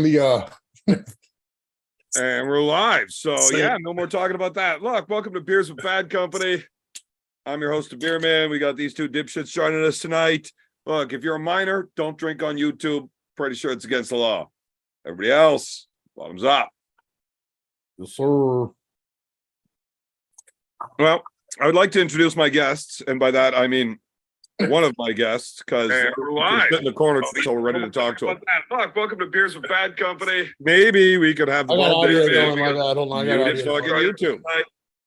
the And we're live. So yeah, no more talking about that. Look, welcome to Beers with Bad Company. I'm your host, the Beer Man. We got these two dipshits joining us tonight. Look, if you're a minor, don't drink on YouTube. Pretty sure it's against the law. Everybody else, bottoms up. yes, sir. Well, I would like to introduce my guests, and by that I mean one of my guests, because they're sitting in the corner, so we're ready to talk to them. Look, welcome to Beers with Bad Company. Maybe we could have the I got audio going. My bad. Hold on. I got fucking YouTube.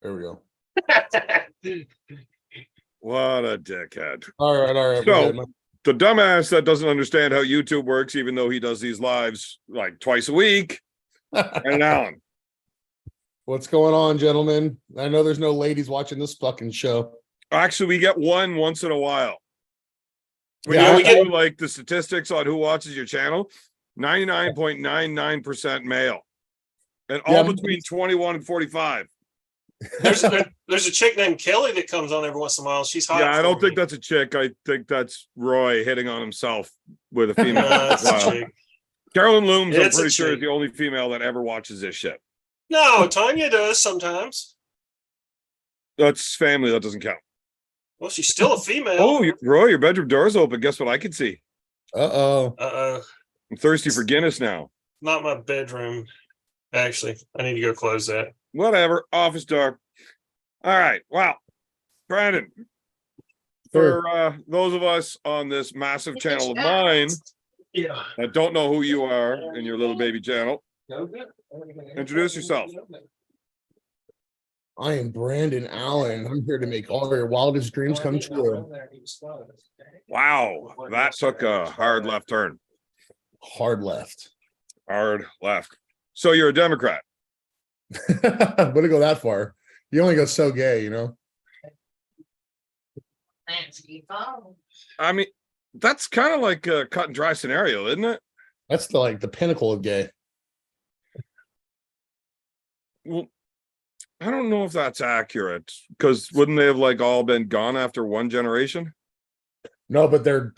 There we go. What a dickhead. All right. So, the dumbass that doesn't understand how YouTube works, even though he does these lives like twice a week, and Alan. What's going on, gentlemen? I know there's no ladies watching this fucking show. Actually, we get one once in a while. When Yeah, you do like the statistics on who watches your channel, 99.99% male, and all between 21 and 45. There's a chick named Kelly that comes on every once in a while. She's hot. Yeah, I don't think that's a chick. I think that's Roy hitting on himself with a female. Wow. Carolyn Looms, I'm pretty sure, is the only female that ever watches this shit. No, Tanya does sometimes. That's family. That doesn't count. Well, she's still a female. Oh, Roy, your bedroom door's open. Guess what I can see? Uh-oh. I'm thirsty for Guinness now. Not my bedroom. Actually, I need to go close that. Whatever. Office door. All right. Wow. Brandon, for those of us on this massive channel of mine that don't know who you are in your little baby channel, introduce yourself. I am Brandon Allen. I'm here to make all your wildest dreams come true. Wow. That took a hard left turn. Hard left. Hard left. So you're a Democrat. Wouldn't go that far. You only go so gay, you know. I mean, that's kind of like a cut and dry scenario, isn't it? That's the pinnacle of gay. Well, I don't know if that's accurate, because wouldn't they have like all been gone after one generation? No, but they're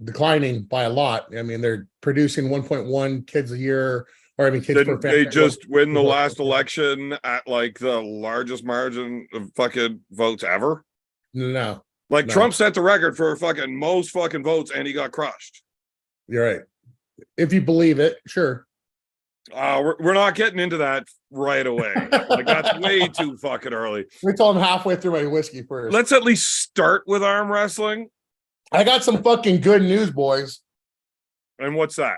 declining by a lot. I mean, they're producing 1.1 kids a year. Or I mean, kids per family. They just win the last election at like the largest margin of fucking votes ever? No. Like Trump set the record for fucking most fucking votes and he got crushed. You're right. If you believe it, sure. We're not getting into that right away. Like that's way too fucking early. Wait till I'm halfway through my whiskey first. Let's at least start with arm wrestling. I got some fucking good news, boys. And what's that?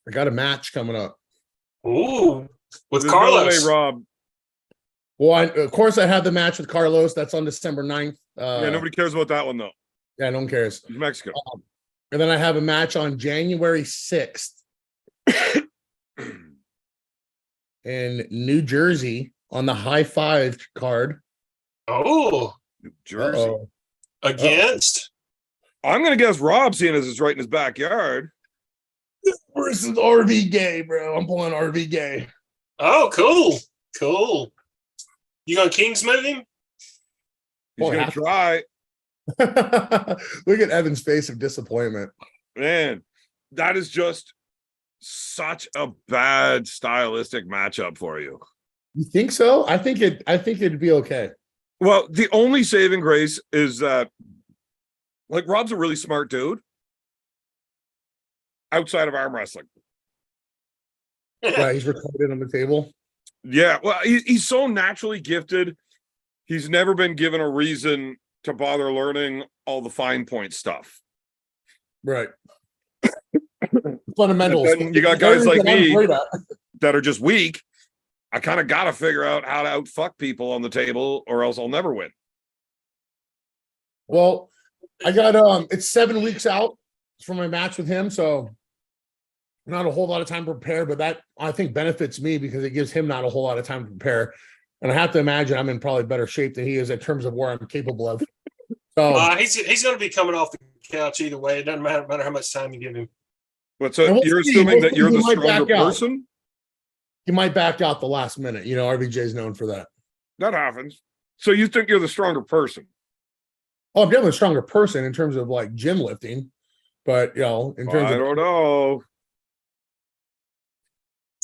I got a match coming up. Ooh, with There's Carlos. No way, Rob. Well, of course, I have the match with Carlos. That's on December 9th. Yeah, nobody cares about that one, though. Yeah, no one cares. It's Mexico. And then I have a match on January 6th in New Jersey on the High Five card. Oh, New Jersey. Against? I'm going to guess Rob, seeing as it's right in his backyard. Versus RV Gay, bro. I'm pulling RV Gay. Oh, cool. You gonna Kingsman him? He's going to try. Look at Evan's face of disappointment. Man, that is just such a bad stylistic matchup for you. You think so? I think it'd be okay. Well, the only saving grace is that, like, Rob's a really smart dude outside of arm wrestling. Yeah, he's recorded on the table. Yeah, well, he's so naturally gifted. He's never been given a reason to bother learning all the fine point stuff. Right. Fundamentals. You got guys like me that are just weak. I kind of got to figure out how to outfuck people on the table, or else I'll never win. Well, I got it's 7 weeks out from my match with him, so not a whole lot of time to prepare, but that I think benefits me because it gives him not a whole lot of time to prepare. And I have to imagine I'm in probably better shape than he is in terms of where I'm capable of. So he's going to be coming off the couch either way. It doesn't matter how much time you give him. But so you're assuming that you're the stronger person? He might back out the last minute. You know, RVJ is known for that. That happens. So you think you're the stronger person? Oh, I'm definitely a stronger person in terms of like gym lifting, but in terms I don't know.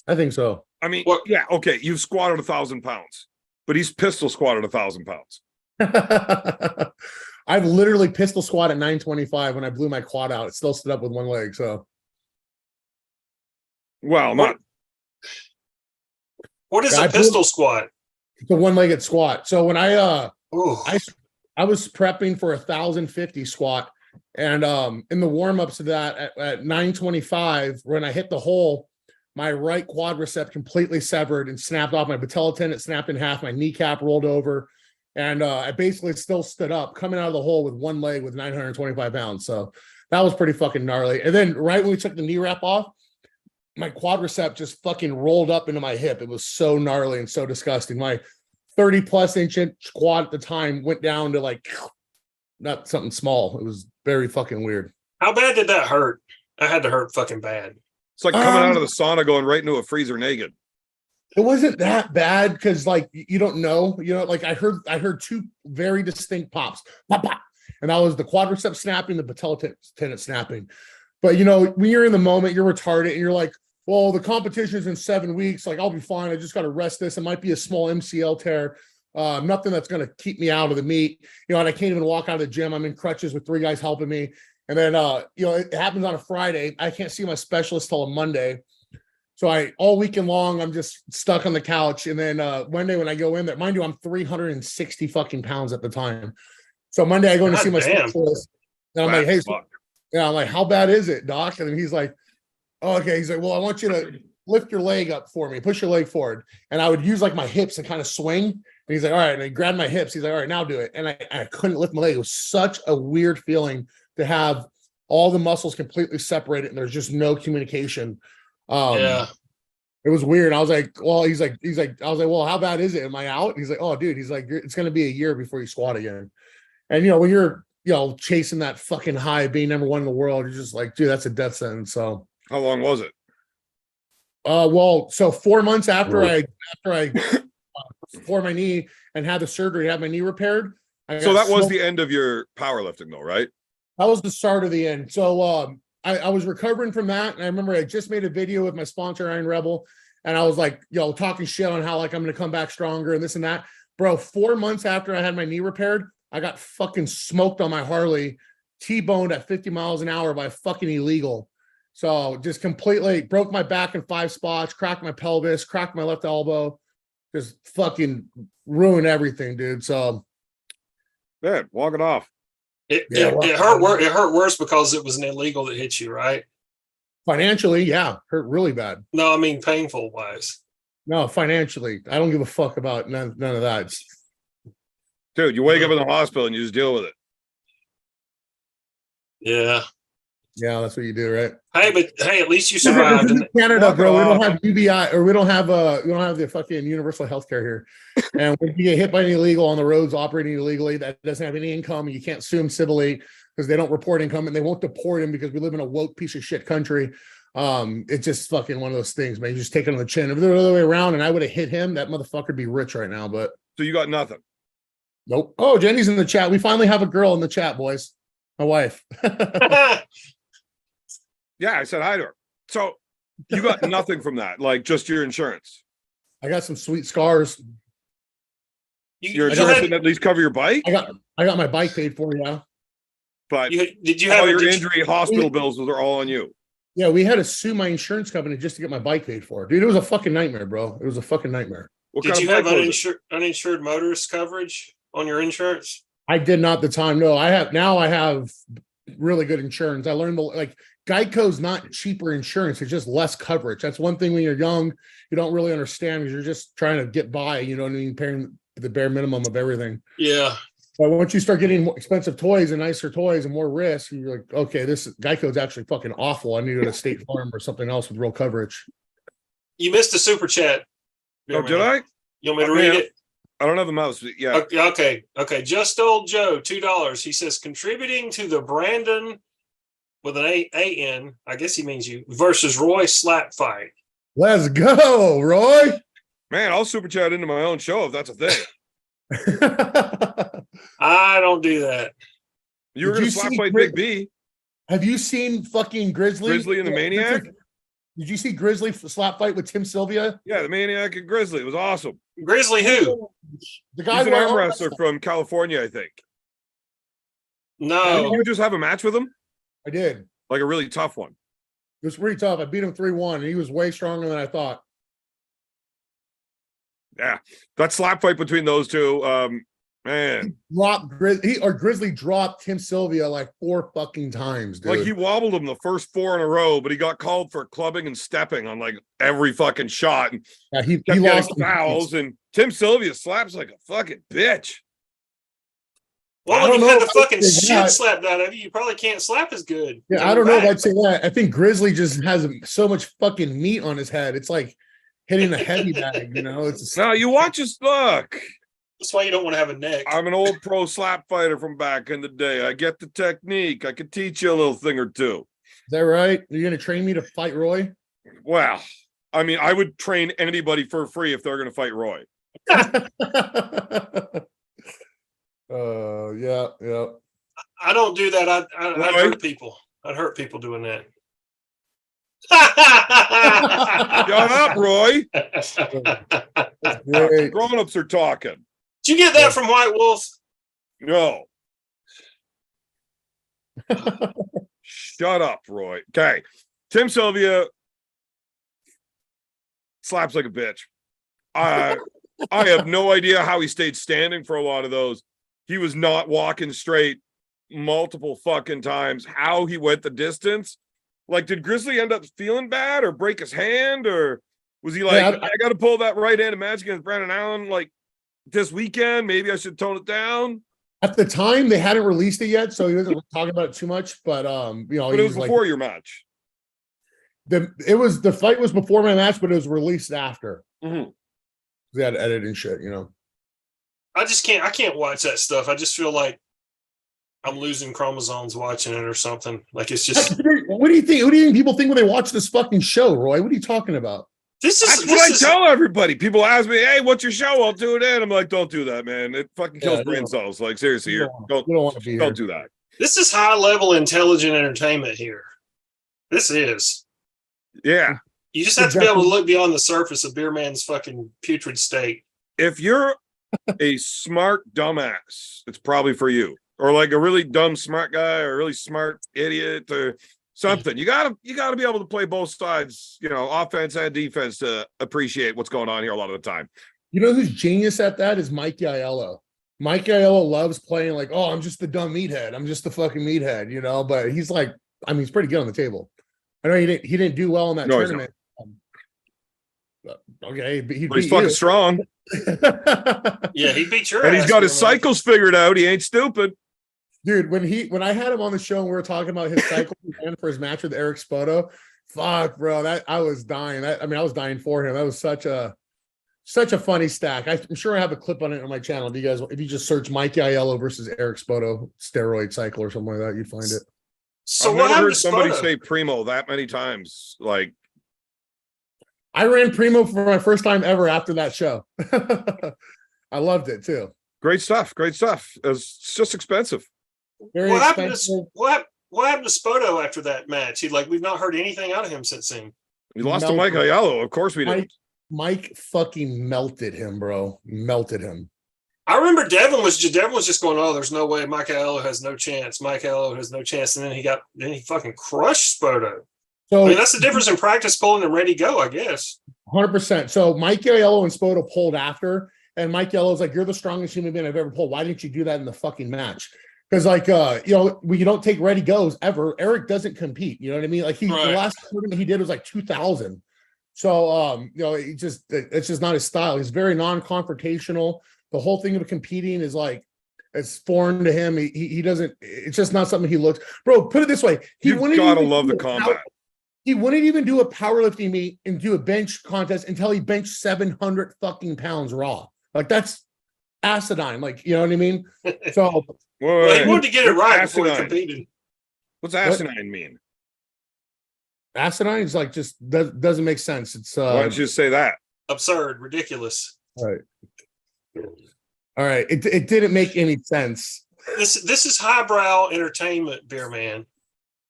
I think so. I mean, What- yeah, okay, you've squatted 1,000 pounds, but he's pistol squatted 1,000 pounds. I've literally pistol squat at 925 when I blew my quad out. It still stood up with one leg. So Well, not What is I a pistol squat? the one-legged squat. So when Ooh. I was prepping for 1,050 squat, and in the warm-ups of that at 925, when I hit the hole, my right quadricep completely severed and snapped off. My patella tendon snapped in half. My kneecap rolled over, and I basically still stood up coming out of the hole with one leg with 925 pounds. So that was pretty fucking gnarly. And then right when we took the knee wrap off, my quadricep just fucking rolled up into my hip. It was so gnarly and so disgusting. My 30 plus inch quad at the time went down to like not something small. It was very fucking weird. How bad did that hurt? That had to hurt fucking bad. it's like coming out of the sauna going right into a freezer naked. It wasn't that bad because like you don't know, like I heard two very distinct pops, pop, pop, and that was the quadricep snapping, the patella tendon snapping. But when you're in the moment, you're retarded and you're like, well, the competition's in 7 weeks. Like, I'll be fine. I just got to rest this. It might be a small MCL tear. Nothing that's going to keep me out of the meet. And I can't even walk out of the gym. I'm in crutches with 3 guys helping me. And then, it happens on a Friday. I can't see my specialist till a Monday. So all weekend long, I'm just stuck on the couch. And then Monday when I go in there, mind you, I'm 360 fucking pounds at the time. So Monday I go in to see my specialist. And I'm like, hey, I'm like, how bad is it, doc? And then he's like, oh, okay. He's like, well, I want you to lift your leg up for me, push your leg forward. And I would use like my hips to kind of swing. And he's like, all right. And I grabbed my hips. He's like, all right, now do it. And I couldn't lift my leg. It was such a weird feeling to have all the muscles completely separated and there's just no communication. Yeah. It was weird. I was like, well, he's like, I was like, well, how bad is it? Am I out? He's like, oh, dude, he's like, it's going to be a year before you squat again. And, when you're, chasing that fucking high, being number 1 in the world, you're just like, dude, that's a death sentence. So How long was it? Well, so 4 months after I tore my knee and had the surgery, had my knee repaired. So that was the end of your powerlifting though, right? That was the start of the end. So I was recovering from that. And I remember I just made a video with my sponsor, Iron Rebel. And I was like, talking shit on how like I'm going to come back stronger and this and that. Bro, 4 months after I had my knee repaired, I got fucking smoked on my Harley, T-boned at 50 miles an hour by fucking illegal. So just completely broke my back in 5 spots, cracked my pelvis, cracked my left elbow, just fucking ruined everything, dude. So Yeah, walk it off. It hurt worse because it was an illegal that hit you, right? Financially, yeah, hurt really bad. No, I mean painful wise. No, financially, I don't give a fuck about none of that. It's, dude, you wake up in the hospital and you just deal with it. Yeah. Yeah, that's what you do, right? Hey, at least you survived. In Canada, bro, we don't have UBI or we don't have the fucking universal health care here. And when you get hit by an illegal on the roads operating illegally, that doesn't have any income, you can't sue them civilly because they don't report income and they won't deport him because we live in a woke piece of shit country. It's just fucking one of those things, man. You just take it on the chin. If they're the other way around and I would have hit him, that motherfucker would be rich right now. But so you got nothing. Nope. Oh, Jenny's in the chat. We finally have a girl in the chat, boys. My wife. Yeah, I said hi to her. So you got nothing from that, like just your insurance. I got some sweet scars. Your insurance didn't at least cover your bike? I got my bike paid for, yeah. But did you have all your injury hospital bills are all on you? Yeah, we had to sue my insurance company just to get my bike paid for. Dude, it was a fucking nightmare, bro. It was a fucking nightmare. Did you have uninsured motorist coverage on your insurance? I did not at the time. No, I have really good insurance. I learned Geico's not cheaper insurance. It's just less coverage. That's one thing when you're young, you don't really understand because you're just trying to get by, you know what I mean? Paying the bare minimum of everything. Yeah. But once you start getting more expensive toys and nicer toys and more risk, you're like, okay, this Geico's actually fucking awful. I needed a State Farm or something else with real coverage. You missed a super chat. Oh, did I? You want me to read it? I don't have the mouse. Yeah. Okay. Just old Joe, $2. He says contributing to the Brandon with an A-N, I guess he means you, versus Roy slap fight. Let's go, Roy. Man, I'll super chat into my own show if that's a thing. I don't do that. You were going to slap fight Big B. Have you seen fucking Grizzly? Grizzly and the Maniac? Did you see Grizzly slap fight with Tim Sylvia? Yeah, the Maniac and Grizzly. It was awesome. Grizzly who? The guy He's an who arm wrestler from California, I think. No. Did you just have a match with him? I did. Like a really tough one. It was pretty tough. I beat him 3-1, and he was way stronger than I thought. Yeah, that slap fight between those two, man. Grizzly dropped Tim Sylvia like 4 fucking times, dude. Like he wobbled him the first 4 in a row, but he got called for clubbing and stepping on like every fucking shot. And yeah, he kept lost getting fouls, and Tim Sylvia slaps like a fucking bitch. Well, when you had the fucking say shit that. slapped out of you, you probably can't slap as good. Yeah, I don't know if I'd say that. I think Grizzly just has so much fucking meat on his head. It's like hitting a heavy bag, you know? Now you watch his look. That's why you don't want to have a neck. I'm an old pro slap fighter from back in the day. I get the technique. I could teach you a little thing or two. Is that right? You're gonna train me to fight Roy? Well, I mean, I would train anybody for free if they're gonna fight Roy. Yeah. I don't do that. I'd Right. hurt people. I'd hurt people doing that. Shut up, Roy. Great. Grown-ups are talking. Did you get that from White Wolf? No. Shut up, Roy. Okay. Tim Sylvia slaps like a bitch. I have no idea how he stayed standing for a lot of those. He was not walking straight multiple fucking times. How he went the distance. Like, did Grizzly end up feeling bad or break his hand? Or was he like, Yeah, I got to pull that right-handed match against Brandon Allen like this weekend? Maybe I should tone it down. At the time, they hadn't released it yet, so he wasn't talking about it too much. But you know, But it was like, before your match. the fight was before my match, but it was released after. Mhm. They had to edit and shit, you know. I can't watch that stuff. I just feel like I'm losing chromosomes watching it or something. Like it's just What do you think? What do you think people think when they watch this fucking show, Roy? What are you talking about? That's what I tell everybody. People ask me, "Hey, what's your show?" I'll do it in. I'm like, "Don't do that, man. It fucking kills brain cells." Like seriously, don't do that. This is high level intelligent entertainment here. This is. Yeah. You just have to be able to look beyond the surface of Beer Man's fucking putrid state. If you're a smart dumbass, it's probably for you. Or like a really dumb smart guy or a really smart idiot or something. You gotta be able to play both sides, you know, offense and defense to appreciate what's going on here a lot of the time. You know who's genius at that is Mike Aiello. Mike Aiello loves playing like, oh, I'm just the dumb meathead. I'm just the fucking meathead, you know. But he's like, I mean, he's pretty good on the table. I know he didn't do well in that tournament. Okay, but he's fucking strong. Yeah, he beat your and ass. He's got his cycles figured out. He ain't stupid. Dude, when I had him on the show and we were talking about his cycle for his match with Eric Spoto, fuck, bro, that I was dying. I was dying for him. That was such a funny stack. I'm sure I have a clip on it on my channel. If you just search Mike Aiello versus Eric Spoto steroid cycle or something like that, you'd find it. So I've what never heard to somebody Spoto? say Primo that many times. Like, I ran Primo for my first time ever after that show. I loved it too. great stuff. It's just expensive. Very What happened expensive. to what happened to Spoto after that match? We've not heard anything out of him since then. We lost to Mike Aiello. Of course we did. Mike fucking melted him, bro. Melted him. I remember Devin was just going, oh, there's no way Mike Aiello has no chance. Mike Aiello has no chance. And then he fucking crushed Spoto. So I mean, that's the difference in practice pulling and ready to go, I guess. 100%. So Mike Aiello and Spoto pulled after, and Mike Aiello's like, "You're the strongest human being I've ever pulled. Why didn't you do that in the fucking match?" Because we don't take ready goes ever. Eric doesn't compete. You know what I mean? Like the last tournament he did was like 2000. So it's just not his style. He's very non-confrontational. The whole thing of competing is like it's foreign to him. He doesn't. It's just not something he looks. Bro, put it this way: You've gotta love the combat. He wouldn't even do a powerlifting meet and do a bench contest until he benched 700 fucking pounds raw. Like that's asinine. Like, you know what I mean? So well, he wanted to get it right before he Asinine. competed. What's asinine mean? Asinine is like just doesn't make sense. It's Why don't you just say that? Absurd, ridiculous. all right. It didn't make any sense. This is highbrow entertainment, Beer Man.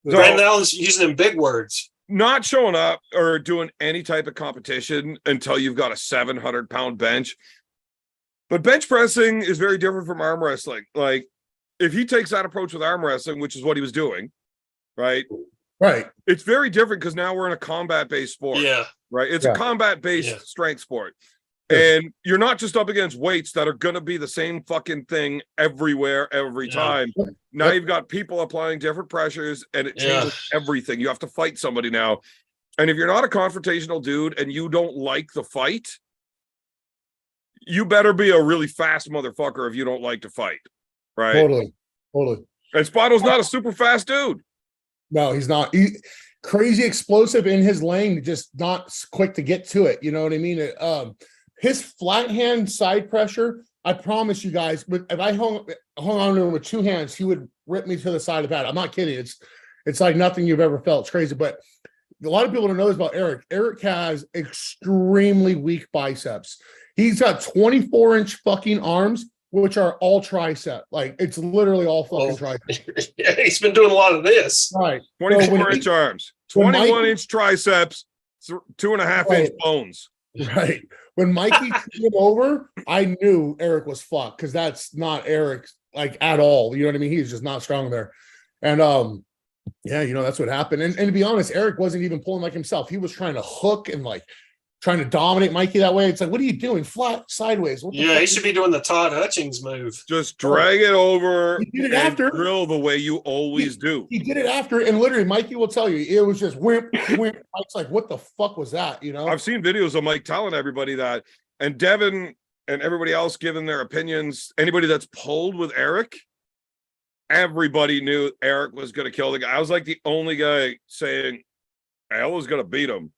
So, Brandon Allen's using them big words. not showing up or doing any type of competition until you've got a 700-pound bench. But bench pressing is very different from arm wrestling. Like, if he takes that approach with arm wrestling, which is what he was doing, right? Right. It's very different because now we're in a combat-based sport. Yeah. Right. It's Yeah. a combat-based strength sport. Sure. And you're not just up against weights that are going to be the same fucking thing everywhere, every time. Now you've got people applying different pressures and it changes everything. You have to fight somebody now. And if you're not a confrontational dude and you don't like the fight, you better be a really fast motherfucker if you don't like to fight. Right. Totally. And Spato's not a super fast dude. No, he's not. Crazy explosive in his lane, just not quick to get to it. You know what I mean? His flat hand side pressure, I promise you guys, if I hung on to him with two hands, he would rip me to the side of the pad. I'm not kidding. It's like nothing you've ever felt. It's crazy. But a lot of people don't know this about Eric. Eric has extremely weak biceps. He's got 24-inch fucking arms, which are all tricep. Like, it's literally all fucking tricep. Yeah, he's been doing a lot of this. Right. 24-inch arms, 21-inch triceps, 2.5-inch bones. Right. When Mikey threw him over, I knew Eric was fucked because that's not Eric like at all. You know what I mean? He's just not strong there. And yeah, you know, that's what happened. And to be honest, Eric wasn't even pulling like himself. He was trying to hook and like trying to dominate Mikey that way. It's like, what are you doing? Flat sideways. What the fuck he should be doing the Todd Hutchings move. Just drag it over He did it and after. drill the way you always do. He did it after, and literally Mikey will tell you it was just whip. Mike's like, what the fuck was that? You know, I've seen videos of Mike telling everybody that, and Devin and everybody else giving their opinions. Anybody that's pulled with Eric, everybody knew Eric was going to kill the guy. I was like the only guy saying I was going to beat him.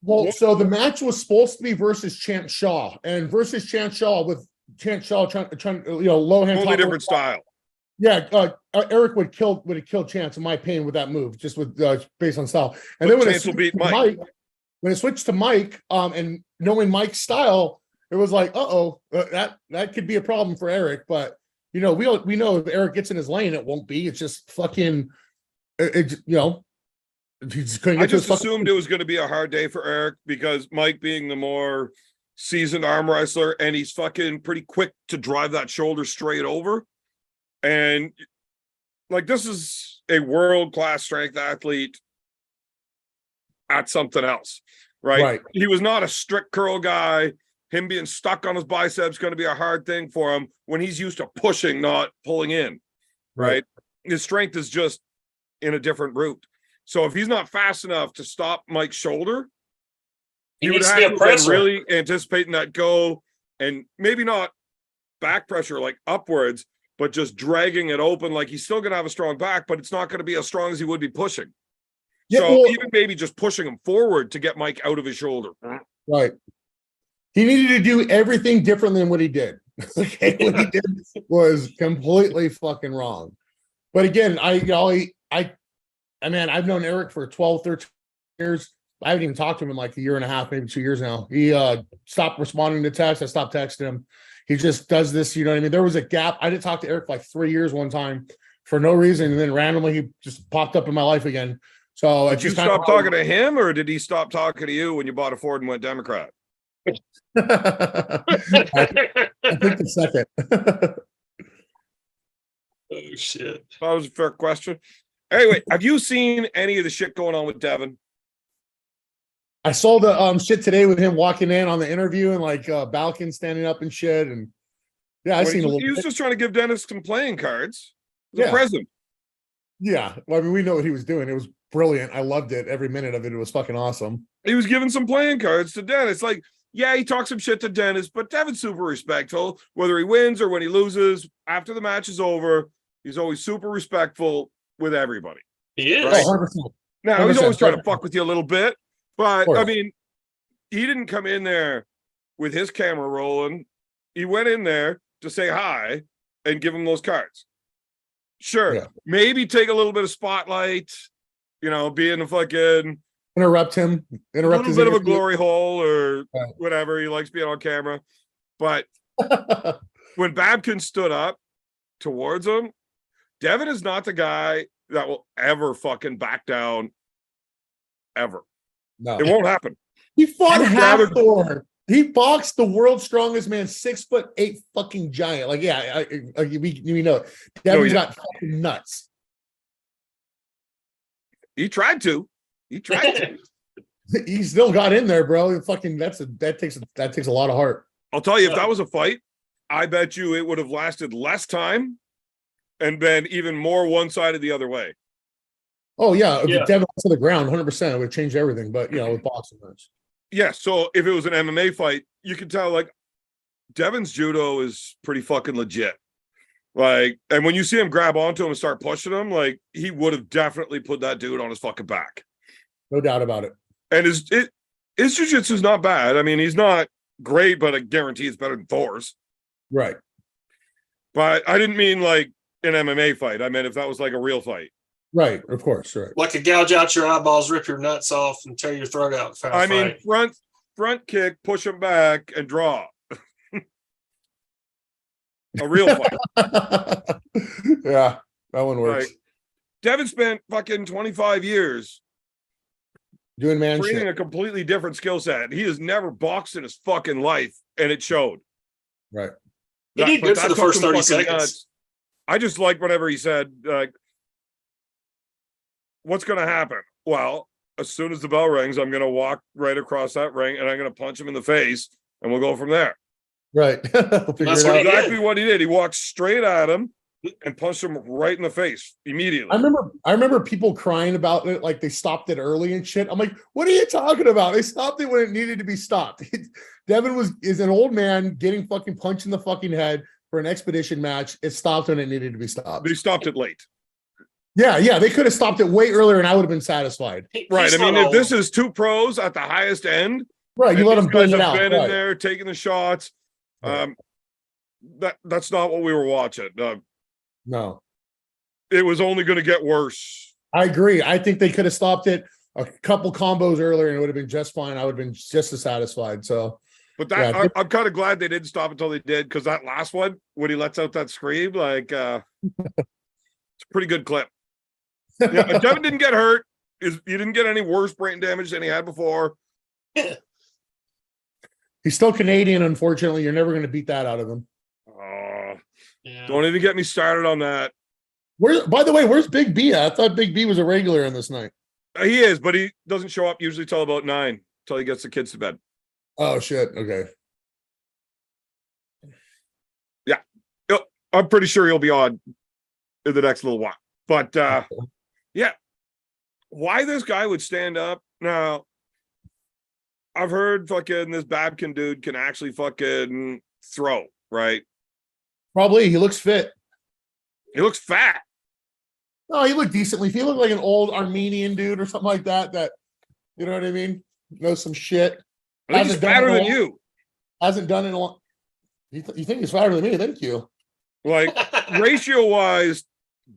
Well, so the match was supposed to be versus Chant Shaw, and versus Chant Shaw with Chant Shaw trying you know, low hand, totally different style. Yeah, Eric would have killed Chance in my opinion with that move, just with based on style. And But then when Chance will beat Mike. When it switched to Mike, and knowing Mike's style, it was like, that could be a problem for Eric. But you know, we know if Eric gets in his lane, it won't be. It's just fucking, you know. He just couldn't get I just to assumed it was going to be a hard day for Eric because Mike being the more seasoned arm wrestler and he's fucking pretty quick to drive that shoulder straight over. And like, this is a world-class strength athlete at something else, right? He was not a strict curl guy. Him being stuck on his biceps going to be a hard thing for him when he's used to pushing, not pulling in, right? His strength is just in a different route. So if he's not fast enough to stop Mike's shoulder, he would have to be really anticipating that go and maybe not back pressure like upwards, but just dragging it open. Like, he's still going to have a strong back, but it's not going to be as strong as he would be pushing. Yeah, so even maybe just pushing him forward to get Mike out of his shoulder. Right. He needed to do everything different than what he did. Okay, what he did was completely fucking wrong. But again, man, I've known Eric for 12, 13 years. I haven't even talked to him in like a year and a half, maybe 2 years now. He stopped responding to texts. I stopped texting him. He just does this, you know what I mean? There was a gap. I didn't talk to Eric for like 3 years one time for no reason. And then randomly he just popped up in my life again. So did you stop talking to him, or did he stop talking to you when you bought a Ford and went Democrat? I think the second. Oh shit. That was a fair question. Anyway, have you seen any of the shit going on with Devin? I saw the shit today with him walking in on the interview and like Balkan standing up and shit. And yeah, I seen a little. He was just trying to give Dennis some playing cards. The present. Yeah. Well, I mean, we know what he was doing. It was brilliant. I loved it. Every minute of it. It was fucking awesome. He was giving some playing cards to Dennis. Like, yeah, he talks some shit to Dennis, but Devin's super respectful, whether he wins or when he loses. After the match is over, he's always super respectful with everybody. He is. Right? 100%. Now, he's always trying to fuck with you a little bit, but I mean, he didn't come in there with his camera rolling. He went in there to say hi and give him those cards. Sure, maybe take a little bit of spotlight, you know, being a fucking interrupt a little bit of a glory hole or whatever. He likes being on camera. But when Babkin stood up towards him, Devin is not the guy that will ever fucking back down ever. No, It won't happen. he fought He would rather- Hathor. He boxed the world's strongest man, 6'8" fucking giant. Like, yeah, we know it. Devin's he got fucking nuts. He tried to. He tried to. He still got in there, bro. Fucking that takes a lot of heart. I'll tell you, if that was a fight, I bet you it would have lasted less time and been even more one-sided the other way. Oh yeah, if Yeah. Devin was to the ground, 100%, it would change everything. But with boxing match. Yeah, so if it was an MMA fight, you could tell like Devin's judo is pretty fucking legit. Like, and when you see him grab onto him and start pushing him, like he would have definitely put that dude on his fucking back. No doubt about it. And his jiu-jitsu is not bad. I mean, he's not great, but I guarantee it's better than Thor's. Right. But I didn't mean like an MMA fight. I meant if that was like a real fight. Right. Of course. Right. Like a gouge out your eyeballs, rip your nuts off, and tear your throat out. I mean, front kick, push him back, and draw. A real fight. Yeah, that one works. Like, Devin spent fucking 25 years Doing man training shit. a completely different skill set. He has never boxed in his fucking life, and it showed. Right. He did But good for that the took first him 30 fucking seconds. nuts. I just like whenever he said, like, what's going to happen? Well, as soon as the bell rings, I'm going to walk right across that ring and I'm going to punch him in the face and we'll go from there. Right. We'll figure That's it what out. he did. Exactly what he did. He walked straight at him and punched him right in the face immediately. I remember people crying about it, like they stopped it early and shit. I'm like, what are you talking about? They stopped it when it needed to be stopped. Devin is an old man getting fucking punched in the fucking head for an expedition match. It stopped when it needed to be stopped. They stopped it late. Yeah, they could have stopped it way earlier, and I would have been satisfied. Right. He's I mean, not if this old. is two pros at the highest end, Right, you and let these them bring guys it have out. been in Right. there taking the shots. Right. That's not what we were watching. No, It was only going to get worse. I agree. I think they could have stopped it a couple combos earlier, and it would have been just fine. I would have been just as satisfied. So, But that Yeah. I'm kind of glad they didn't stop until they did, because that last one, when he lets out that scream, like it's a pretty good clip. Yeah, Devin didn't get hurt. He didn't get any worse brain damage than he had before. he's still Canadian. Unfortunately, you're never going to beat that out of him. Yeah. Don't even get me started on that. By the way, where's Big B at? I thought Big B was a regular in this night. He is, but he doesn't show up usually till about 9, till he gets the kids to bed. Oh shit. Okay. I'm pretty sure he'll be on in the next little while. But yeah, why this guy would stand up now? I've heard fucking this Babkin dude can actually fucking throw, right? Probably he looks fit. He looks fat. No, he looked decently. He looked like an old Armenian dude or something like that. That you know what I mean? Knows some shit. I think he's Hasn't done fatter it than all. you. Hasn't done it in a long. You think he's fatter than me? Thank you. Like ratio wise,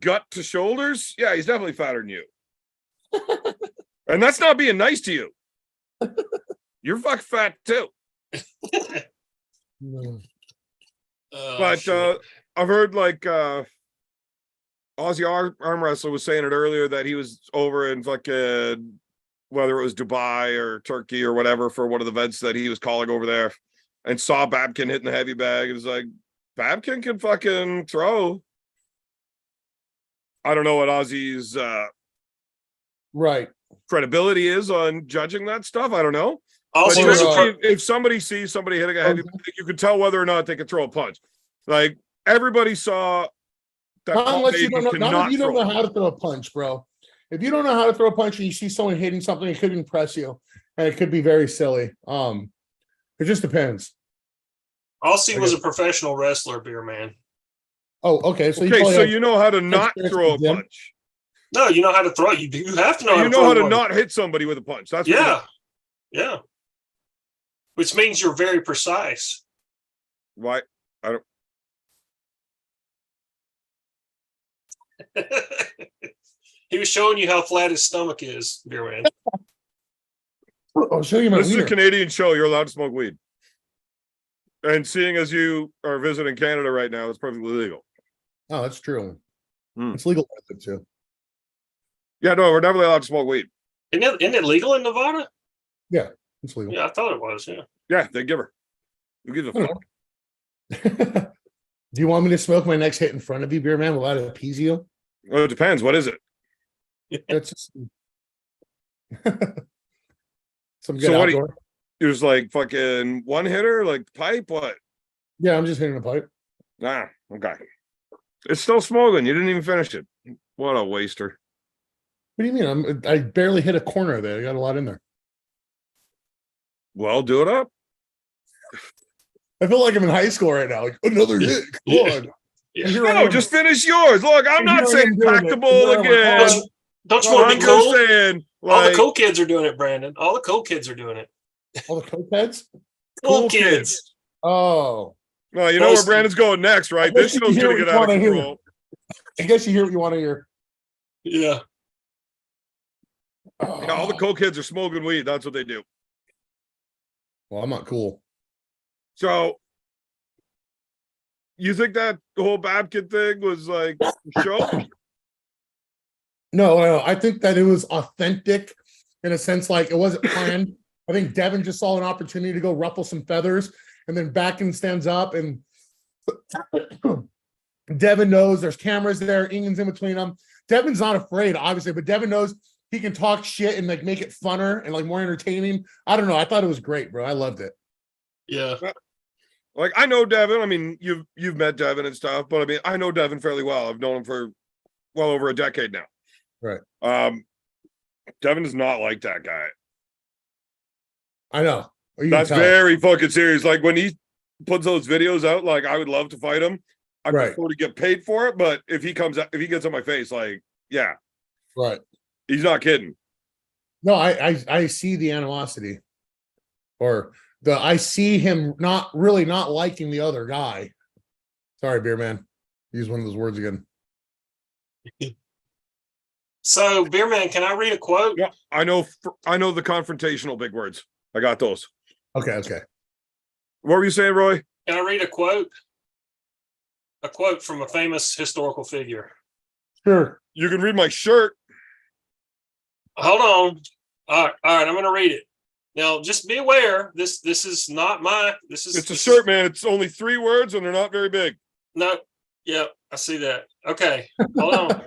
gut to shoulders. Yeah, he's definitely fatter than you. And that's not being nice to you. You're fuck fat too. Mm. Oh, But shit. I've heard like Aussie arm wrestler was saying it earlier that he was over in fucking, whether it was Dubai or Turkey or whatever, for one of the events that he was calling over there, and saw Babkin hitting the heavy bag. It was like, Babkin can fucking throw. I don't know what Aussie's Right. credibility is on judging that stuff. I don't know. Also, But Well, usually if somebody sees somebody hitting a heavy bag, you can tell whether or not they can throw a punch. Like everybody saw that Not unless you Paul don't know, Baden not cannot if you don't throw know a how to throw a punch, bro. If you don't know how to throw a punch and you see someone hitting something, it could impress you, and it could be very silly. It just depends. Aussie was a professional wrestler, beer man. Oh, okay. So Okay, probably so have- you know how to not experience throw a with Jim? punch. No, you know how to throw. You have to know. You know how to one. not hit somebody with a punch. That's what Yeah, yeah. Which means you're very precise. why. He was showing you how flat his stomach is, beer man. I'll show you my This is a wiener. Canadian show. You're allowed to smoke weed. And seeing as you are visiting Canada right now, it's perfectly legal. Oh, that's true. Hmm. It's legal with it too. Yeah, no, we're definitely allowed to smoke weed. Isn't it legal in Nevada? It's legal. Yeah, I thought it was. Yeah. Yeah, they give her. Who gives a fuck? Do you want me to smoke my next hit in front of you, beer man? Will that appease you? Well, it depends. What is it? That's just some good So what do outdoor. You're just like fucking one hitter, like pipe? What? Yeah, I'm just hitting a pipe. Ah, okay. It's still smoking. You didn't even finish it. What a waster. What do you mean? I barely hit a corner there. I got a lot in there. Well, do it up. I feel like I'm in high school right now. Like another hit. Come Yeah. on. Yeah. And here I No, am. just finish yours. Look, I'm And not here I saying am doing pack it. the And bowl here I am like, again. Don't you No, want to I'm be just cool? saying, All the like, cool kids are doing it, Brandon. All the cool kids are doing it. all the cokeheads. Cool kids. Oh, well, you know Those- where Brandon's going next, right? I This guess you show's hear gonna what get you out of wanna hear. control. I guess you hear what you want to hear. Yeah. Oh. Yeah, all the cool kids are smoking weed. That's what they do. Well, I'm not cool. So, you think that the whole Babkin thing was like a show? No, I think that it was authentic in a sense, like it wasn't planned. I think Devin just saw an opportunity to go ruffle some feathers, and then Backen stands up, and Devin knows there's cameras there. Ingen's in between them. Devin's not afraid, obviously, but Devin knows he can talk shit and like make it funner and like more entertaining. I don't know. I thought it was great, bro. I loved it. Yeah. Like, I know Devin. I mean, you've met Devin and stuff, but I mean, I know Devin fairly well. I've known him for well over a decade now. Right. Devin is not like that guy. I know. You That's can tell. very fucking serious. Like when he puts those videos out, like I would love to fight him. I Right. prefer to get paid for it, but if he gets on my face, like, yeah, Right. he's not kidding. No, I see the animosity, or I see him not liking the other guy. Sorry, beer man. Use one of those words again. So, Beerman, can I read a quote? Yeah, I know the confrontational big words. I got those. Okay. What were you saying, Roy? Can I read a quote? A quote from a famous historical figure. Sure. You can read my shirt. Hold on. All right. I'm going to read it. Now, just be aware. This is not my. It's a shirt, man. It's only 3 words, and they're not very big. No. Yeah, I see that. Okay. Hold on.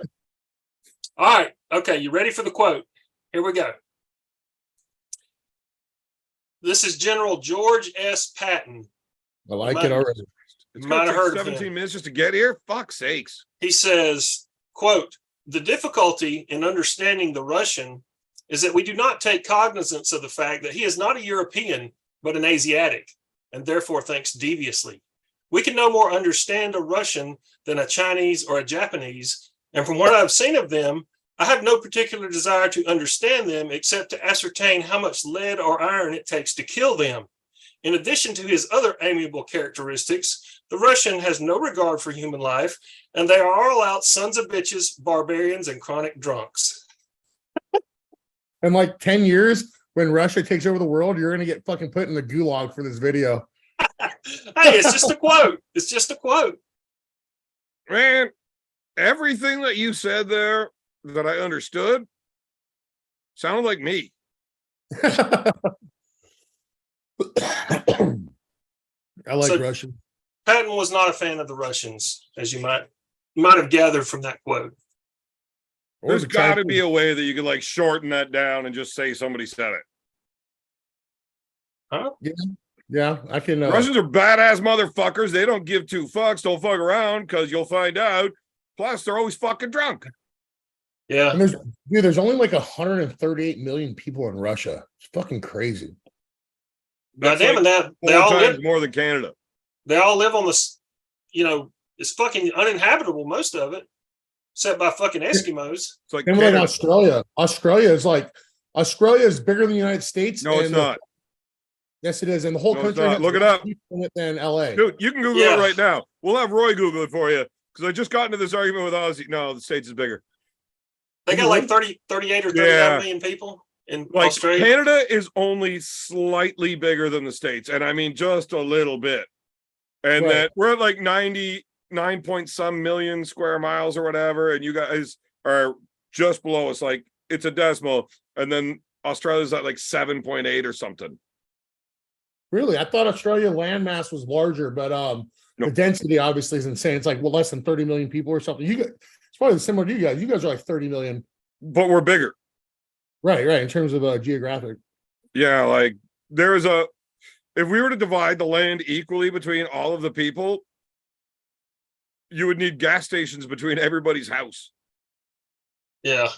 All right. Okay. You ready for the quote? Here we go. This is General George S. Patton. I like it already. It's Might gonna have take heard of 17 him. minutes just to get here. Fuck sakes. He says, quote, "The difficulty in understanding the Russian is that we do not take cognizance of the fact that he is not a European, but an Asiatic, and therefore thinks deviously. We can no more understand a Russian than a Chinese or a Japanese, and from what I've seen of them, I have no particular desire to understand them except to ascertain how much lead or iron it takes to kill them. In addition to his other amiable characteristics, the Russian has no regard for human life, and they are all out sons of bitches, barbarians, and chronic drunks." In like 10 years, when Russia takes over the world, you're gonna get fucking put in the gulag for this video. Hey, it's just a quote. It's just a quote. Man, everything that you said there that I understood sounded like me. I like So- Russian. Patton was not a fan of the Russians, as you might have gathered from that quote. Or There's the got to Chinese. be a way that you could like shorten that down and just say somebody said it. Huh? Yeah, I can. Russians are badass motherfuckers. They don't give 2 fucks. Don't fuck around because you'll find out. Plus, they're always fucking drunk. Yeah. And there's only like 138 million people in Russia. It's fucking crazy. God That's damn it, like that they 4 all times live. more than Canada. They all live on this. It's fucking uninhabitable, most of it, except by fucking Eskimos. It's like And like Canada. Australia. Australia is bigger than the United States. No, it's and not. Yes, it is. And the whole No, it's country not. has Look it less up. people in it than LA. Dude, you can Google Yeah. it right now. We'll have Roy Google it for you because I just got into this argument with Ozzy. No, the States is bigger. They got like 38 or 39 Yeah. million people in Like Australia. Canada is only slightly bigger than the States, and I mean just a little bit. And Right. that we're at like 99 point some million square miles or whatever, and you guys are just below us, like it's a decimal, and then Australia's at like 7.8 or something. Really? I thought Australia landmass was larger, but the Nope. density obviously is insane. It's like less than 30 million people or something. It's probably similar to you guys. You guys are like 30 million. But we're bigger. Right, in terms of geographic. Yeah, like if we were to divide the land equally between all of the people, you would need gas stations between everybody's house. Yeah.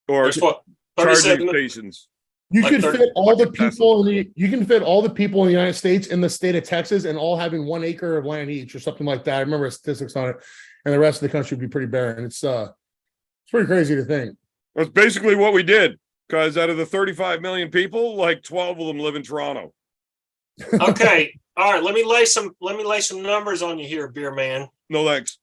Or There's what, charging 37 stations. You Like could 30 fit all the fucking people you can fit all the people in the United States in the state of Texas and all having 1 acre of land each or something like that. I remember statistics on it, and the rest of the country would be pretty barren. It's pretty crazy to think. That's basically what we did. Because out of the 35 million people, like 12 of them live in Toronto. Okay. All right. Let me lay some numbers on you here, beer man. No legs.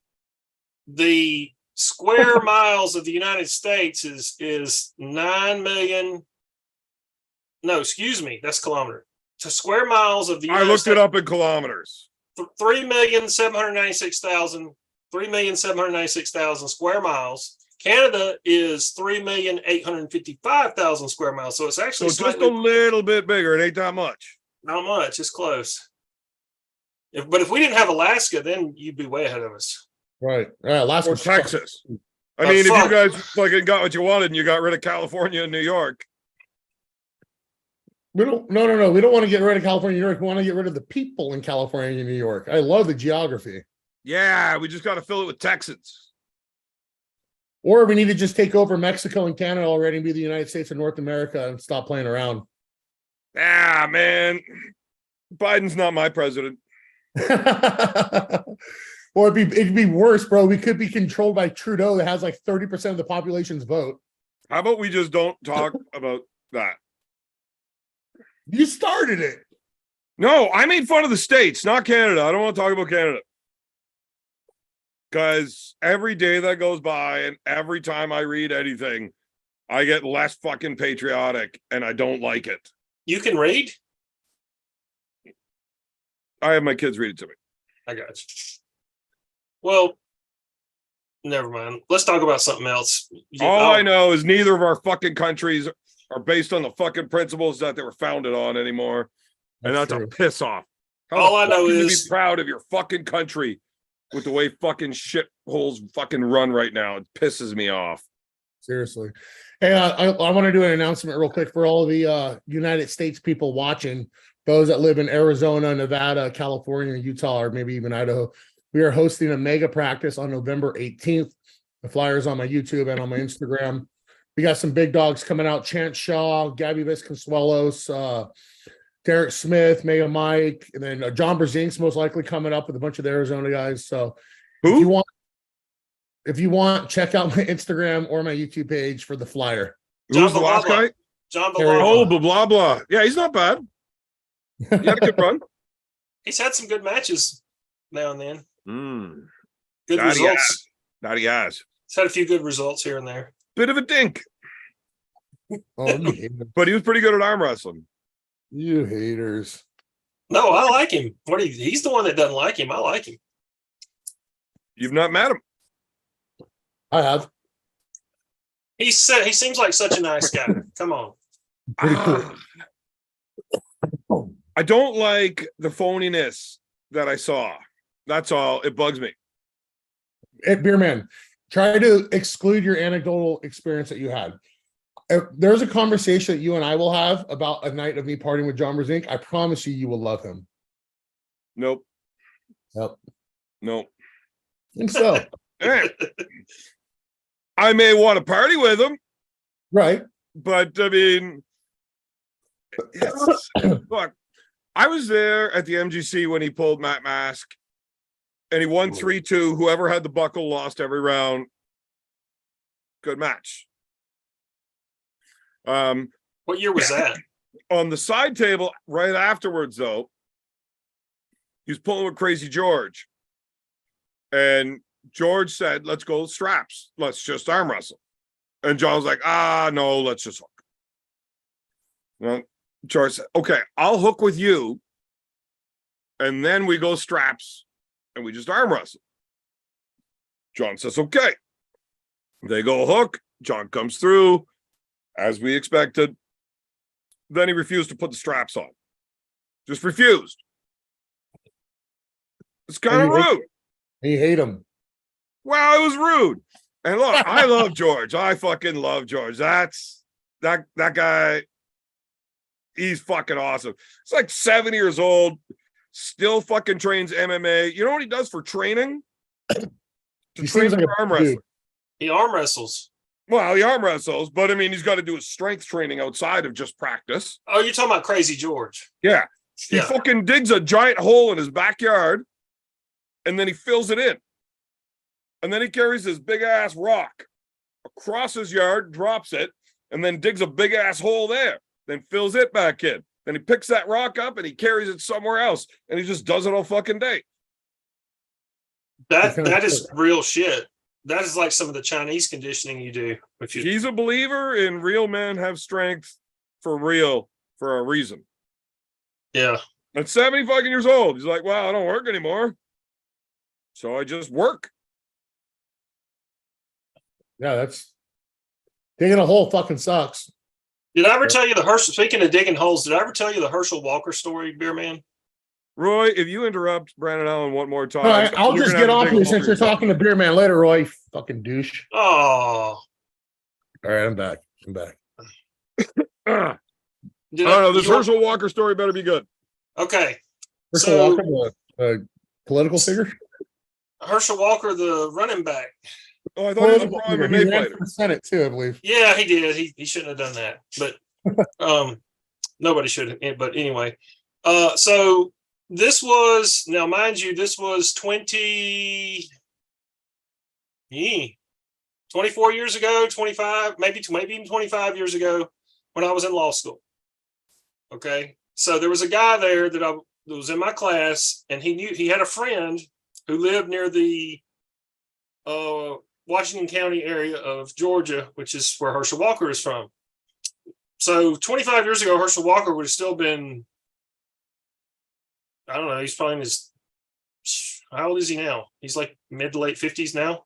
The square miles of the United States is 9 million. No, excuse me, that's kilometer. So square miles of the I United looked States, it up in kilometers. 3,796,000 square miles. Canada is 3,855,000 square miles. So it's So actually just slightly a little bit bigger. It ain't that much. not much. It's close. But if we didn't have Alaska, then you'd be way ahead of us. Right. Alaska, Or Texas. I Oh, mean, if you fuck. guys fucking got what you wanted and you got rid of California and New York, We don't. No. We don't want to get rid of California, New York. We want to get rid of the people in California and New York. I love the geography. yeah, we just got to fill it with Texans. Or we need to just take over Mexico and Canada already and be the United States of North America and stop playing around. Ah, man. Biden's not my president. Or it'd be worse, bro. We could be controlled by Trudeau that has like 30% of the population's vote. How about we just don't talk about that? You started it. No, I made fun of the states, not Canada. I don't want to talk about Canada. Because every day that goes by and every time I read anything, I get less fucking patriotic and I don't like it. You can read? I have my kids read it to me. I got you. Well, never mind. Let's talk about something else. All I know is neither of our fucking countries are based on the fucking principles that they were founded on anymore. And that's true. a piss off. How All the I fuck know can you is- be proud of your fucking country with the way fucking shitholes fucking run right now. It pisses me off. Seriously. Hey, I want to do an announcement real quick for all the United States people watching, those that live in Arizona, Nevada, California, Utah, or maybe even Idaho. We are hosting a mega practice on November 18th. The flyer's on my YouTube and on my Instagram. We got some big dogs coming out. Chance Shaw, Gabby Vasconcelos, Derek Smith, Mega Mike, and then John Brzezink's most likely coming up with a bunch of the Arizona guys. So Who? if you want, check out my Instagram or my YouTube page for the flyer. Who's the last guy? John Oh, Blah. blah, blah. Yeah, he's not bad. He had a good run. He's had some good matches now and then. Good That he results. That he has. He's had a few good results here and there. Bit of a dink, Oh, you haters. but he was pretty good at arm wrestling. You haters. No, I like him. He's the one that doesn't like him. I like him. You've not met him. I have. He seems like such a nice guy. Come on. Pretty cool. I don't like the phoniness that I saw. That's all. It bugs me. Hey, Beer Man, try to exclude your anecdotal experience that you had. If there's a conversation that you and I will have about a night of me partying with John Brzezinski, I promise you will love him. Nope. Yep. Nope. I think so. Eh. I may want to party with him, Right. but I mean, look, I was there at the MGC when he pulled Matt Mask and he won 3-2. Whoever had the buckle lost every round. Good match. What year was that? On the side table right afterwards, though, he was pulling with Crazy George. And George said, let's go straps. Let's just arm wrestle. And John was like, no, let's just hook. Well, George said, okay, I'll hook with you. And then we go straps and we just arm wrestle. John says, okay. They go hook. John comes through. as we expected. Then he refused to put the straps on. Just refused. It's kind of rude. You hate him. Well, it was rude. And look, I love George. I fucking love George. That guy, he's fucking awesome. He's like 7 years old, still fucking trains MMA. You know what he does for training? He seems like arm wrestling. He arm wrestles. Well, he arm wrestles, but I mean, he's got to do his strength training outside of just practice. Oh, you're talking about Crazy George? Yeah. He fucking digs a giant hole in his backyard, and then he fills it in. And then he carries this big ass rock across his yard, drops it, and then digs a big ass hole there, then fills it back in. Then he picks that rock up and he carries it somewhere else, and he just does it all fucking day. That is real shit. That is like some of the Chinese conditioning you do. He's a believer in real men have strength for real for a reason. Yeah. At 70 fucking years old, he's like, well, I don't work anymore, so I just work. Yeah, that's digging a hole fucking sucks. Did I ever tell you the Herschel? Speaking of digging holes, did I ever tell you the Herschel Walker story, Beer Man? Right. If you interrupt Brandon Allen one more time, All right, I'll just get off here since you're talking to Beer Man later, Roy. Fucking douche. Oh. All right, I'm back. I don't know. This Herschel Walker story better be good. Okay. Herschel Walker, the political figure? Herschel Walker, the running back. Oh, I thought he was a pro MMA fighter. For the Senate too, I believe. Yeah, he did. He shouldn't have done that, but nobody should have. But anyway, so this was, now mind you, this was 24 years ago, 25, maybe even 25 years ago when I was in law school. Okay, so there was a guy there that was in my class, and he had a friend who lived near the Washington County area of Georgia, which is where Herschel Walker is from. So 25 years ago, Herschel Walker would have still been, I don't know, he's probably in his, how old is he now? He's like mid to late 50s now.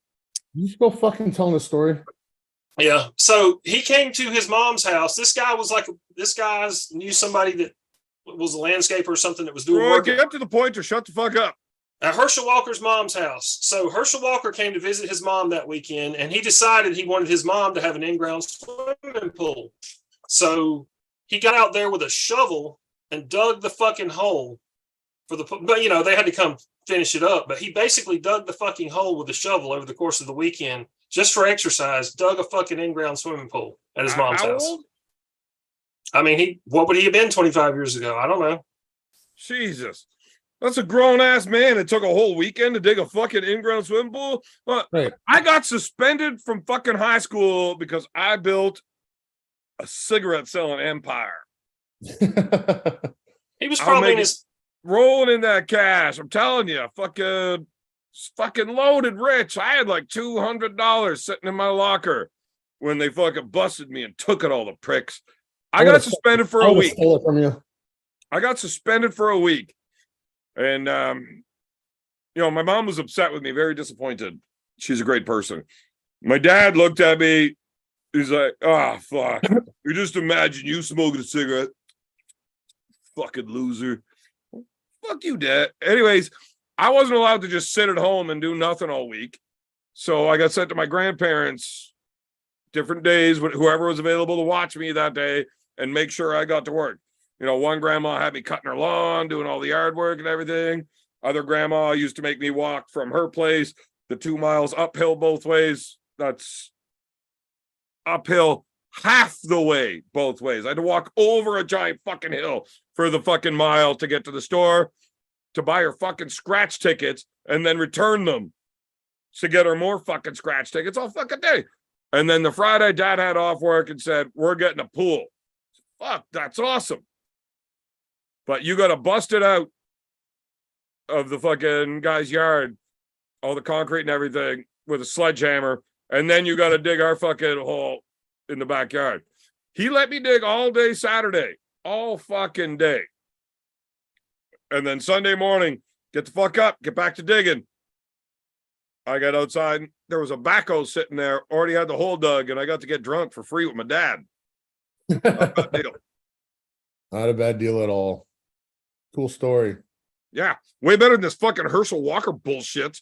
You still fucking telling the story? Yeah. So he came to his mom's house. This guy's knew somebody that was a landscaper or something that was doing work. Get to the point or shut the fuck up. At Herschel Walker's mom's house. So Herschel Walker came to visit his mom that weekend, and he decided he wanted his mom to have an in-ground swimming pool. So he got out there with a shovel and dug the fucking hole for the, but you know, they had to come finish it up. But he basically dug the fucking hole with a shovel over the course of the weekend, just for exercise, dug a fucking in-ground swimming pool at his mom's house. Old? I mean, what would he have been 25 years ago? I don't know. Jesus. That's a grown-ass man. It took a whole weekend to dig a fucking in-ground swimming pool. Right. I got suspended from fucking high school because I built a cigarette-selling empire. He was probably rolling in that cash. I'm telling you, fucking loaded rich. I had like $200 sitting in my locker when they fucking busted me and took it, all the pricks. I got suspended for a week. Stole it from you. I got suspended for a week. And, you know, my mom was upset with me, very disappointed. She's a great person. My dad looked at me. He's like, oh, fuck. You just imagine you smoking a cigarette. Fucking loser. Fuck you, Dad. Anyways, I wasn't allowed to just sit at home and do nothing all week. So I got sent to my grandparents different days, whoever was available to watch me that day and make sure I got to work. You know, one grandma had me cutting her lawn, doing all the yard work and everything. Other grandma used to make me walk from her place the 2 miles uphill both ways. That's uphill half the way both ways. I had to walk over a giant fucking hill for the fucking mile to get to the store to buy her fucking scratch tickets and then return them to get her more fucking scratch tickets all fucking day. And then the Friday, Dad had off work and said, we're getting a pool. Fuck, that's awesome. But you got to bust it out of the fucking guy's yard, all the concrete and everything, with a sledgehammer. And then you got to dig our fucking hole in the backyard. He let me dig all day Saturday, all fucking day. And then Sunday morning, get the fuck up, get back to digging. I got outside. There was a backhoe sitting there, already had the hole dug, and I got to get drunk for free with my dad. Not a bad deal. Not a bad deal at all. Cool story. Yeah, way better than this fucking Herschel Walker bullshit.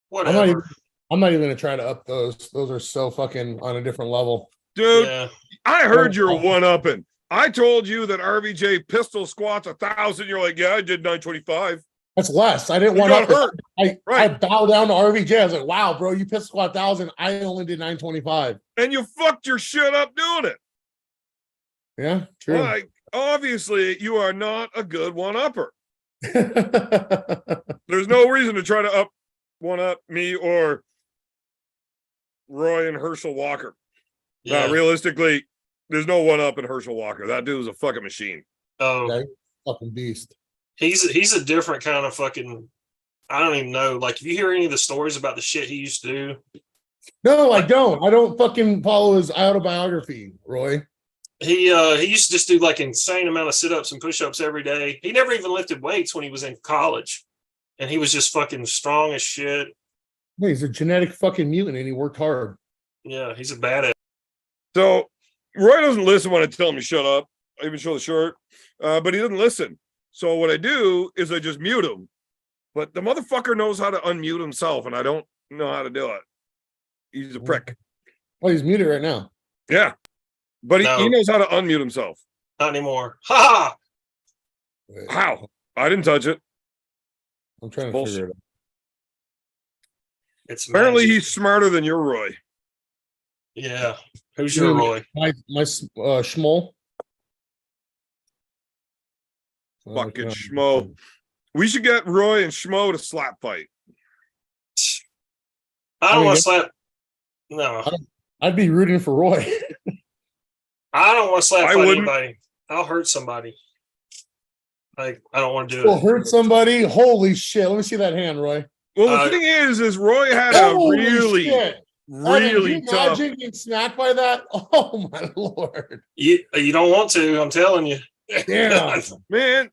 Whatever. I'm not even gonna try to up those. Those are so fucking on a different level. Dude, Yeah. I heard you're one-upping. I told you that RVJ pistol squats 1,000. You're like, yeah, I did 925. That's less. I didn't You want got to hurt. I Right. bow down to RVJ. I was like, wow, bro, you pistol squat 1,000. I only did 925. And you fucked your shit up doing it. Yeah, true. Like, obviously, you are not a good one-upper. There's no reason to try to one-up me or Roy and Herschel Walker. Yeah. Realistically, there's no one-up in Herschel Walker. That dude was a fucking machine. Oh, Yeah, fucking beast. he's a different kind of fucking. I don't even know. Like, if you hear any of the stories about the shit he used to do, No, I don't. I don't fucking follow his autobiography, Roy. he used to just do like insane amount of sit-ups and push-ups every day. He never even lifted weights when he was in college, and he was just fucking strong as shit. Yeah, he's a genetic fucking mutant and he worked hard. Yeah, he's a badass. So Roy doesn't listen when I tell him to shut up. I even show the shirt, but he doesn't listen. So what I do is I just mute him. But the motherfucker knows how to unmute himself, and I don't know how to do it. He's a prick. Oh, he's muted right now. Yeah, but he No. knows how to unmute himself. Not anymore. Ha! Wait, How? I didn't touch it. I'm trying to Bullshit. figure it out. It's Apparently, magic. he's smarter than your Roy. Yeah. Who's your Roy? My schmoll. Fucking Okay. schmo. We should get Roy and Schmo to slap fight. I don't mean, want to slap. No, I'd be rooting for Roy. I don't want to slap I fight wouldn't. anybody. I'll hurt somebody. Like, I don't want to do Will it. hurt somebody. Holy shit! Let me see that hand, Roy. Well, the thing is Roy had a Holy really, shit. really Can you tough. imagine getting smacked by that? Oh my lord! You don't want to. I'm telling you. Damn. Man,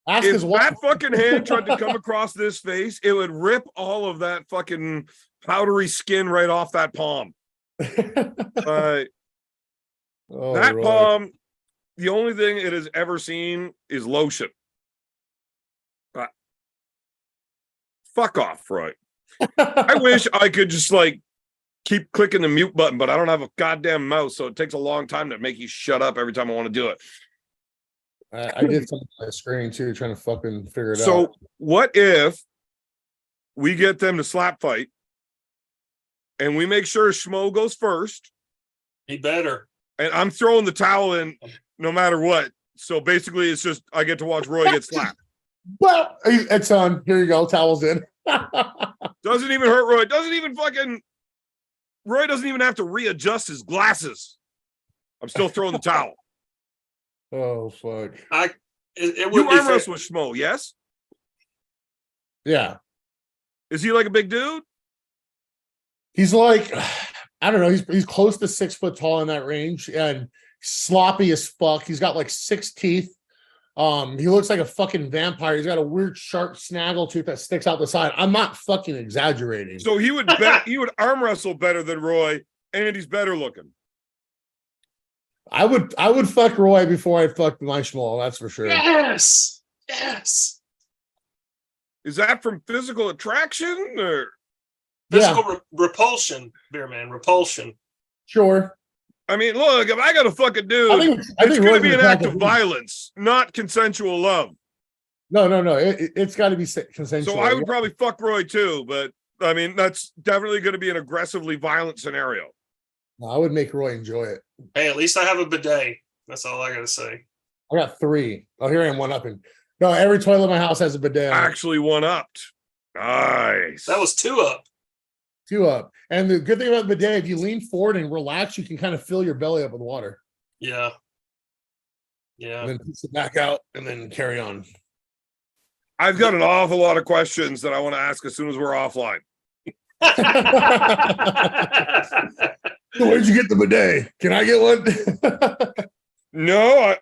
Ask if his wife. that fucking hand tried to come across this face, it would rip all of that fucking powdery skin right off that palm. Oh, That Roy. palm, the only thing it has ever seen is lotion. Fuck off, Roy. I wish I could just like keep clicking the mute button, but I don't have a goddamn mouse, so it takes a long time to make you shut up every time I want to do it. I did something on the screen too, trying to fucking figure it out. So what if we get them to slap fight and we make sure Schmo goes first? He better. And I'm throwing the towel in no matter what. So basically it's just I get to watch Roy get slapped. Well, it's on. Here you go. Towels in. Doesn't even hurt Roy. Roy doesn't even have to readjust his glasses. I'm still throwing the towel. Oh fuck. It You would be arm fair. wrestle with Schmo, yes? Yeah. Is he like a big dude? He's like, I don't know. He's close to 6 foot tall in that range and sloppy as fuck. He's got like 6 teeth. He looks like a fucking vampire. He's got a weird sharp snaggle tooth that sticks out the side. I'm not fucking exaggerating. So he would arm wrestle better than Roy, and he's better looking. I would fuck Roy before I fucked my schmoll, that's for sure. Yes. Is that from physical attraction or Physical repulsion, beer man. Repulsion. Sure. I mean, look, if I got a fucking dude, I think it's Roy's going to be an act attractive. of violence, not consensual love. No. It's got to be consensual. So I would probably fuck Roy too, but I mean, that's definitely going to be an aggressively violent scenario. I would make Roy enjoy it. Hey, at least I have a bidet. That's all I gotta say. I got 3. Oh, here I am, one upping. No, every toilet in my house has a bidet. on it. Actually, one upped. Nice. That was 2 up. 2 up. And the good thing about the bidet, if you lean forward and relax, you can kind of fill your belly up with water. Yeah. And then piece it back out and then carry on. I've got an awful lot of questions that I want to ask as soon as we're offline. So where'd you get the bidet? Can I get one? No,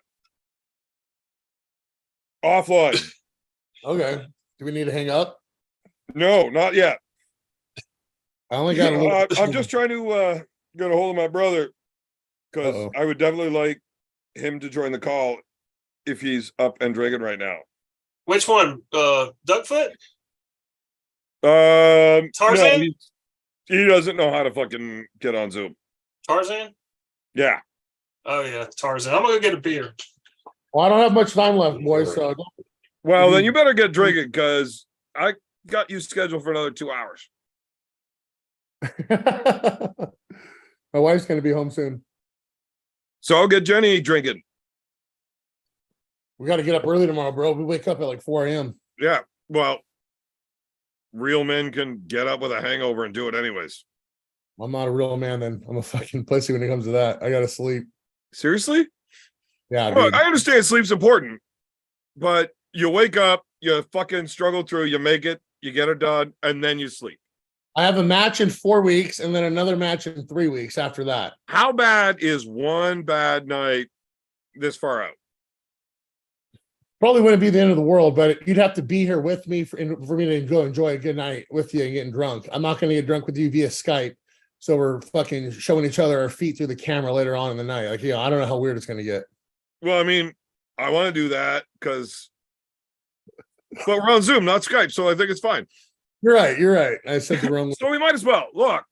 offline. Okay. Do we need to hang up? No, not yet. I only got a little. I'm just trying to get a hold of my brother. because I would definitely like him to join the call if he's up and drinking right now. Which one? Duckfoot? Tarzan? No, he doesn't know how to fucking get on Zoom. Tarzan? Yeah. Oh yeah, Tarzan. I'm gonna go get a beer. Well, I don't have much time left, boys. So well, then you better get drinking because I got you scheduled for another 2 hours. my wife's gonna be home soon. So I'll get Jenny drinking. We got to get up early tomorrow, bro. We wake up at like 4 a.m. Yeah. Well, real men can get up with a hangover and do it anyways. I'm not a real man then. I'm a fucking pussy when it comes to that. I gotta sleep. Seriously? Yeah, Look, dude. I understand sleep's important, but you wake up, you fucking struggle through, you make it, you get it done, and then you sleep. I have a match in 4 weeks and then another match in 3 weeks after that. How bad is one bad night this far out? Probably wouldn't be the end of the world, but you'd have to be here with me for me to go enjoy a good night with you and getting drunk. I'm not going to get drunk with you via Skype. So we're fucking showing each other our feet through the camera later on in the night. Like, I don't know how weird it's going to get. Well, I mean, I want to do that but we're on Zoom, not Skype. So I think it's fine. You're right. I said the wrong. So we might as well. Look,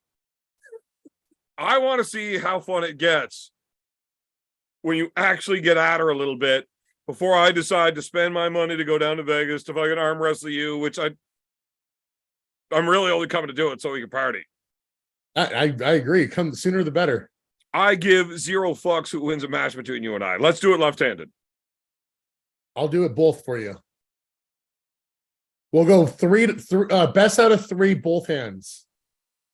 I want to see how fun it gets when you actually get at her a little bit before I decide to spend my money to go down to Vegas to fucking arm wrestle you, which I'm really only coming to do it so we can party. I agree. Come sooner the better. I give 0 fucks who wins a match between you and I. Let's do it left-handed. I'll do it both for you. We'll go best out of 3, both hands.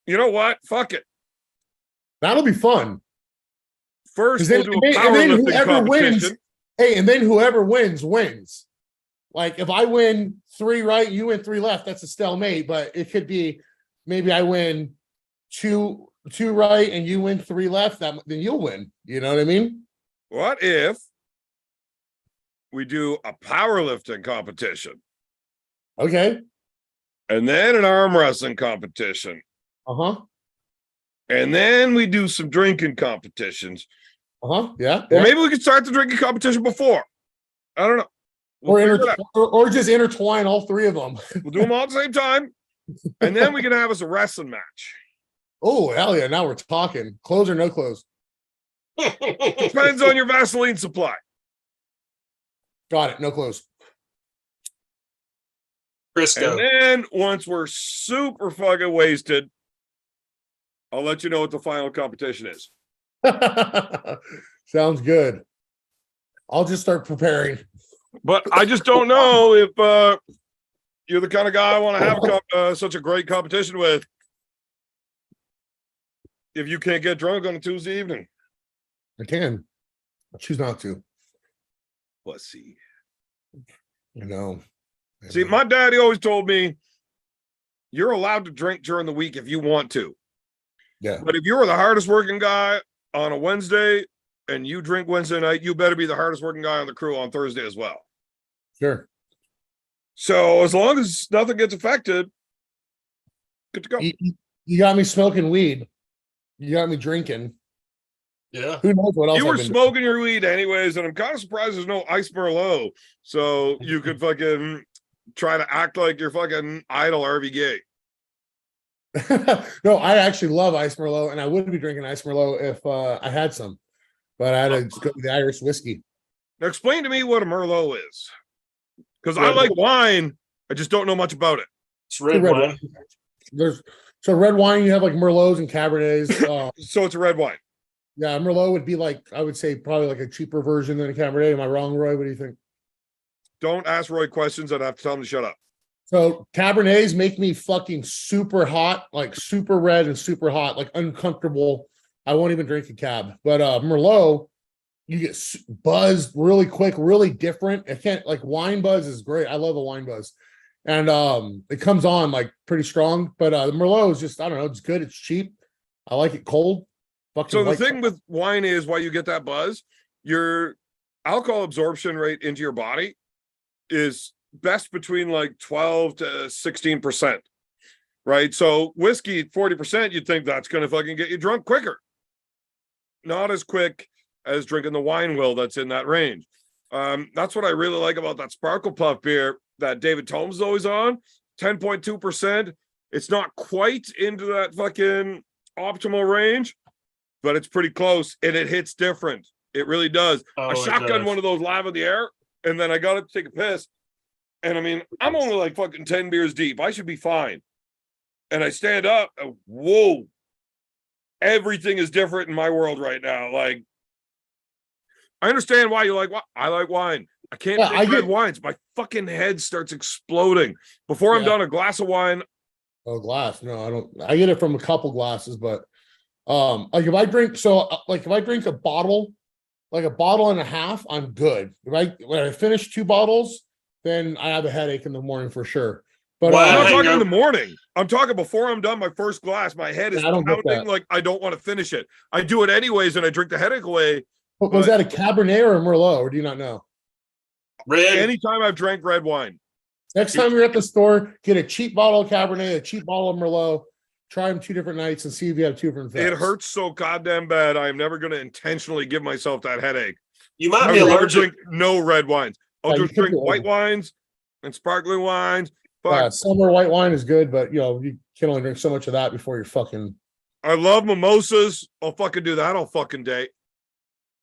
You know what? Fuck it. That'll be fun. First, Then, we'll do a powerlifting competition. And then whoever wins. Like if I win 3 right, you win 3 left, that's a stalemate. But it could be maybe I win 2 right and you win 3 left. Then you'll win. You know what I mean? What if we do a powerlifting competition? Okay. And then an arm wrestling competition. Uh-huh. And then we do some drinking competitions. Uh-huh. Yeah. Or maybe we could start the drinking competition before. I don't know. Or just intertwine all 3 of them. We'll do them all at the same time. And then we can have us a wrestling match. Oh, hell yeah. Now we're talking. Clothes or no clothes? Depends on your Vaseline supply. Got it. No clothes. Crisco. And then once we're super fucking wasted, I'll let you know what the final competition is. Sounds good. I'll just start preparing. But I just don't know if you're the kind of guy I want to have such a great competition with if you can't get drunk on a Tuesday evening. I can. I choose not to. Let's see. See, my daddy always told me you're allowed to drink during the week if you want to. Yeah. But if you're the hardest working guy on a Wednesday and you drink Wednesday night, you better be the hardest working guy on the crew on Thursday as well. Sure. So as long as nothing gets affected, good to go. You got me smoking weed. You got me drinking. Yeah. Who knows what else? You were smoking your weed anyways, and I'm kind of surprised there's no ice Merlot. So you could fucking try to act like you're fucking idol RV Gay. No, I actually love ice Merlot, and I would be drinking ice Merlot if I had some. But I had to go with the Irish whiskey. Now explain to me what a Merlot is. Because I like wine. I just don't know much about it. It's red wine. So red wine, you have like Merlots and Cabernets. So it's a red wine. Yeah, Merlot would be like, I would say probably like a cheaper version than a Cabernet. Am I wrong, Roy? What do you think? Don't ask Roy questions. I'd have to tell him to shut up. So Cabernets make me fucking super hot, like super red and super hot, like uncomfortable. I won't even drink a cab. But Merlot, you get buzzed really quick, really different. I can't, like, wine buzz is great. I love a wine buzz. And it comes on like pretty strong. But the Merlot is just, I don't know, it's good. It's cheap. I like it cold. So the thing with wine is why you get that buzz, your alcohol absorption rate into your body is best between like 12 to 16%, right? So whiskey, 40%, you'd think that's going to fucking get you drunk quicker. not as quick as drinking the wine will that's in that range. That's what I really like about that Sparkle Puff beer that David Tomes is always on. 10.2%. It's not quite into that fucking optimal range, but it's pretty close, and it hits different. It really does. I shotgun one of those live in the air, and then I got to take a piss. And I mean, I'm only like fucking 10 beers deep. I should be fine. And I stand up. Whoa. Everything is different in my world right now. Like, I understand why you like wine. I like wine. I can't drink red wines. My fucking head starts exploding before I'm done a glass of wine. Oh, glass. No, I don't. I get it from a couple glasses, but like if I drink, if I drink a bottle, like a bottle and a half, I'm good. When I finish 2 bottles, then I have a headache in the morning for sure. But I'm not talking in the morning. I'm talking before I'm done my first glass. My head is pounding like I don't want to finish it. I do it anyways, and I drink the headache away. Was that a Cabernet or a Merlot, or do you not know? Red. Anytime I've drank red wine. Next time you're at the store, get a cheap bottle of Cabernet, a cheap bottle of Merlot. Try them 2 different nights and see if you have 2 different effects. It hurts so goddamn bad. I'm never going to intentionally give myself that headache. You might be allergic. Drink no red wines. I'll just drink white wines and sparkling wines. Summer white wine is good, but you can only drink so much of that before you're fucking. I love mimosas. I'll fucking do that all fucking day.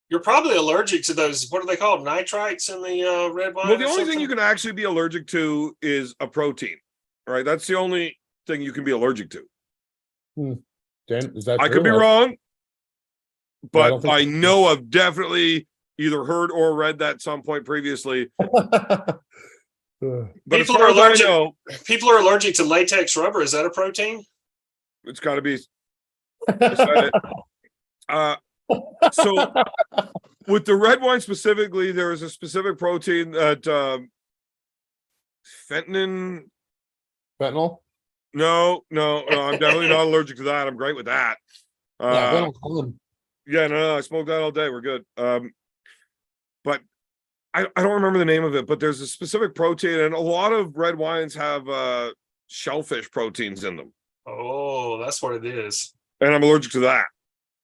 You're probably allergic to those. What are they called? Nitrites in the red wine. Well, the only thing you can actually be allergic to is a protein. All right, that's the only thing you can be allergic to. Dan, is that I true? could be wrong, but I know I've definitely either heard or read that at some point previously. But people are allergic. People are allergic to latex rubber. Is that a protein? It's got to be. So with the red wine specifically, there is a specific protein that fentanyl. No, I'm definitely not allergic to that. I'm great with that. No, I smoke that all day. We're good. But I don't remember the name of it, but there's a specific protein, and a lot of red wines have shellfish proteins in them. Oh, that's what it is. And I'm allergic to that.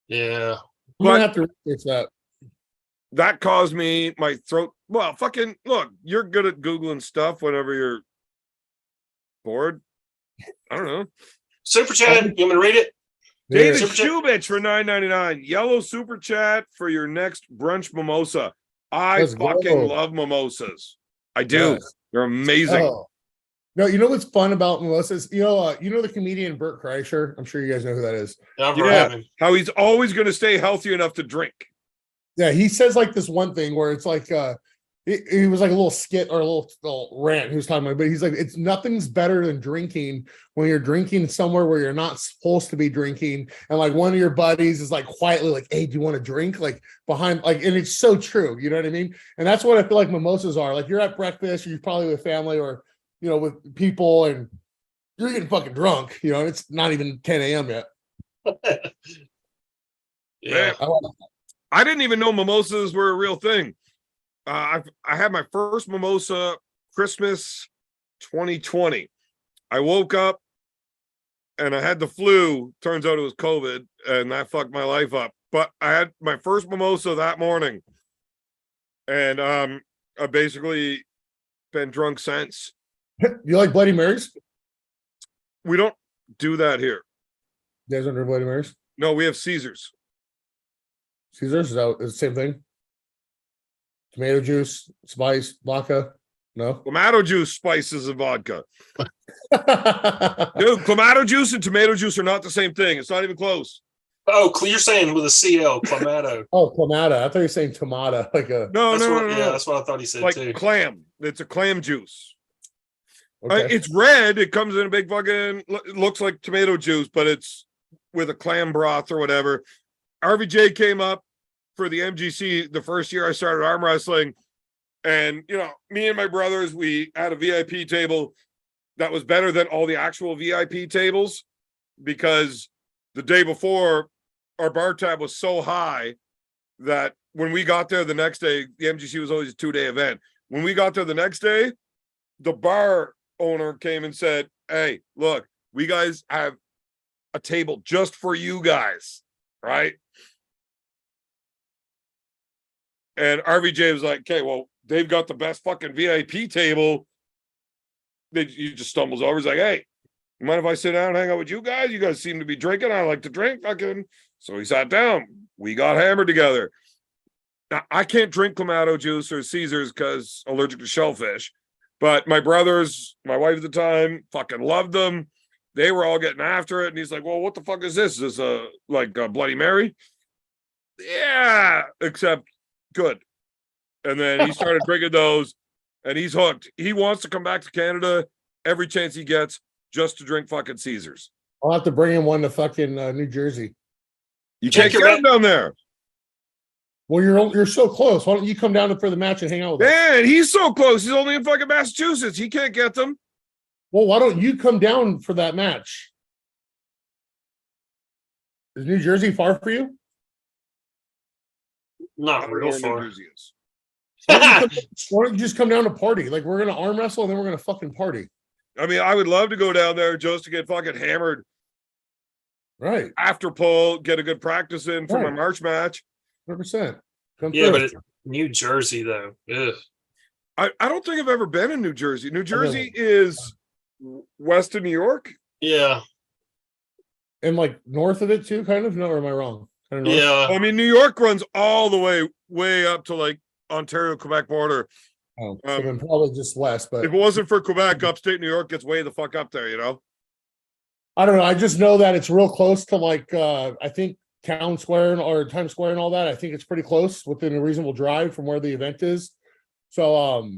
Yeah. I'm gonna have to research that. That caused me my throat. Well, fucking look, you're good at Googling stuff whenever you're bored. I don't know. Super chat. You want me to read it? David Shubich for $9.99. Yellow super chat for your next brunch mimosa. I fucking love mimosas. I do. Yes. They're amazing. Oh. No, you know what's fun about mimosas? You know the comedian Bert Kreischer? I'm sure you guys know who that is. How he's always going to stay healthy enough to drink. Yeah, he says like this one thing where it's like he was like a little skit or a little rant he was talking about, but he's like, it's nothing's better than drinking when you're drinking somewhere where you're not supposed to be drinking, and like one of your buddies is like quietly like, hey, do you want to drink, like behind, like, and it's so true, you know what I mean? And that's what I feel like mimosas are. Like you're at breakfast, or you're probably with family, or with people, and you're getting fucking drunk, and it's not even 10 a.m. yet. Yeah. I didn't even know mimosas were a real thing. I had my first mimosa Christmas 2020. I woke up and I had the flu. Turns out it was COVID, and that fucked my life up. But I had my first mimosa that morning, and I basically been drunk since. You like Bloody Marys? We don't do that here. You guys don't do Bloody Marys? No, we have Caesars. Caesars? Is the same thing? Tomato juice, spice, vodka? No? Clamato juice, spices, and vodka. Dude, clamato juice and tomato juice are not the same thing. It's not even close. Oh, you're saying with a CL, clamato. Oh, clamato. I thought you were saying tomato. Like a no. Yeah, that's what I thought he said, like too. Clam. It's a clam juice. Okay. It's red. It comes in a big fucking, it looks like tomato juice, but it's with a clam broth or whatever. RVJ came up for the MGC the first year I started arm wrestling. And, me and my brothers, we had a VIP table that was better than all the actual VIP tables, because the day before, our bar tab was so high that when we got there the next day, the MGC was always a 2-day event. When we got there the next day, the bar owner came and said, hey, look, we guys have a table just for you guys, right? And RVJ was like, okay, well, they've got the best fucking VIP table. He just stumbles over. He's like, hey, you mind if I sit down and hang out with you guys? You guys seem to be drinking. I like to drink. Fucking. So he sat down. We got hammered together. Now, I can't drink Clamato juice or Caesars because allergic to shellfish. But my brothers, my wife at the time, fucking loved them. They were all getting after it. And he's like, well, what the fuck is this? Is this a Bloody Mary? Yeah, except good. And then he started drinking those and he's hooked. He wants to come back to Canada every chance he gets just to drink fucking Caesars. I'll have to bring him one to fucking New Jersey. You can't get him down there. Well, you're so close. Why don't you come down for the match and hang out with us? Man, he's so close. He's only in fucking Massachusetts. He can't get them. Well, why don't you come down for that match? Is New Jersey far for you? Not real far. New Jersey is. Why don't you just come down to party? Like, we're gonna arm wrestle and then we're gonna fucking party. I mean, I would love to go down there just to get fucking hammered. Right. After pull, get a good practice in for my March match. 100%. Yeah, but New Jersey though. Ugh. I don't think I've ever been in New Jersey. New Jersey is west of New York. Yeah. And like north of it too, kind of? No, or am I wrong? Yeah. I mean, New York runs all the way up to like Ontario, Quebec border. Oh, so then probably just west, but if it wasn't for Quebec, upstate New York gets way the fuck up there, you know? I don't know. I just know that it's real close to like I think Town Square or Times Square and all that. I think it's pretty close within a reasonable drive from where the event is. So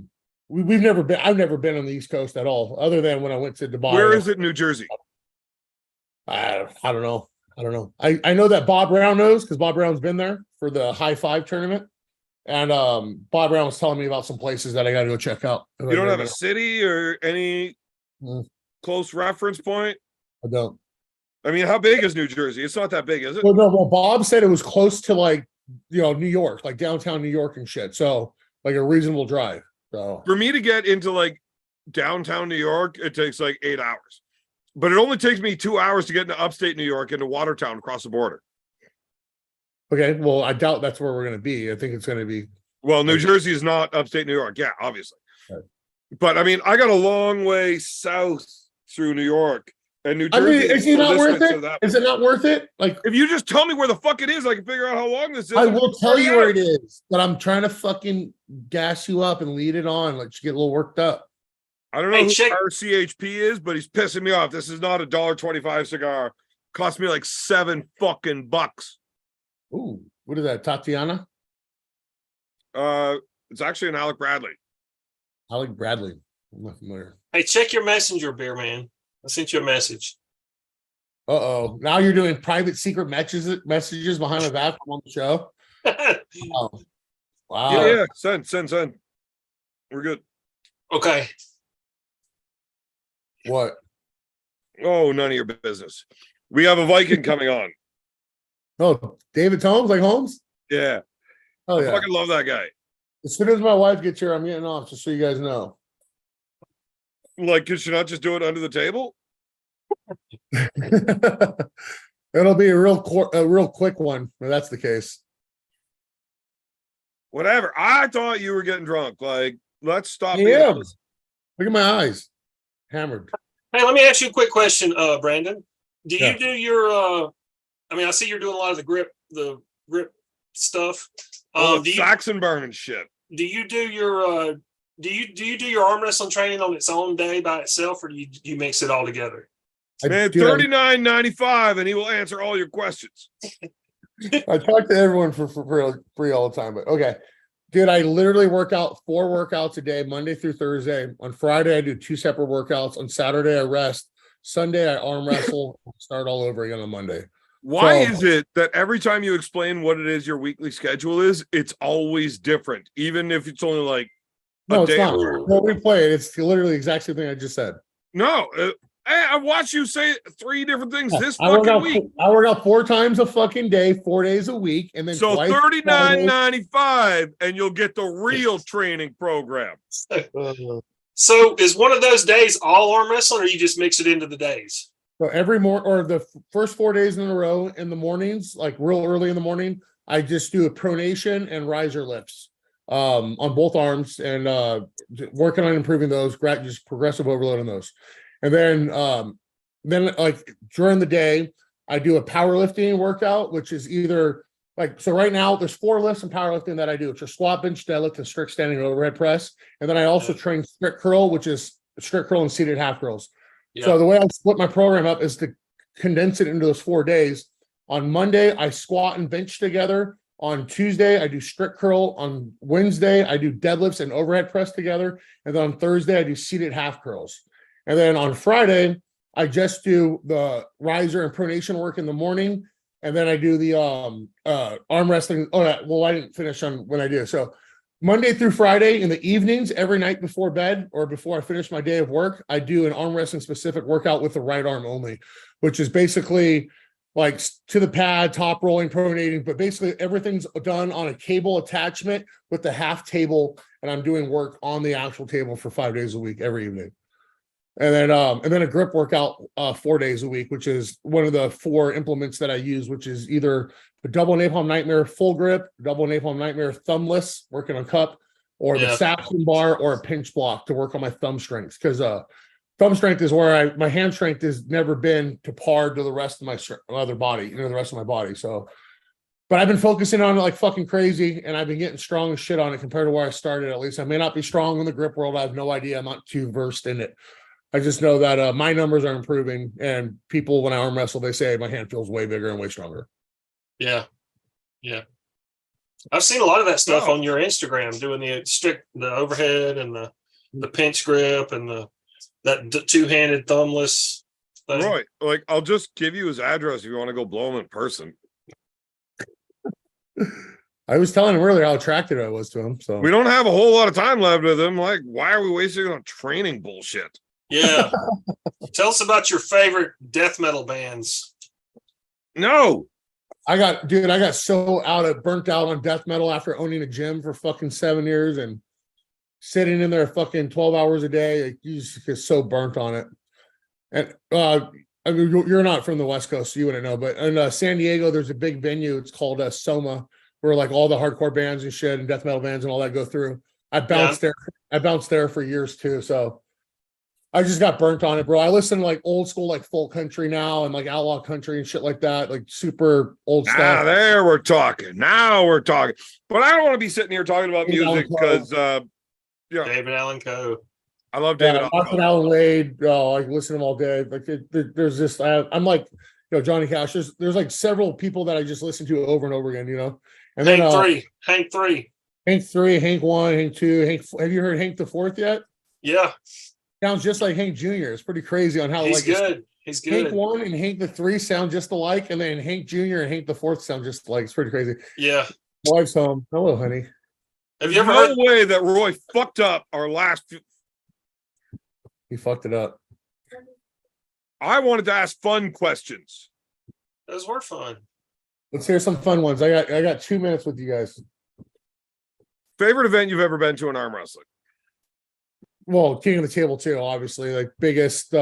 we've never been. I've never been on the East Coast at all, other than when I went to Dubai. Where is it in New Jersey? I don't know. I know that Bob Brown knows because Bob Brown's been there for the High Five tournament, and Bob Brown was telling me about some places that I got to go check out. You don't have a city or any close reference point? I don't. I mean, how big is New Jersey? It's not that big, is it? Well, no. Well, Bob said it was close to like New York, like downtown New York and shit. So like a reasonable drive. So for me to get into like downtown New York, it takes like 8 hours. But it only takes me 2 hours to get into upstate New York, into Watertown across the border. Okay, well, I doubt that's where we're going to be. I think it's going to be. Well, New Jersey is not upstate New York. Yeah, obviously. Right. But I mean, I got a long way south through New York. And New Jersey. I mean, is it not worth it? Is it not worth it? Like, if you just tell me where the fuck it is, I can figure out how long this is. I will tell you where it is, but I'm trying to fucking gas you up and lead it on. Let you get a little worked up. I don't know who RCHP is, but he's pissing me off. This is not a $1.25 cigar. Cost me like $7 fucking bucks. Ooh, what is that? Tatiana? It's actually an Alec Bradley. Alec Bradley. I'm not familiar. Hey, check your messenger, beer man. I sent you a message. Uh-oh. Now you're doing private secret messages behind my back on the show. Wow. Wow. Yeah. Send. We're good. Okay. What? Oh, none of your business. We have a Viking coming on. Oh, David Holmes, like Holmes? Yeah. Oh, yeah. I fucking love that guy. As soon as my wife gets here, I'm getting off, just so you guys know. Like, could you not just do it under the table? It'll be a real quick one, if that's the case. Whatever. I thought you were getting drunk. Like, let's stop. Yeah. Look at my eyes. Hammered. Hey, let me ask you a quick question, Brandon. Do you do your I mean, I see you're doing a lot of the grip stuff. Saxon burning shit. Do you do your do you do your arm wrestling training on its own day by itself, or do you mix it all together? Man, $39.95, and he will answer all your questions. I talk to everyone for free all the time, but okay. Dude, I literally work out 4 workouts a day, Monday through Thursday. On Friday, I do 2 separate workouts. On Saturday, I rest. Sunday, I arm wrestle. Start all over again on Monday. Why is it that every time you explain what it is your weekly schedule is, it's always different, even if it's only like no, it's not. Well, we play it. It's literally the exact same thing I just said. No, I watched you say 3 different things this fucking week. I work out 4 times a fucking day, 4 days a week, and then so $39.95, and you'll get the real training program. So is one of those days all arm wrestling, or you just mix it into the days? So every morning, or the first 4 days in a row in the mornings, like real early in the morning, I just do a pronation and riser lifts. on both arms and working on improving those, just progressive overload on those. And then like during the day, I do a powerlifting workout, which is either like, so right now there's 4 lifts in powerlifting that I do, which are squat, bench, deadlift, and strict standing and overhead press. And then I also train strict curl, which is strict curl and seated half curls. Yeah. So the way I split my program up is to condense it into those 4 days. On Monday, I squat and bench together. On Tuesday, I do strict curl. On Wednesday, I do deadlifts and overhead press together. And then on Thursday, I do seated half curls. And then on Friday, I just do the riser and pronation work in the morning. And then I do the arm wrestling. Oh, well, I didn't finish on when I do. So Monday through Friday in the evenings, every night before bed or before I finish my day of work, I do an arm wrestling specific workout with the right arm only, which is basically like to the pad, top rolling, pronating, but basically everything's done on a cable attachment with the half table. And I'm doing work on the actual table for 5 days a week, every evening. And then a grip workout 4 days a week, which is one of the 4 implements that I use, which is either the double napalm nightmare full grip, double napalm nightmare thumbless, working on cup, or the Saxon bar, or a pinch block to work on my thumb strength. Because thumb strength is where my hand strength has never been to par to the rest of my other body, the rest of my body. So, but I've been focusing on it like fucking crazy, and I've been getting strong as shit on it compared to where I started. At least I may not be strong in the grip world. I have no idea. I'm not too versed in it. I just know that my numbers are improving, and people, when I arm wrestle, they say my hand feels way bigger and way stronger. Yeah. I've seen a lot of that stuff on your Instagram, doing the overhead and the pinch grip and that two-handed thumbless thing. Right. Like, I'll just give you his address if you want to go blow him in person. I was telling him earlier how attracted I was to him. So we don't have a whole lot of time left with him. Like, why are we wasting on training bullshit? Yeah. Tell us about your favorite death metal bands. No. I got so burnt out on death metal after owning a gym for fucking 7 years and sitting in there fucking 12 hours a day. Like, you just get so burnt on it. And I mean, you're not from the West Coast, so you wouldn't know, but in San Diego, there's a big venue. It's called Soma, where like all the hardcore bands and shit and death metal bands and all that go through. I bounced there for years too. So I just got burnt on it, bro. I listen to like old school, like folk country now and like outlaw country and shit like that, like super old stuff. Ah, there we're talking. Now we're talking. But I don't want to be sitting here talking about music because, David Allen Coe. I love David Allen Wade. I listen to them all day. Like there's just, I'm like, Johnny Cash. There's like several people that I just listen to over and over again, And Hank then Hank 3, Hank 1, Hank 2, have you heard Hank the Fourth yet? Yeah. Sounds just like Hank Jr. It's pretty crazy on how he's good. He's good. Hank 1 and Hank the 3 sound just alike, and then Hank Jr. and Hank the 4th sound just alike. It's pretty crazy. Yeah. Wife's home. Hello, honey. Have you ever heard way that Roy fucked up our last few... He fucked it up. I wanted to ask fun questions. Those were fun. Let's hear some fun ones. I got 2 minutes with you guys. Favorite event you've ever been to in arm wrestling? Well, King of the Table too, obviously. Like biggest,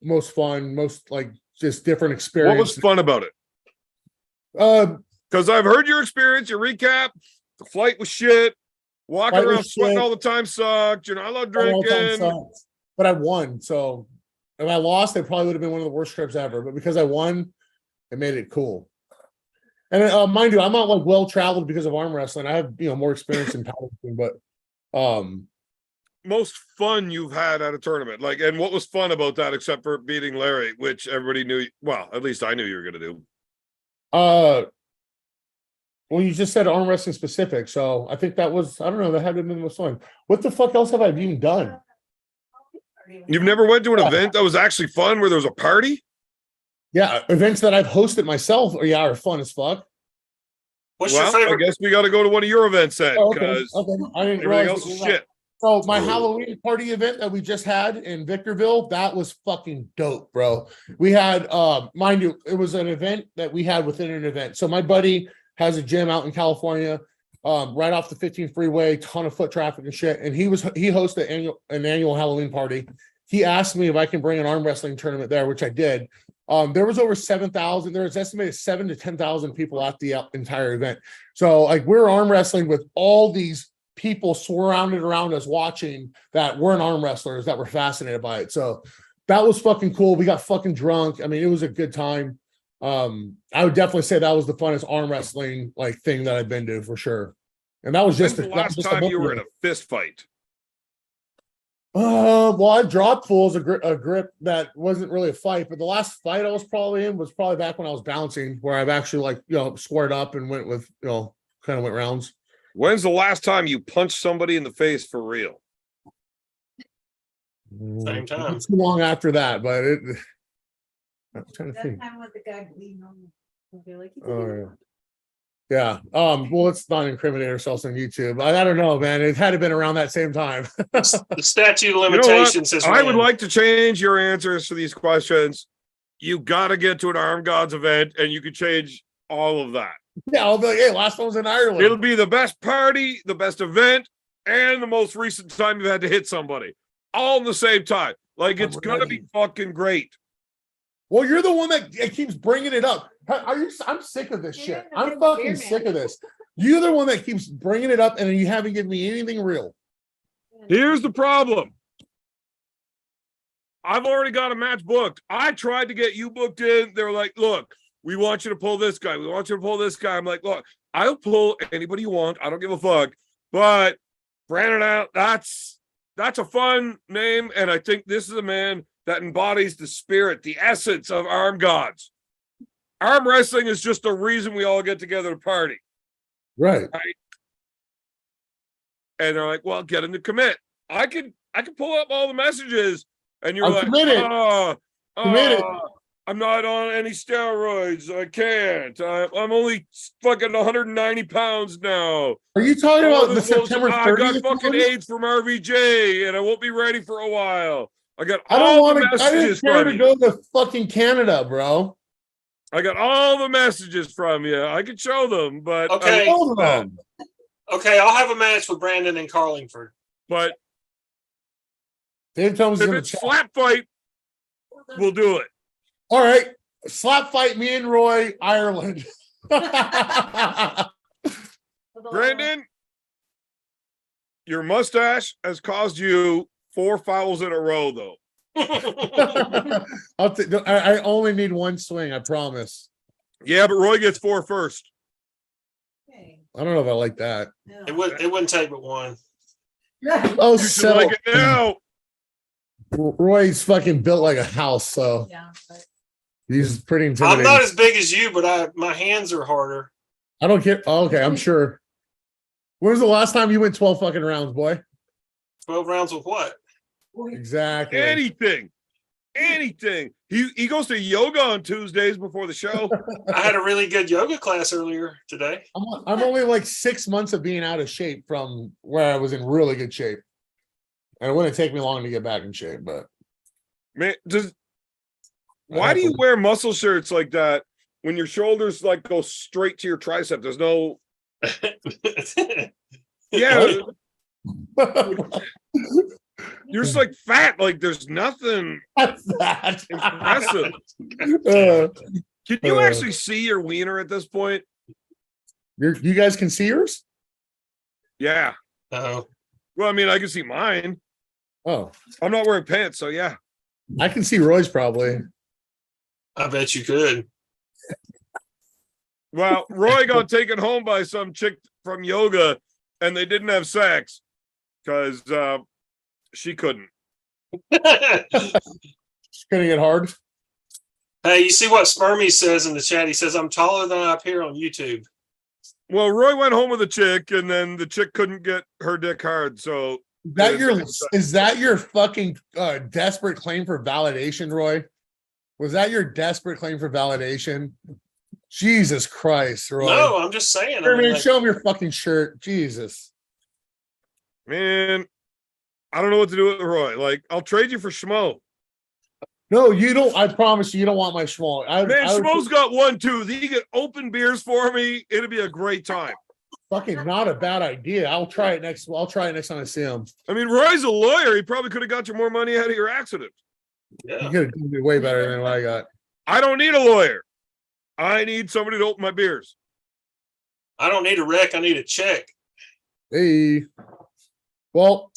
most fun, most like just different experience. What was fun about it? Because I've heard your experience, your recap. The flight was shit. Walking around sweating all the time sucked. I love drinking. But I won. So if I lost, it probably would have been one of the worst trips ever. But because I won, it made it cool. And mind you, I'm not like well traveled because of arm wrestling. I have more experience in powerlifting, but most fun you've had at a tournament, like, and what was fun about that except for beating Larry, which everybody knew, well, at least I knew you were going to do. Well, you just said arm wrestling specific, so I think that was, I don't know, that had been the most fun. What the fuck else have I even done? You've never went to an event that was actually fun where there was a party? Yeah, events that I've hosted myself are fun as fuck. What's your favorite? I guess we got to go to one of your events then, because I didn't everything else is shit. So my Halloween party event that we just had in Victorville, that was fucking dope, bro. We had, mind you, it was an event that we had within an event. So my buddy has a gym out in California, right off the 15 freeway, ton of foot traffic and shit. And he hosted an annual Halloween party. He asked me if I can bring an arm wrestling tournament there, which I did. There was over 7,000. There was estimated 7,000 to 10,000 people at the entire event. So like we're arm wrestling with all these people surrounded around us watching that weren't arm wrestlers that were fascinated by it. So that was fucking cool. We got fucking drunk. I mean, it was a good time. I would definitely say that was the funnest arm wrestling like thing that I've been to for sure. And that was just When's the last time you were in a fist fight? Well, I dropped fools a grip that wasn't really a fight, but the last fight I was probably in was probably back when I was bouncing, where I've actually like squared up and went with kind of went rounds. When's the last time you punched somebody in the face for real? Same time. Not too long after that, but I'm trying to That think. time with the guy bleeding on the be like, Yeah. Well, let's not incriminate ourselves on YouTube. I don't know, man. It had to been around that same time. The statute of limitations has I would ran. like to change your answers to these questions. You got to get to an Armed Gods event, and you could change all of that. Yeah, I'll be like, hey, last one was in Ireland. It'll be the best party, the best event, and the most recent time you've had to hit somebody, all in the same time. Like, it's gonna be fucking great. Well, you're the one that keeps bringing it up. I'm sick of this shit. I'm fucking sick of this. You're the one that keeps bringing it up, and you haven't given me anything real. Here's the problem. I've already got a match booked. I tried to get you booked in. They were like, look, we want you to pull this guy. We want you to pull this guy. I'm like, look, I'll pull anybody you want. I don't give a fuck. But Brandon, that's a fun name. And I think this is a man that embodies the spirit, the essence of Armed Gods. Arm wrestling is just the reason we all get together to party. Right. And they're like, well, get him to commit. I can pull up all the messages, and you're I'm like, committed. Committed. I'm not on any steroids. I can't. I'm only fucking 190 pounds now. Are you talking about the September 30th? I got fucking AIDS from RVJ, and I won't be ready for a while. I got I don't all the want to. I messages didn't care from to you. go to fucking Canada, bro. I got all the messages from you. I could show them, but Okay. Hold on. Okay, I'll have a match with Brandon in Carlingford. But Dave Thomas is if going it's to chat. slap fight, we'll do it. All right, slap fight me and Roy, Ireland. Brandon, your mustache has caused you 4 fouls in a row, though. I only need one swing. I promise. Yeah, but Roy gets 4 first. I don't know if I like that. It wouldn't take but one. Oh, You should so like it now. Roy's fucking built like a house, so Yeah, but he's pretty I'm intimidating. not as big as you, but my hands are harder. I don't care. Oh, okay, I'm sure. When was the last time you went 12 fucking rounds, boy? 12 rounds with what? Exactly. Anything. He goes to yoga on Tuesdays before the show. I had a really good yoga class earlier today. I'm only like 6 months of being out of shape from where I was in really good shape. And it wouldn't take me long to get back in shape, but Man, why do you wear muscle shirts like that when your shoulders like go straight to your tricep? There's no yeah. You're just like fat. Like there's nothing that's that. impressive. Can you actually see your wiener at this point? You guys can see yours? Yeah. Oh, Well, I mean, I can see mine. Oh, I'm not wearing pants, so yeah. I can see Roy's probably. I bet you could. Well, Roy got taken home by some chick from yoga, and they didn't have sex because she couldn't. It's gonna get hard. Hey, you see what Spermy says in the chat? He says, I'm taller than I appear on YouTube. Well, Roy went home with a chick, and then the chick couldn't get her dick hard, so Is that your fucking desperate claim for validation, Roy? Was that your desperate claim for validation? Jesus Christ, Roy. No, I'm just saying. Here, man, show him your fucking shirt. Jesus. man, I don't know what to do with Roy. Like, I'll trade you for Schmo. No, you don't. I promise you don't want my schmo. Man, Schmo's got 1 tooth. He can open beers for me. It'll be a great time. fucking not a bad idea. I'll try it next time I see him. I mean, Roy's a lawyer. He probably could have got you more money out of your accident. Yeah. You could have done it way better than what I got. I don't need a lawyer. I need somebody to open my beers. I don't need a wreck. I need a check. Hey. Well,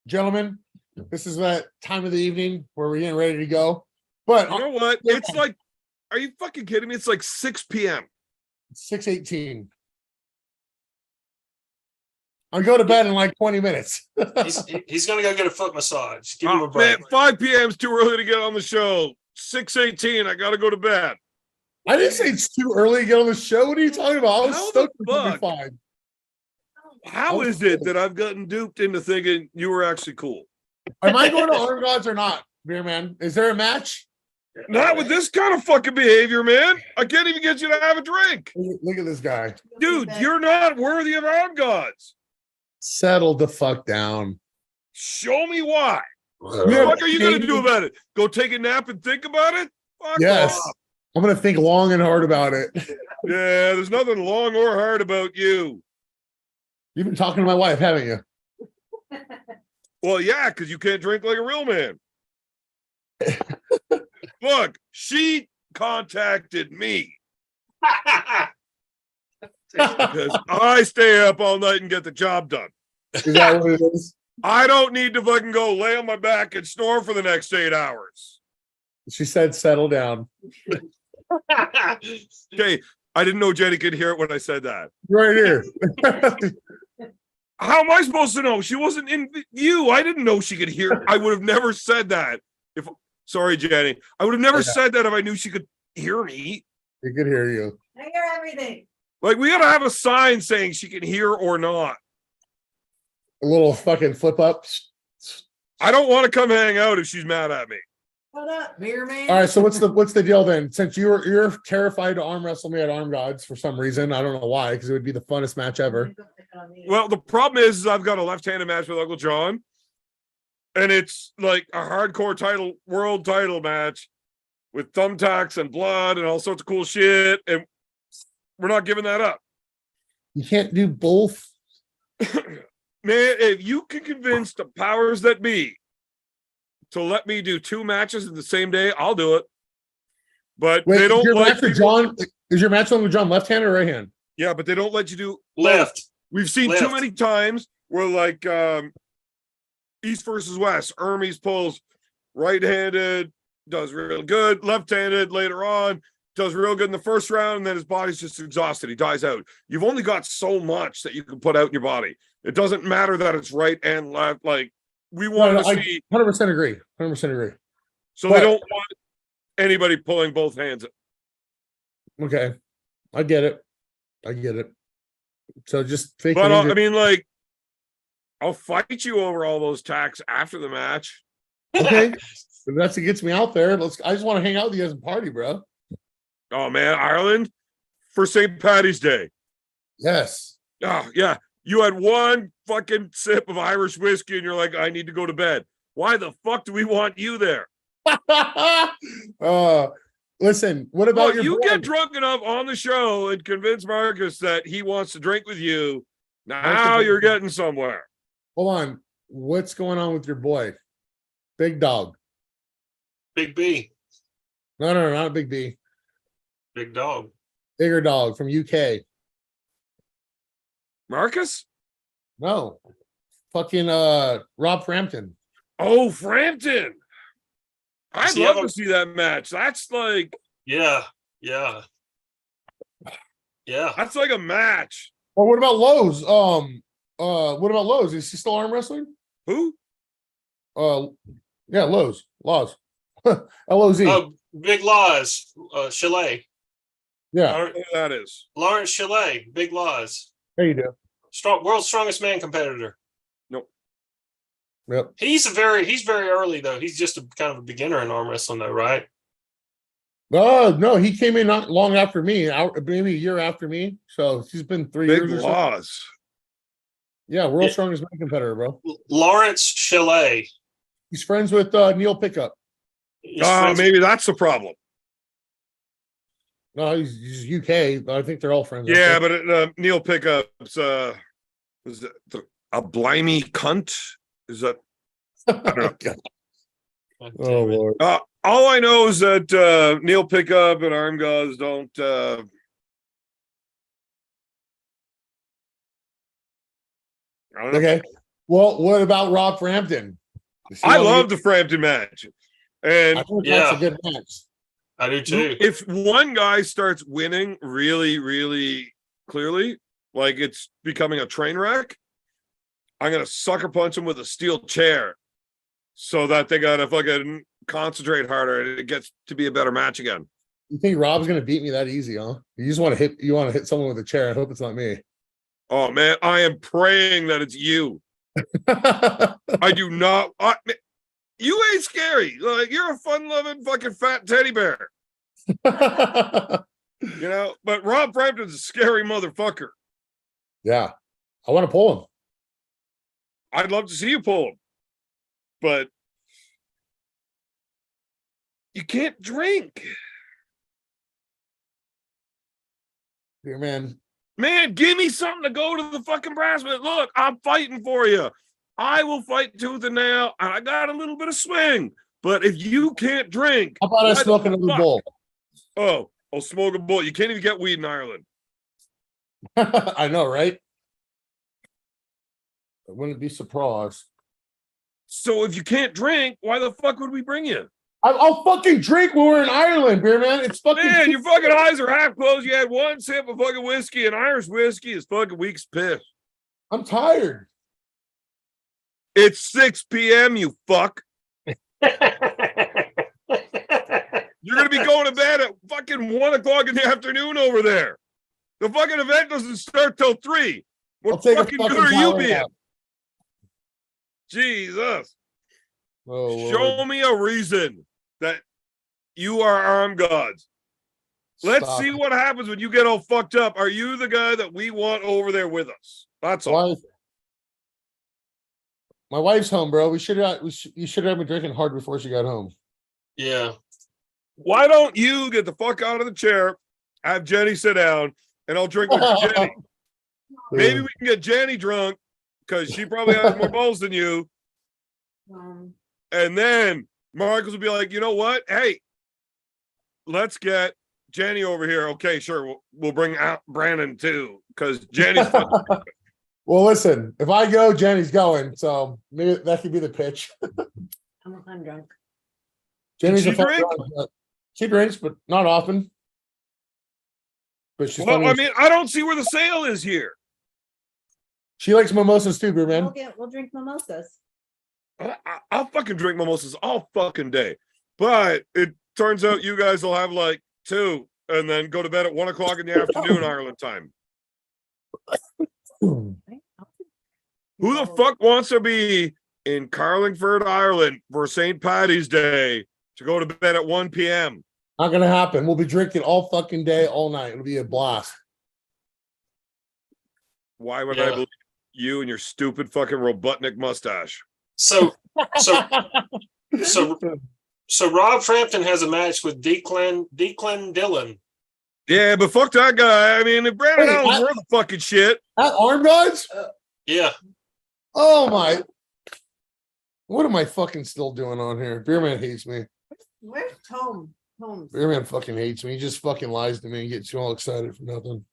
gentlemen, this is that time of the evening where we're getting ready to go. But You know what? It's like, are you fucking kidding me? It's like 6 p.m. 6:18. I'll go to bed in like 20 minutes. He's going to go get a foot massage. Give him a Oh, break. man, 5 p.m. is too early to get on the show. 6:18, I got to go to bed. I didn't say it's too early to get on the show. What are you talking about? I was How stoked the to be fuck? fine. How is it that I've gotten duped into thinking you were actually cool? Am I going to Arm Gods or not, Beer Man? Is there a match? Not with this kind of fucking behavior, man. I can't even get you to have a drink. Look at this guy. Dude, you're not worthy of arm gods. Settle the fuck down. Show me why. Yeah, What are you going to do about it? Go take a nap and think about it? Fuck Yes. off. I'm going to think long and hard about it. Yeah, there's nothing long or hard about you. You've been talking to my wife, haven't you? Well, yeah, because you can't drink like a real man. Look, she contacted me because I stay up all night and get the job done. Is that what it is? I don't need to fucking go lay on my back and snore for the next 8 hours. She said, settle down. Okay, I didn't know Jenny could hear it when I said that. Right here. How am I supposed to know? She wasn't in view. I didn't know she could hear. I would have never said that. Sorry, Jenny. I would have never said that if I knew she could hear me. She could hear you. I hear everything. Like, we gotta have a sign saying she can hear or not. A little fucking flip ups. I don't want to come hang out if she's mad at me. What up, beer man? All right, so what's the deal then? Since you're terrified to arm wrestle me at Arm Gods for some reason, I don't know why, because it would be the funnest match ever. Well, the problem is I've got a left-handed match with Uncle John, and it's like a hardcore world title match with thumbtacks and blood and all sorts of cool shit, and we're not giving that up. You can't do both. Man, if you can convince the powers that be to let me do 2 matches in the same day, I'll do it. But Wait, they don't your like match with John. Is your match with John left hand or right hand? Yeah, but they don't let you do Left. We've seen Left. too many times where like East versus West, Hermes pulls right-handed, does real good, left-handed later on, does real good in the first round, and then his body's just exhausted. He dies out. You've only got so much that you can put out in your body. It doesn't matter that it's right and left. Like, we want to see. 100% agree. 100% agree. So they don't want anybody pulling both hands. Okay, I get it. I get it. So just think. But I mean, like, I'll fight you over all those tacks after the match. Okay, if that's what gets me out there. I just want to hang out with you guys and party, bro. Oh man, Ireland for St. Paddy's Day. Yes. Oh yeah, you had one fucking sip of Irish whiskey, and you're like, I need to go to bed. Why the fuck do we want you there? Listen, what about you get drunk enough on the show and convince Marcus that he wants to drink with you. Now you're getting somewhere. Hold on. What's going on with your boy? Big Dog. Big B. No, not a Big B. Big dog. Bigger Dog from UK. Marcus? No. Fucking Rob Frampton. Oh, Frampton. I'd he love have to see that match. That's like, Yeah. that's like a match. Well, what about Lowe's? What about Lowe's? Is he still arm wrestling? Who? Yeah, Lowe's. LOZ. Oh, Big Laws. Chalet. Yeah, Who that is? Lawrence Chalet. Big Laws. there you go. World's strongest man competitor. Yep. He's very early though. He's just a kind of a beginner in arm wrestling though, right? No, he came in not long after me, maybe a year after me. So he's been 3 Big years or so. Laws. Yeah, world's Yeah. strongest man competitor, bro. Lawrence Chalet. He's friends with Neil Pickup. He's friends- Maybe that's the problem. No, he's UK, but I think they're all friends. Yeah, but Neil Pickup's is it a blimey cunt? Is that? Oh Lord. All I know is that Neil Pickup and Arm Gods don't I don't know. Okay. Well, what about Rob Frampton? I love the Frampton match. And I think that's a good match. I do too. if one guy starts winning really, really clearly, like it's becoming a train wreck, I'm going to sucker punch him with a steel chair so that they got to fucking concentrate harder and it gets to be a better match again. You think Rob's gonna beat me that easy, huh? You just want to hit someone with a chair. I hope it's not me. Oh man, I am praying that it's you. I do not. You ain't scary. Like you're a fun-loving fucking fat teddy bear. You know, but Rob Frampton's a scary motherfucker. Yeah, I want to pull him. I'd love to see you pull him, but you can't drink. Dear man. Man, give me something to go to the fucking brass with. Look, I'm fighting for you. I will fight tooth and nail, and I got a little bit of swing. But if you can't drink, How about I smoke another bowl? Oh, I'll smoke a bowl. You can't even get weed in Ireland. I know, right? I wouldn't be surprised. So if you can't drink, why the fuck would we bring you? I'll fucking drink when we're in Ireland, beer man. It's fucking Man, your fucking eyes are half closed. You had one sip of fucking whiskey, and Irish whiskey is fucking weak as piss. I'm tired. It's 6 p.m., you fuck. You're going to be going to bed at fucking 1 o'clock in the afternoon over there. The fucking event doesn't start till 3. What fucking good are you being? Out. Jesus. Oh, Show Lord. me a reason that you are armed gods. Let's Stop. see what happens when you get all fucked up. Are you the guy that we want over there with us? That's all. Wife. My wife's home, bro. You should have been drinking hard before she got home. Yeah. Why don't you get the fuck out of the chair, have Jenny sit down, and I'll drink with Jenny. Maybe we can get Jenny drunk because she probably has more balls than you. And then Marcus will be like, you know what? Hey, let's get Jenny over here. Okay, sure. We'll bring out Brandon too because Jenny's Well, listen, if I go, Jenny's going. So maybe that could be the pitch. I'm drunk. Jenny's Did she a fun drink? drunk. She drinks, but not often. But she's well, funny. I mean, I don't see where the sale is here. She likes mimosas too, beer man. We'll drink mimosas. I'll fucking drink mimosas all fucking day. But it turns out you guys will have like 2 and then go to bed at 1 o'clock in the afternoon, Ireland time. Who the fuck wants to be in Carlingford, Ireland for St. Paddy's Day to go to bed at 1 p.m.? Not gonna happen. We'll be drinking all fucking day, all night. It'll be a blast. Why would I believe you and your stupid fucking Robotnik mustache? So Rob Frampton has a match with Declan Dillon. Yeah, but fuck that guy. I mean, if Brandon Allen's worth the fucking shit. At arm guards? Yeah. Oh my. What am I fucking still doing on here? Beerman hates me. Where's Holmes? Beerman fucking hates me. He just fucking lies to me and gets you all excited for nothing.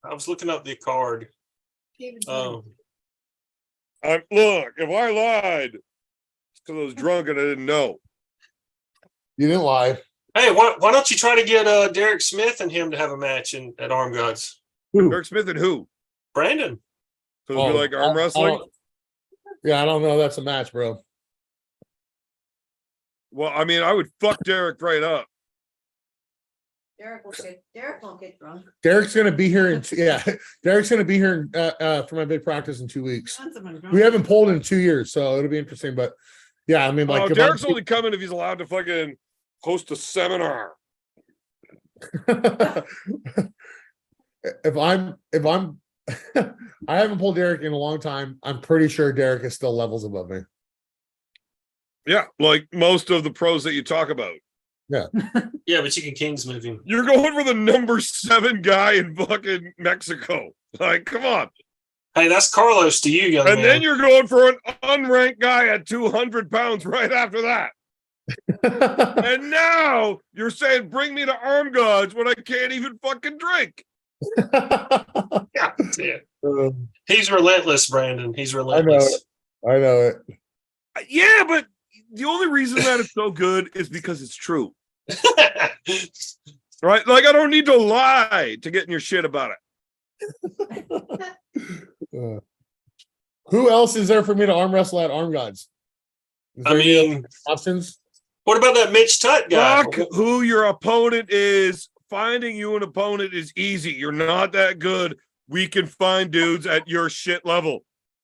I was looking up the card. Look, if I lied, it's because I was drunk and I didn't know. You didn't lie. Hey, why don't you try to get Derek Smith and him to have a match at Arm Gods? Derek Smith and who? Brandon. So it'll be like arm wrestling? I don't know. That's a match, bro. Well, I mean, I would fuck Derek right up. Derek won't get drunk. Derek's gonna be here Derek's gonna be here for my big practice in 2 weeks. We haven't pulled in 2 years, so it'll be interesting. But yeah, I mean, like, Derek's only coming if he's allowed to fucking host a seminar. if I'm I haven't pulled Derek in a long time. I'm pretty sure Derek is still levels above me. Yeah, like most of the pros that you talk about. Yeah. Yeah, but you can Kings move him. You're going for the number 7 guy in fucking Mexico. Like, come on. Hey, that's Carlos to you, young and man. then you're going for an unranked guy at 200 pounds right after that. And now you're saying, bring me to arm gods when I can't even fucking drink. Yeah, he's relentless, Brandon. He's I know relentless. it. I know it. Yeah, but the only reason that it's so good is because it's true. Right? Like, I don't need to lie to get in your shit about it. Who else is there for me to arm wrestle at Arm Gods? Is I there any mean, options? what about that Mitch Tutt guy? Fuck who your opponent is. Finding you an opponent is easy. You're not that good. We can find dudes at your shit level.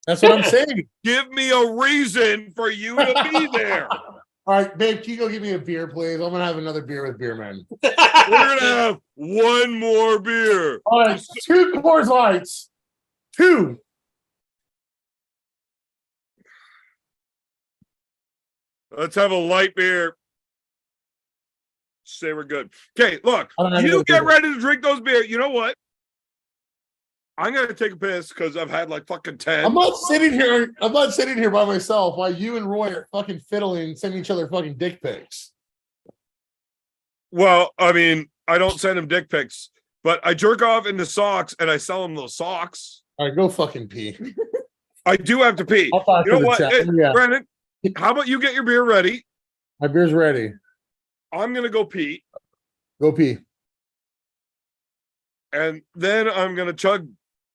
That's what I'm saying. Give me a reason for you to be there. All right, babe, can you go give me a beer, please? I'm gonna have another beer with Beer Man. We're gonna have one more beer. All right, 2 Coors Lights. 2. Let's have a light beer. Say we're good. Okay, look, I don't have you another get beer. ready to drink those beer. You know what? I'm gonna take a piss because I've had like fucking 10. I'm not sitting here by myself while you and Roy are fucking fiddling, sending each other fucking dick pics. Well, I mean, I don't send him dick pics, but I jerk off into socks and I sell him those socks. All right, go fucking pee. I do have to pee. I'll talk You to know the what? chat. Hey, Yeah, Brandon, how about you get your beer ready? my beer's ready. I'm gonna go pee, Go pee. and then I'm gonna chug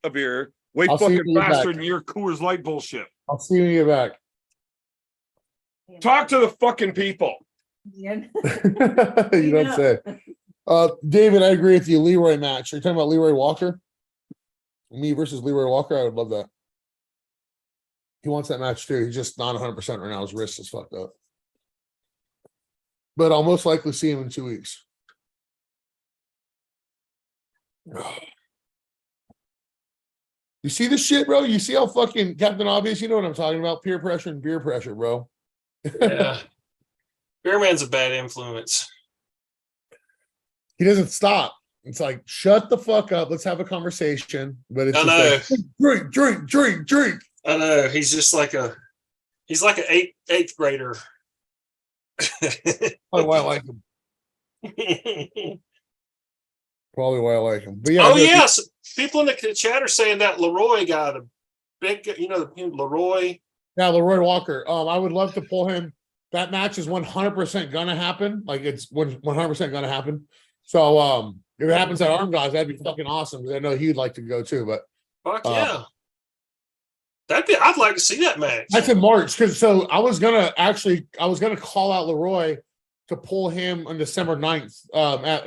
a beer way I'll see you fucking when you get faster back. than your Coors Light bullshit. I'll see you when you get back. Talk to the fucking people. You don't say. David, I agree with you. Leroy match. Are you talking about Leroy Walker? Me versus Leroy Walker? I would love that. He wants that match too. He's just not 100% right now. His wrist is fucked up. But I'll most likely see him in 2 weeks. You see this shit, bro? You see how fucking Captain Obvious? You know what I'm talking about? Peer pressure and beer pressure, bro. Yeah. Beer Man's a bad influence. He doesn't stop. It's like, shut the fuck up. Let's have a conversation. But it's I just know. like, drink. I know. He's just like an eighth grader. Probably why I like him. Probably why I like him. But yeah. Oh no, yes, people in the chat are saying that Leroy guy, the big, Leroy. Yeah, Leroy Walker. I would love to pull him. That match is 100% gonna happen. Like it's 100% gonna happen. So if it happens at Arm Guys, that'd be fucking awesome. Because I know he'd like to go too. But Fuck yeah. I'd like to see that match. that's in March. Because I was gonna call out Leroy to pull him on December 9th at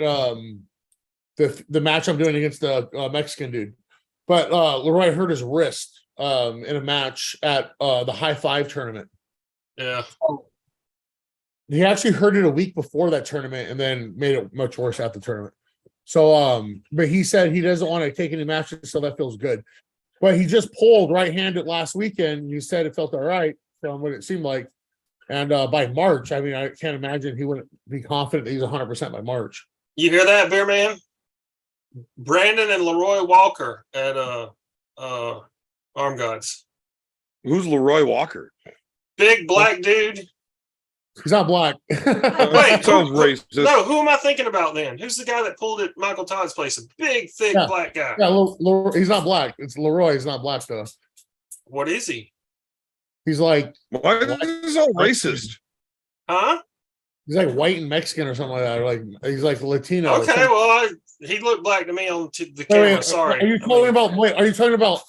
the match I'm doing against the Mexican dude. But Leroy hurt his wrist in a match at the High Five tournament. Yeah. He actually hurt it a week before that tournament and then made it much worse at the tournament. So, but he said he doesn't want to take any matches, so that feels good. But he just pulled right-handed last weekend. You said it felt all right from what it seemed like. And by March, I mean, I can't imagine he wouldn't be confident that he's 100% by March. You hear that, Beer Man? Brandon and Leroy Walker at Arm Gods. Who's Leroy Walker? Big black dude. He's not black. Wait, Sounds racist. No, who am I thinking about then? Who's the guy that pulled at Michael Todd's place? A big, thick Yeah. black guy. Yeah, he's not black. It's Leroy. He's not black though. What is he? He's like Why is this all racist? Huh? he's like white and Mexican or something like that. Or like he's like Latino. or Okay, something. well, he looked black to me on the Wait, camera. Sorry. Are you talking about? Wait, are you talking about?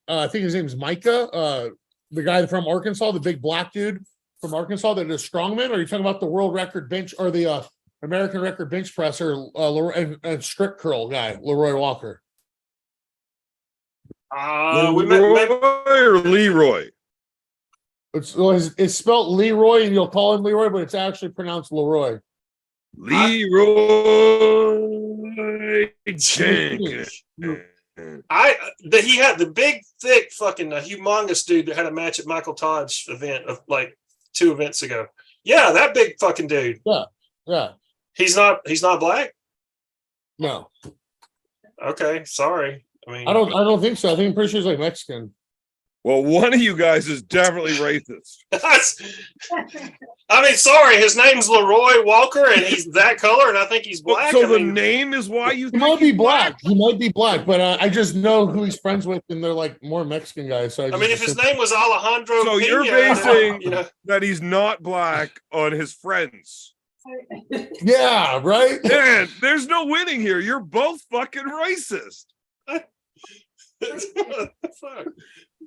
I think his name's Micah. The guy from Arkansas, the big black dude from Arkansas that is strongman. Or are you talking about the world record bench or the American record bench presser and strip curl guy, Leroy Walker? We Leroy met, or Leroy? It's spelled Leroy, and you'll call him Leroy, but it's actually pronounced Leroy. Leroy Jenkins. he had the big, thick, fucking humongous dude that had a match at Michael Todd's event of like 2 events ago. Yeah, that big fucking dude. Yeah. He's not black. No, Okay, sorry. I mean, I don't think so. I think I'm pretty sure he's like Mexican. Well, one of you guys is definitely racist. I mean, sorry, his name's Leroy Walker, and he's that color, and I think he's black. So I the mean, name is why you He think might be he's black. He might be black, but I just know who he's friends with, and they're like more Mexican guys. So I mean, if his name was Alejandro, So you're Pena, basing you know, that he's not black on his friends. yeah, right. Man, there's no winning here. You're both fucking racist. Fuck.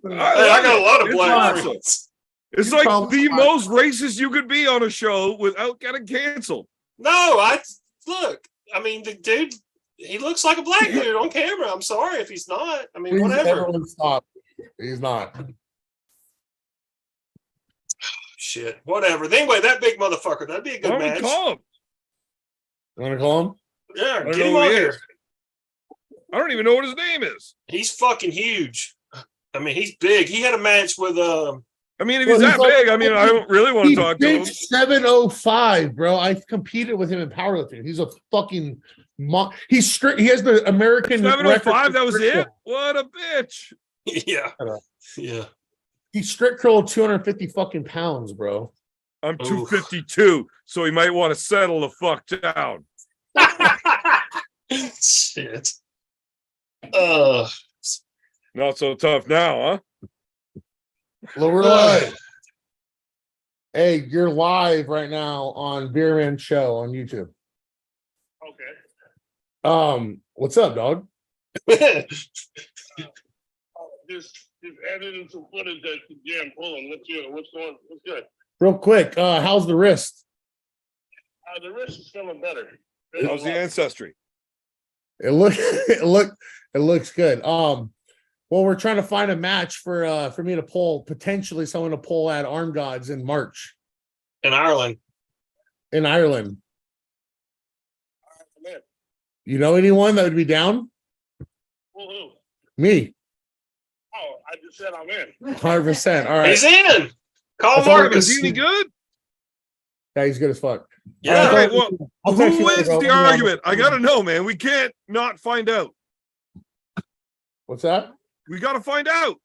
I got a lot of It's black awesome. friends. It's You're like probably the not. most racist you could be on a show without getting canceled. No, I look. I mean, the dude, he looks like a black dude on camera. I'm sorry if he's not. I mean, Please, whatever. everyone stop. He's not. Shit, whatever. Anyway, that big motherfucker, that'd be a good Why don't we match. call him? You want to call him? Yeah, don't get know him who on he here. is. I don't even know what his name is. He's fucking huge. I mean, he's big. He had a match with I mean, if Well, he's he's that like- big, I mean, I don't really want to He's talk to him. big 705, bro. I competed with him in powerlifting. He's a fucking he's strict. He has the American 705, record that for was strict it? curl. What a bitch. yeah, Hello. yeah. He's strict curl 250 fucking pounds, bro. I'm Oof. 252, so he might want to settle the fuck down. Shit. Not so tough now, huh? Leroy. Hey, you're live right now on Beerman Show on YouTube. Okay. What's up, dog? Just editing some footage at the gym. Hold on, what's good? Real quick, how's the wrist? The wrist is feeling better. How's the ancestry? It looks good. Well, we're trying to find a match for me to pull, potentially someone to pull at Arm Gods in March In Ireland. in Ireland. Man, You know anyone that would be down? who? Me, Oh, I just said I'm in. 100%. All right. He's in. Call That's all it Is Marcus. he any good? Yeah, he's good as fuck. Yeah. All right, well, I'll text who you later, wins bro. the argument? I gotta know, man. We can't not find out. What's that? We gotta find out.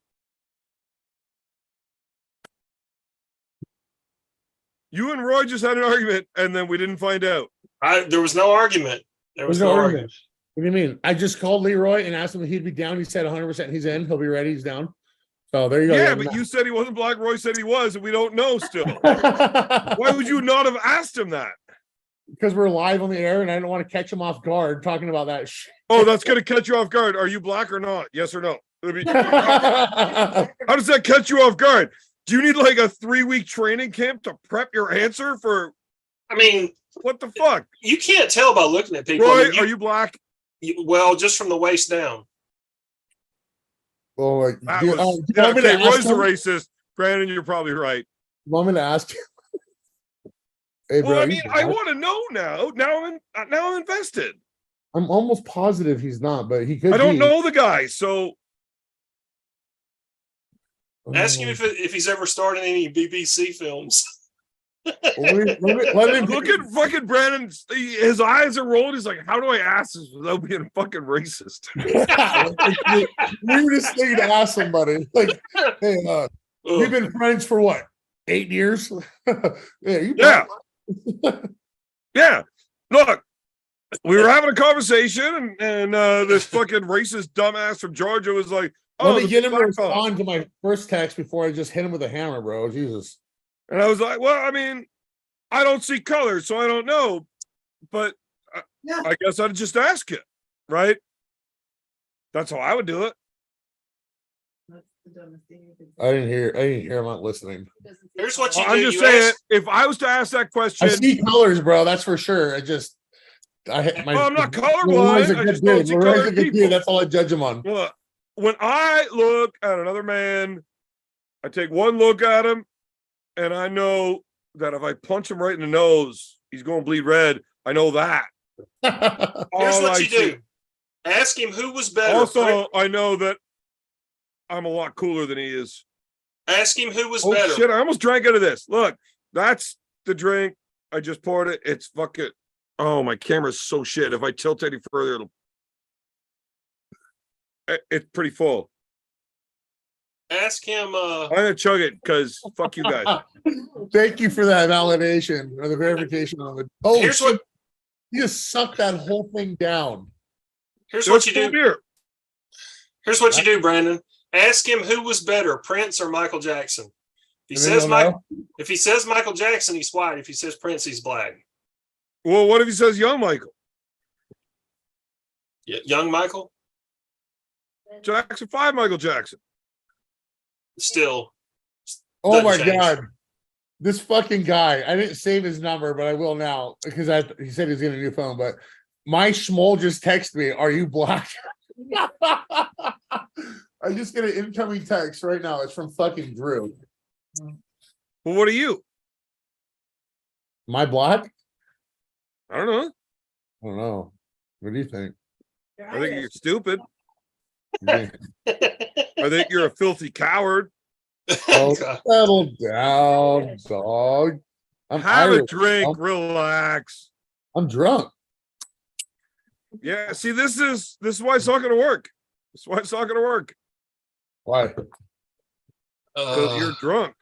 You and Roy just had an argument, and then we didn't find out. There was no argument. There was no argument. What do you mean? I just called Leroy and asked him if he'd be down. He said 100% he's in. He'll be ready. He's down. So there you go. Yeah, but you said he wasn't black. Roy said he was, and we don't know still. Why would you not have asked him that? Because we're live on the air and I don't want to catch him off guard talking about that shit. Oh, that's gonna catch you off guard. Are you black or not? Yes or no? How does that catch you off guard? Do you need like a 3-week training camp to prep your answer for I mean, what the fuck? you can't tell by looking at people. Roy, I mean, are you black? well, just from the waist down. Well, like, That do- was, do you yeah, want me to okay, ask Roy's a him? racist. Brandon, you're probably right. Want me to ask you? Hey, bro, Well, I are you mean, I black? want to know now. Now I'm invested. I'm almost positive he's not, but he could I don't be. know the guy, so Ask him if he's ever starred in any BBC films. Let me look at fucking Brandon. His eyes are rolled. He's like, "How do I ask this without being fucking racist?" the weirdest thing to ask somebody. Like, hey, we've Ugh. been friends for what? 8 years? Yeah. black? Yeah. Look, we were having a conversation, and this fucking racist dumbass from Georgia was like, "Oh, Let me the get him to black fella." respond to my first text before I just hit him with a hammer, bro. Jesus. And I was like, "Well, I mean, I don't see color, so I don't know, but Yeah. I guess I'd just ask you, right?" That's how I would do it. I didn't hear. I'm not listening. Here's what you I'm do. just You saying, ask, if I was to ask that I question, see colors, bro. That's for sure. I'm not colorblind. Leroy's a I good just don't dude. see Leroy's a colored good people. dude. That's all I judge him on. Look, when I look at another man, I take one look at him, and I know that if I punch him right in the nose, he's going to bleed red. I know that. here's All what I you see. do. Ask him who was better. Also, I know that I'm a lot cooler than he is. Ask him who was Oh better. shit! I almost drank out of this. Look, that's the drink. I just poured it. It's fucking. Oh, my camera's so shit. If I tilt any further, it's pretty full. Ask him. I'm gonna chug it because fuck you guys. Thank you for that validation or the verification of it. Oh, Here's shit. what. You just sucked that whole thing down. Here's There's what you full do. beer. Here's what you do, Brandon. Ask him who was better, Prince or Michael Jackson. If he And then says you'll Mike, know. if he says Michael Jackson, he's white. If he says Prince, he's black. Well, what if he says young Michael Young Michael, Jackson 5? Michael Jackson. still. Oh Doesn't my change. God. This fucking guy. I didn't save his number, but I will now because he said he's getting a new phone. But my schmoll just texted me, "Are you black?" I just get an incoming text right now. It's from fucking Drew. Well, what are you? Am I black? I don't know. I don't know. What do you think? I think you're stupid. Yeah. I think you're a filthy coward. Oh, God. settle down, dog. I'm Have a Irish. drink, relax. I'm drunk. Yeah, see, this is why it's not gonna work. This is why it's not gonna work. Why? Because you're drunk.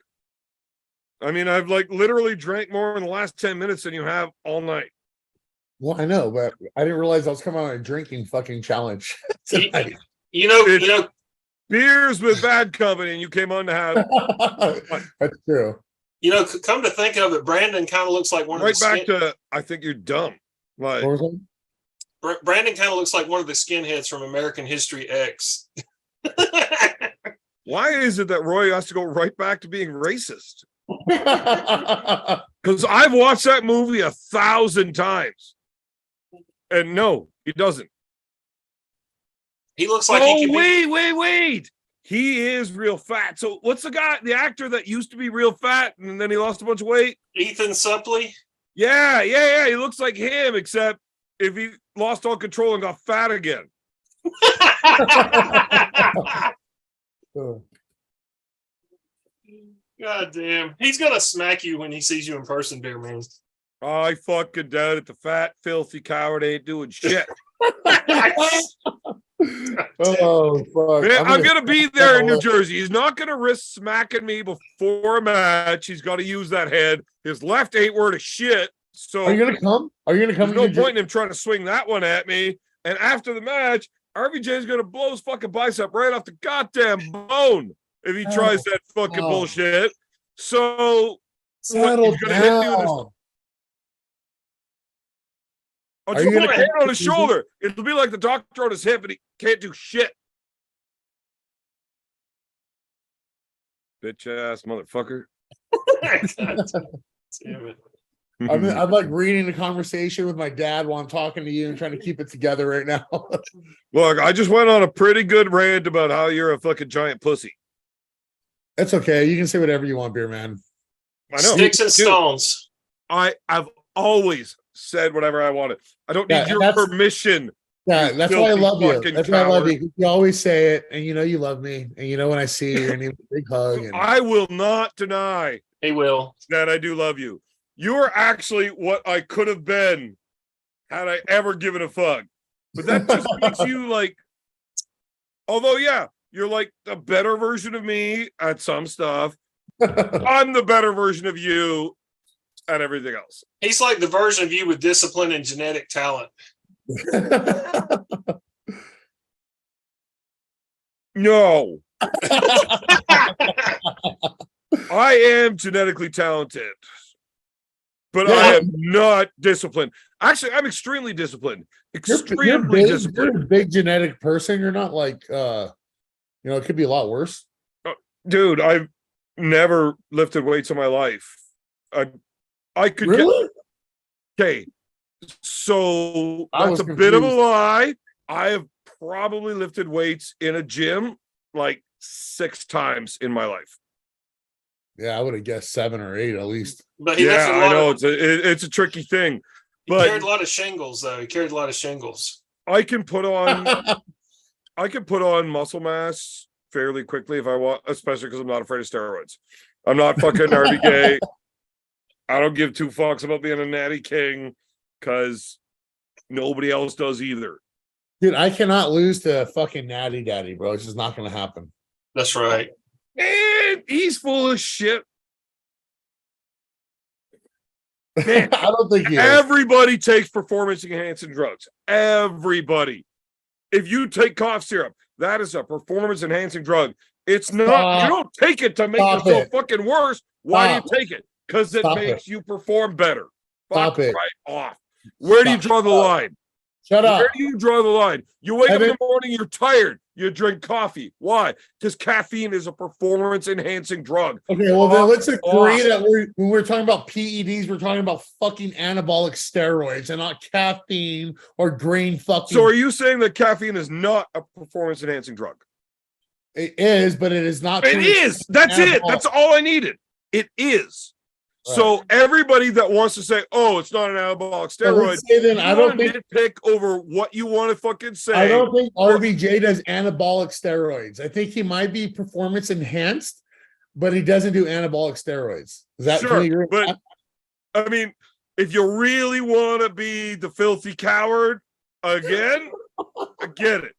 I mean, I've like literally drank more in the last 10 minutes than you have all night. Well, I know, but I didn't realize I was coming on a drinking fucking challenge tonight. you know, Beers with bad company, and you came on to have That's true. come to think of it, Brandon kind of looks like one of right the back to I think you're dumb. Like, What was it? Brandon kind of looks like one of the skinheads from American History X. why is it that Roy has to go right back to being racist? Because I've watched that movie 1,000 times. And no, he doesn't. He looks like Oh, he could wait. He is real fat. So what's the actor that used to be real fat and then he lost a bunch of weight? be Ethan Suplee. Yeah. He looks like him, except if he lost all control and got fat again. God damn. He's gonna smack you when he sees you in person, Beer Man. I fucking doubt it. The fat, filthy coward ain't doing shit. Oh fuck! Man, I'm gonna be there in New Jersey. He's not gonna risk smacking me before a match. He's got to use that head. His left ain't worth a shit. So Are you gonna come? Are you gonna come? there's no point in him trying to swing that one at me. And after the match, RVJ's gonna blow his fucking bicep right off the goddamn bone if he tries that fucking bullshit. So Settle he's gonna hit me with his, down. I'll Are just you put gonna my hand on his continue? shoulder. It'll be like the doctor on his hip, and he can't do shit. Bitch ass motherfucker. God damn it. I'm like reading the conversation with my dad while I'm talking to you and trying to keep it together right now. Look, I just went on a pretty good rant about how you're a fucking giant pussy. That's okay. You can say whatever you want, Beer Man. I know. Sticks and Dude, stones. I've always said whatever I wanted. I don't Yeah, need your that's- permission. Yeah, You that's why I filthy love you. fucking That's why I love coward. you. You always say it, and you know you love me, and you know when I see you, you're gonna give me a big hug. And I will not deny He will. that I do love you. You are actually what I could have been had I ever given a fuck. But that just makes you like, although, yeah, you're like a better version of me at some stuff. I'm the better version of you at everything else. He's like the version of you with discipline and genetic talent. No, I am genetically talented, but I am not disciplined. Actually, I'm extremely disciplined. Extremely disciplined. You're a big genetic person. You're not like it could be a lot worse. Dude, I've never lifted weights in my life. I could Really? okay. So I that's was a bit of a confused. lie. I have probably lifted weights in a gym like 6 times in my life. Yeah, I would have guessed 7 or 8 at least. But he Yeah, lifted a I lot know of, it's a tricky thing, he but carried a lot of shingles, though. He carried a lot of shingles. I can put on muscle mass fairly quickly if I want, especially because I'm not afraid of steroids. I'm not fucking RDK. I don't give 2 fucks about being a natty king because nobody else does either. Dude, I cannot lose to fucking Natty Daddy, bro. It's just not gonna happen. That's right. And he's full of shit. Man, I don't think he is. everybody takes performance enhancing drugs. Everybody. If you take cough syrup, that is a performance enhancing drug. It's not, Stop. you don't take it to make Stop yourself it. fucking worse. Why Stop. do you take it? Because it Stop makes it. you perform better. Stop Fuck it. right off. Where do you Stop. draw the line? Shut Where up. do you draw the line? You wake up in Evan- the morning, you're tired. You drink coffee. Why? Because caffeine is a performance enhancing drug. Okay, well then let's agree off. that when we're talking about PEDs, we're talking about fucking anabolic steroids and not caffeine or green fucking. So are you saying that caffeine is not a performance enhancing drug? It is, but it is not. It to is. That's it. That's all I needed. It is. So everybody that wants to say, "Oh, it's not an anabolic So steroid," let's say then you I don't want to think nitpick over what you want to fucking say. I don't think RBJ does anabolic steroids. I think he might be performance enhanced, but he doesn't do anabolic steroids. Is that Sure, can we agree on but that? I mean, if you really want to be the filthy coward again, I get it.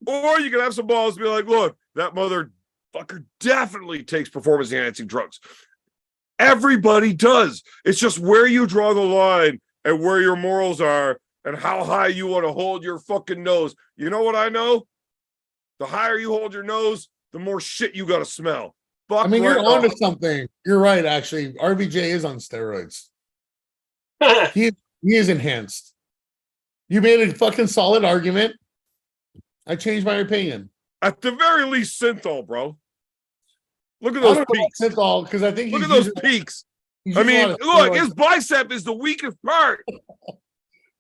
Or you can have some balls and be like, "Look, that motherfucker definitely takes performance enhancing drugs." Everybody does. It's just where you draw the line and where your morals are and how high you want to hold your fucking nose. You know what I know? The higher you hold your nose, the more shit you got to smell. Fuck I mean, right you're onto off. something. You're right, actually. RBJ is on steroids. He is enhanced. You made a fucking solid argument. I changed my opinion. At the very least, synthol, bro. Look at I those don't know peaks. about synthol because I think Look he's at those using- peaks. he's I using a mean, lot of look, steroids. his bicep is the weakest part,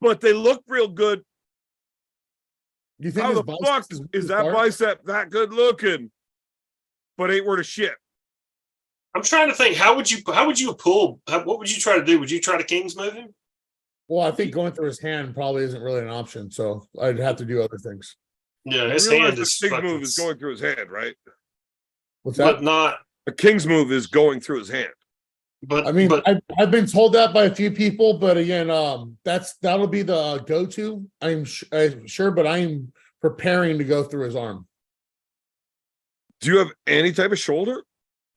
but they look real good. You think How his the biceps fuck weak is as that fuck? bicep that good looking, but ain't worth a shit? I'm trying to think. How would you pull? What would you try to do? Would you try to Kings move him? Well, I think going through his hand probably isn't really an option, so I'd have to do other things. Yeah, You his realize hand the is king's fucking, move is going through his hand, right? What's that? but not. A king's move is going through his hand. But I mean, but I've been told that by a few people, but again, that'll be the go-to. I'm sure, but I'm preparing to go through his arm. Do you have any type of shoulder?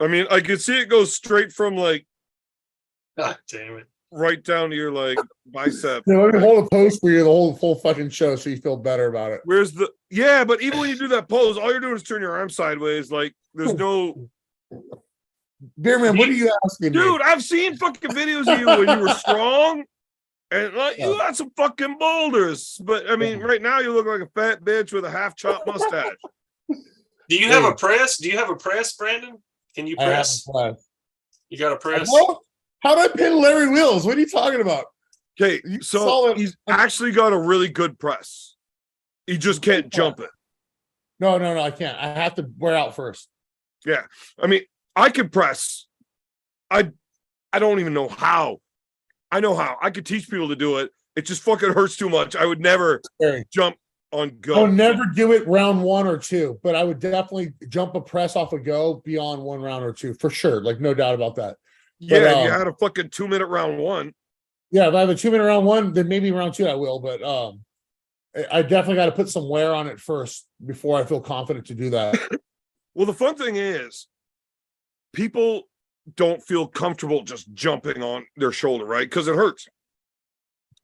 I mean, I could see it goes straight from like God damn it. right down to your like bicep. Yeah, let me hold a pose for you the whole full fucking show, so you feel better about it. Where's the but even when you do that pose, all you're doing is turn your arm sideways. Like there's no Beerman, what are you asking me? dude. I've seen fucking videos of you when you were strong, and like you had some fucking boulders. But I mean, right now you look like a fat bitch with a half chopped mustache. Do you have a press? Do you have a press, Brandon? Can you I have press? a press. You got a press? Well, how did I pin Larry Wheels? What are you talking about? Okay, You so solid- he's actually got a really good press. He just can't jump it. No, I can't. I have to wear out first. Yeah, I mean, I could press. I don't even know how. I know how. I could teach people to do it. It just fucking hurts too much. I would never Scary. jump on I go. would never do it round 1 or 2, but I would definitely jump a press off a go beyond 1 round or 2 for sure. Like no doubt about that. Yeah, But, if you had a fucking 2-minute round one. Yeah, if I have a 2-minute round 1, then maybe round 2 I will. But I definitely got to put some wear on it first before I feel confident to do that. Well, the fun thing is, people don't feel comfortable just jumping on their shoulder, right? Because it hurts,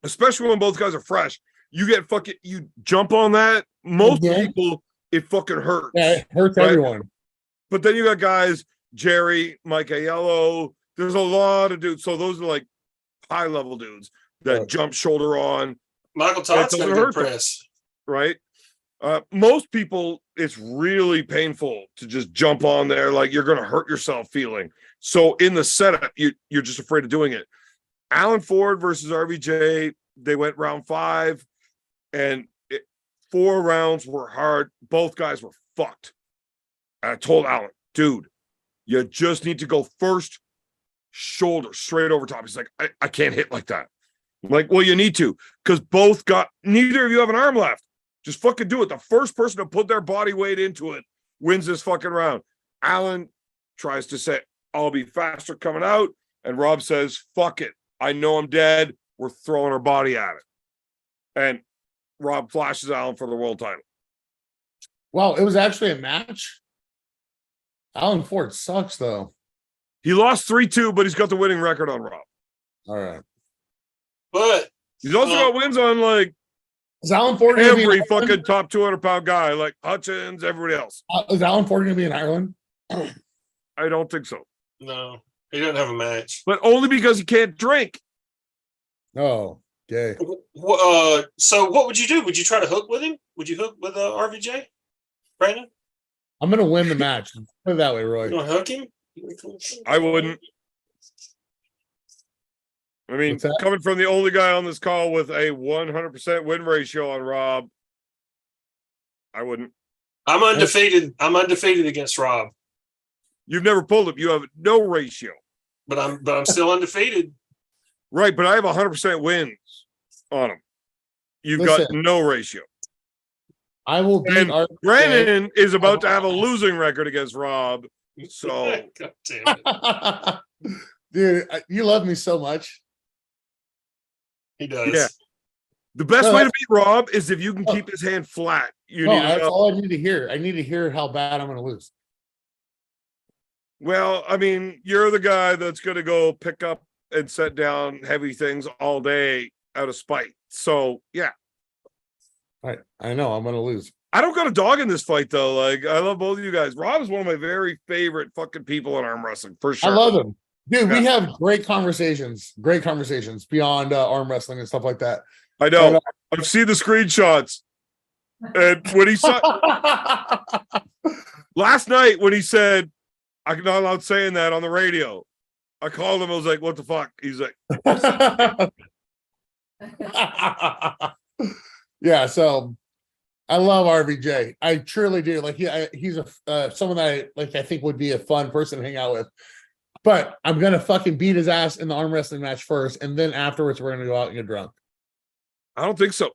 especially when both guys are fresh. You jump on that. Most people, it fucking hurts. Yeah, it hurts Right. everyone. But then you got guys, Jerry, Mike Aiello. There's a lot of dudes. So those are like high level dudes that Right. jump shoulder on, Michael Todd's got a doesn't good hurt them. press. right? Most people, it's really painful to just jump on there. Like you're going to hurt yourself feeling. So in the setup, you're just afraid of doing it. Alan Ford versus RBJ, they went round 5 and 4 rounds were hard. Both guys were fucked. And I told Alan, dude, you just need to go first shoulder straight over top. He's like, I can't hit like that. I'm like, well, you need to, because neither of you have an arm left. Just fucking do it. The first person to put their body weight into it wins this fucking round. Alan tries to say, I'll be faster coming out. And Rob says, fuck it. I know I'm dead. We're throwing our body at it. And Rob flashes Alan for the world title. Well, it was actually a match. Alan Ford sucks though. He lost 3-2, but he's got the winning record on Rob. All right. But He's also got wins on like Is Alan Ford gonna be in every Ireland? fucking top 200-pound guy, like Hutchins, everybody else. Is Alan Ford gonna be in Ireland? I don't think so. no, he doesn't have a match. But only because he can't drink. Oh, okay. So what would you do? Would you try to hook with him? Would you hook with RVJ, Brandon? I'm gonna win the match. Put it that way, Roy. You gonna hook him? I wouldn't. I mean, What's that? coming from the only guy on this call with a 100% win ratio on Rob, I wouldn't. I'm undefeated. I'm undefeated against Rob, You've never pulled him. You have no ratio. but I'm still undefeated. Right, but I have 100% wins on him. You've got Listen. no ratio. I will beat And RVJ. Brandon is about to have a losing record against Rob. So God damn it. Dude, you love me so much. He does. Yeah. The best No, way to that's- beat Rob is if you can keep his hand flat. You No, need to that's know. all I need to hear. I need to hear how bad I'm gonna lose. Well, I mean, you're the guy that's going to go pick up and set down heavy things all day out of spite. So, yeah. Right. I know I'm gonna lose. I don't got a dog in this fight, though. Like, I love both of you guys. Rob is one of my very favorite fucking people in arm wrestling, for sure. I love him. Dude, we Yeah. have great conversations beyond arm wrestling and stuff like that. I know. I've seen the screenshots. And when he saw last night, when he said, I'm not allowed saying that on the radio, I called him. I was like, what the fuck? He's like, Yeah, so I love RVJ. I truly do. Like he's someone that I think would be a fun person to hang out with. But I'm gonna fucking beat his ass in the arm wrestling match first, and then afterwards we're gonna go out and get drunk. I don't think so.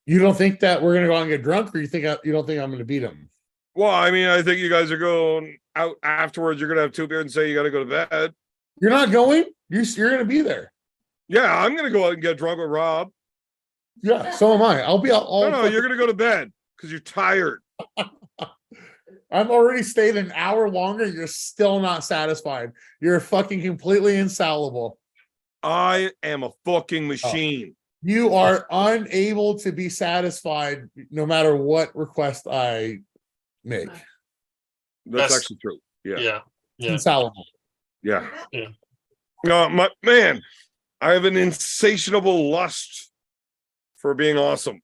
You don't think that we're gonna go out and get drunk, or you don't think I'm gonna beat him? Well, I mean, I think you guys are going out afterwards. You're going to have 2 beers and say you got to go to bed. You're not going? You're gonna be there. Yeah, I'm going to go out and get drunk with Rob. Yeah, so am I. I'll be out all No, you're going to go to bed because you're tired. I've already stayed an hour longer. You're still not satisfied. You're fucking completely insoluble. I am a fucking machine. You are unable to be satisfied no matter what request I make. That's actually true. Yeah. Yeah. Yeah. Insoluble. Yeah. Yeah. My man, I have an insatiable lust for being awesome.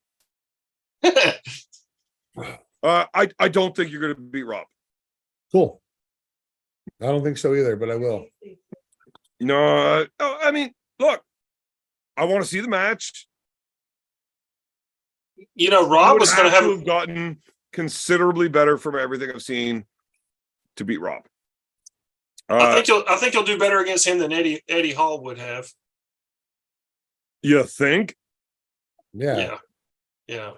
I don't think you're going to beat Rob. Cool. I don't think so either, but I will. No, I mean, look, I want to see the match. You know, Rob would was going to have. gotten considerably better from everything I've seen to beat Rob. I think you'll do better against him than Eddie Hall would have. You think? Yeah. Yeah. Yeah.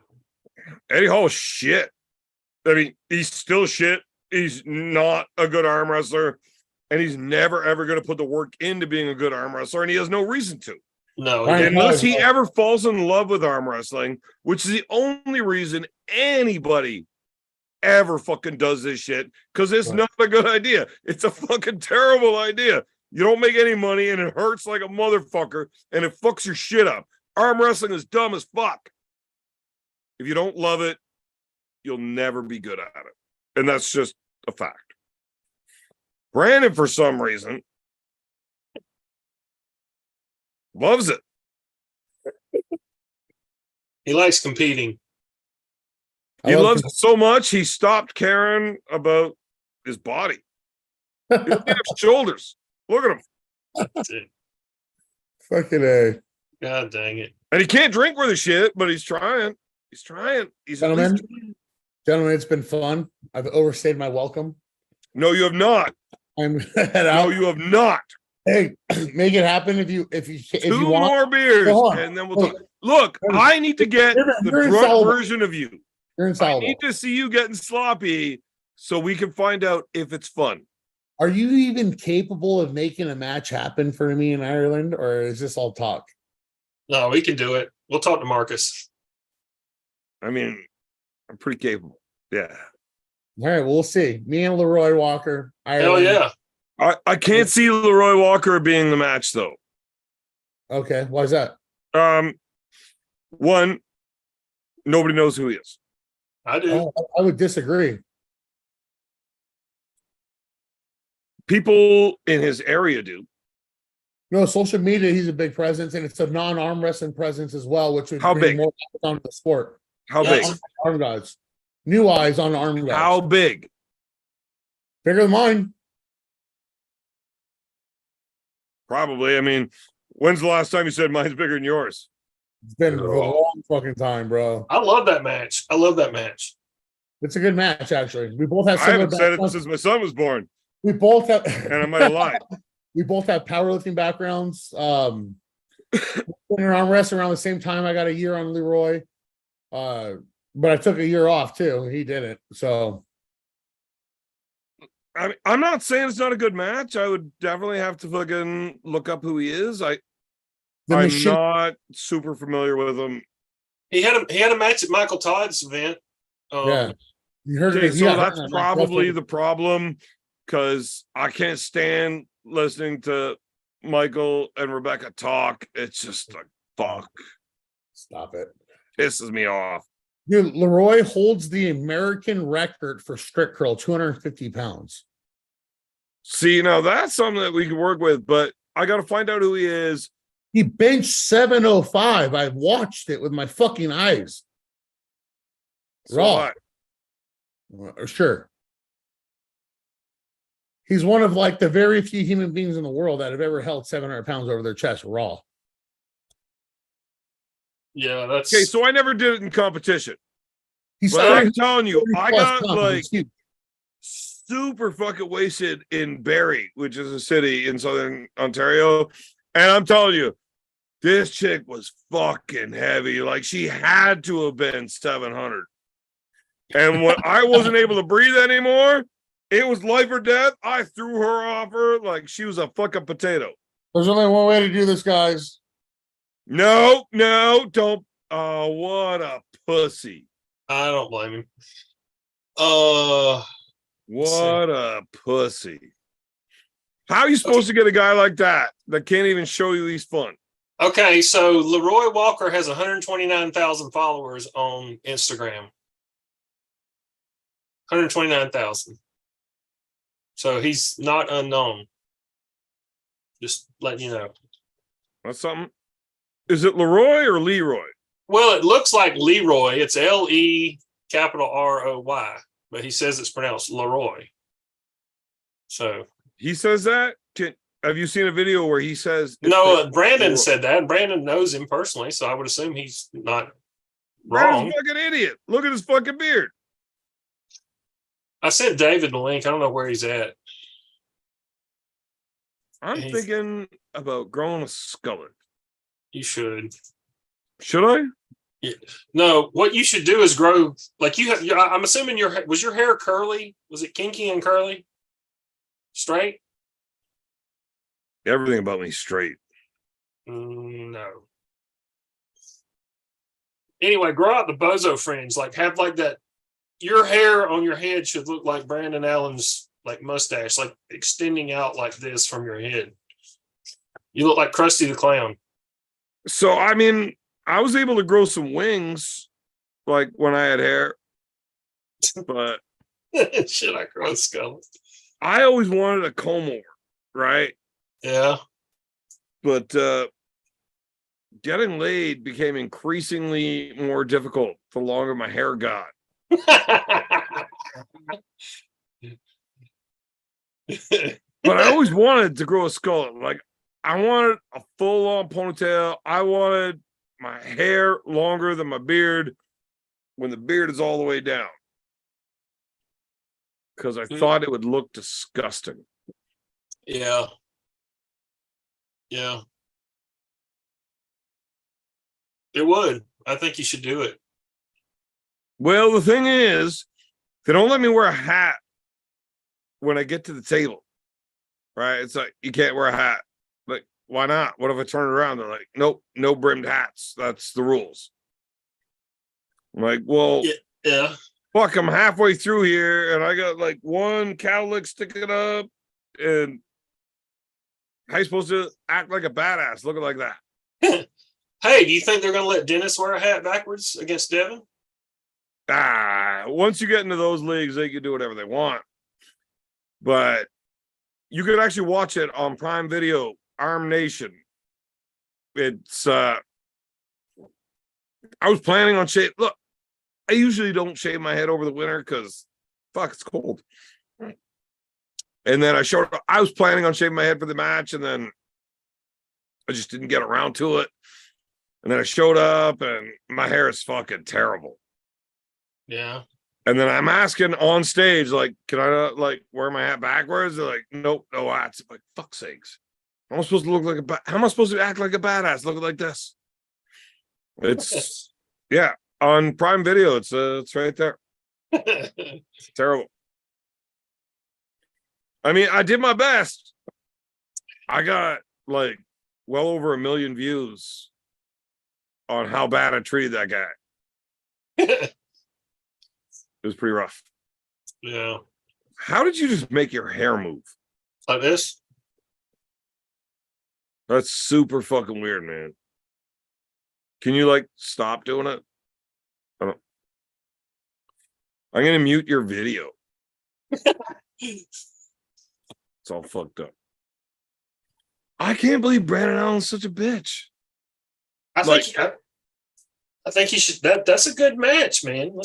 Eddie Hall is shit. I mean, he's still shit. He's not a good arm wrestler, and he's never ever going to put the work into being a good arm wrestler, and he has no reason to. No. Right. Unless he ever falls in love with arm wrestling, which is the only reason anybody ever fucking does this shit, because it's not a good idea. It's a fucking terrible idea. You don't make any money, and it hurts like a motherfucker, and it fucks your shit up. Arm wrestling is dumb as fuck. If you don't love it, you'll never be good at it. And that's just a fact. Brandon, for some reason, loves it. He likes competing. He loves it so much, he stopped caring about his body. He doesn't have shoulders. Look at him. Fucking A. God dang it. And he can't drink worth a shit, but he's trying. He's trying. He's at Gentlemen, least... Gentlemen, it's been fun. I've overstayed my welcome. No, you have not. I'm head No, out. you have not. Hey, make it happen if you Two want. more beers, Go on. and then we'll talk. Look, I need to get You're the drunk insoluble. version of you. You're I insoluble. need to see you getting sloppy so we can find out if it's fun. Are you even capable of making a match happen for me in Ireland, or is this all talk? No, we can do it. We'll talk to Marcus. I mean, I'm pretty capable. Yeah. All right, we'll see. Me and Leroy Walker. Hell Ireland. yeah. I can't see Leroy Walker being the match though. Okay, why is that? One, nobody knows who he is. I do. Oh, I would disagree. People in his area do. No, social media, he's a big presence, and it's a non-arm wrestling presence as well, which would How bring big? more eyes onto the sport. How Yes. big? Arm guys. New eyes on arm guys. How big? Bigger than mine. Probably. I mean, when's the last time you said mine's bigger than yours? It's been a long fucking time, bro. I love that match. I love that match. It's a good match, actually. We both have I similar haven't said it backgrounds. since my son was born, We both have and I might have lied. we both have powerlifting backgrounds. Been around wrestling around the same time. I got a year on Leroy. But I took a year off too. He didn't. So I mean, I'm not saying it's not a good match. I would definitely have to fucking look up who he is. the I'm machine. not super familiar with him. He had a match at Michael Todd's event. Yeah. You heard Okay, it. so Yeah, that's that's probably the problem because I can't stand listening to Michael and Rebecca talk. It's just like, fuck, Stop it. pisses me off. Dude, Leroy holds the American record for strict curl, 250 pounds. See, now that's something that we can work with, but I got to find out who he is. He benched 705. I watched it with my fucking eyes. So Raw. what? Sure. He's one of like the very few human beings in the world that have ever held 700 pounds over their chest raw. Yeah, that's Okay, so I never did it in competition. He's But I'm telling you, 30 I plus got pounds. like It's huge. super fucking wasted in Barrie, which is a city in southern Ontario. And I'm telling you, this chick was fucking heavy. Like she had to have been 700. And when I wasn't able to breathe anymore, it was life or death. I threw her off her like she was a fucking potato. There's only one way to do this, guys. No, don't. Oh, what a pussy. I don't blame him. What a pussy. How are you supposed to get a guy like that can't even show you he's fun? Okay, so Leroy Walker has 129,000 followers on Instagram. 129,000. So he's not unknown. Just letting you know. That's something. Is it Leroy or Leroy? Well, it looks like Leroy. It's Leroy, but he says it's pronounced Leroy. So He says that? Have you seen a video where he says no, Brandon Leroy? said that. Brandon knows him personally, so I would assume he's not Brandon's wrong. a fucking idiot. Look at his fucking beard. I sent David the link. I don't know where he's at. I'm He's- thinking about growing a skullet. You should. Should I? No, what you should do is grow like you have. I'm assuming your hair curly? Was it kinky and curly? Straight? Everything about me straight. No. Anyway, grow out the bozo fringe. Like have like that. Your hair on your head should look like Brandon Allen's like mustache, like extending out like this from your head. You look like Krusty the Clown. So, I mean, I was able to grow some wings like when I had hair, but Should I grow a skull? I always wanted a comb over, right? Yeah. But getting laid became increasingly more difficult the longer my hair got. But I always wanted to grow a skull. Like I wanted a full-on ponytail. I wanted my hair longer than my beard when the beard is all the way down. Because I thought it would look disgusting. Yeah. Yeah. It would. I think you should do it. Well, the thing is, they don't let me wear a hat when I get to the table. Right? It's like, you can't wear a hat. Like, why not? What if I turn it around? They're like, nope, no brimmed hats. That's the rules. I'm like, well, Yeah. Fuck, I'm halfway through here and I got like one cowlick sticking up. And how you supposed to act like a badass looking like that? Hey, do you think they're going to let Dennis wear a hat backwards against Devin? Once you get into those leagues, they can do whatever they want. But you could actually watch it on Prime Video, Arm Nation. It's I was planning on shave. Look, I usually don't shave my head over the winter because fuck, it's cold. And then I was planning on shaving my head for the match, and then I just didn't get around to it. And then I showed up and my hair is fucking terrible. Yeah. And then I'm asking on stage, like, can I like wear my hat backwards? They're like, nope, no hats. I'm like, fuck sakes. How am I supposed to look like how am I supposed to act like a badass looking like this? It's yeah, on Prime Video, it's right there. It's terrible. I mean, I did my best. I got like well over 1 million views on how bad I treated that guy. It was pretty rough. Yeah. How did you just make your hair move? Like this? That's super fucking weird, man. Can you like stop doing it? I'm gonna mute your video. It's all fucked up. I can't believe Brandon Allen's such a bitch. I think he should. That's a good match, man.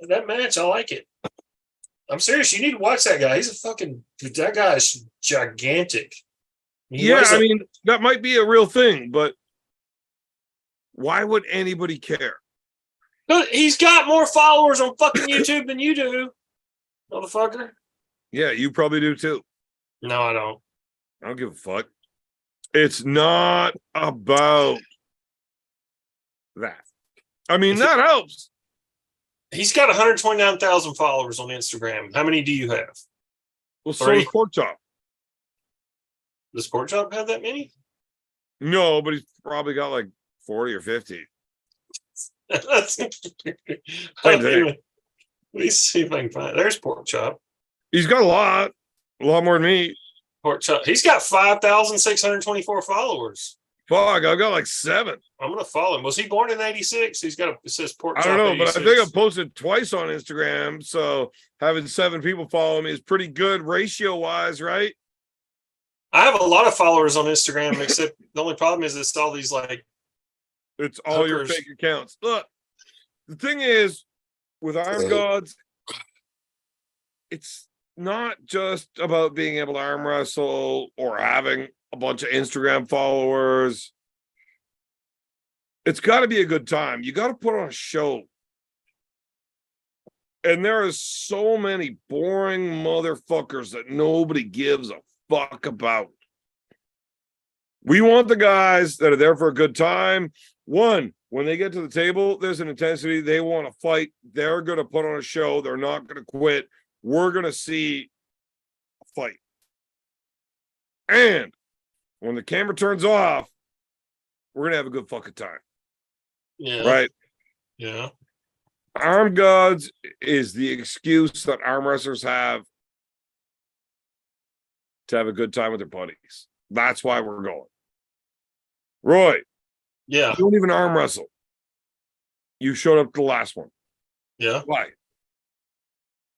That match, I like it. I'm serious. You need to watch that guy. That guy is gigantic. I mean, that might be a real thing, but why would anybody care? But he's got more followers on fucking YouTube than you do, motherfucker. Yeah, you probably do too. No, I don't. I don't give a fuck. It's not about that. I mean, that helps. He's got 129,000 followers on Instagram. How many do you have? Well, so does Pork Chop. Does Pork Chop have that many? No, but he's probably got like 40 or 50. Let me see if I can find. There's Pork Chop. He's got a lot more than me. Pork Chop. He's got 5,624 followers. Fuck, I've got like 7. I'm gonna follow him. Was he born in '86? It says Pork Chop. I don't know, 86. but I think I've posted twice on Instagram. So having 7 people follow me is pretty good ratio wise, right? I have a lot of followers on Instagram, except the only problem is it's all these like it's all your hookers. fake accounts. Look, the thing is with Arm Gods, it's not just about being able to arm wrestle or having a bunch of Instagram followers. It's got to be a good time. You got to put on a show. And there are so many boring motherfuckers that nobody gives a fuck about. We want the guys that are there for a good time. One, when they get to the table, there's an intensity. They want to fight. They're going to put on a show. They're not going to quit. We're going to see a fight. And when the camera turns off, we're going to have a good fucking time. Yeah. Right? Yeah. Arm Gods is the excuse that arm wrestlers have to have a good time with their buddies. That's why we're going. Roy, Yeah. you don't even arm wrestle. You showed up to the last one. Yeah. Why?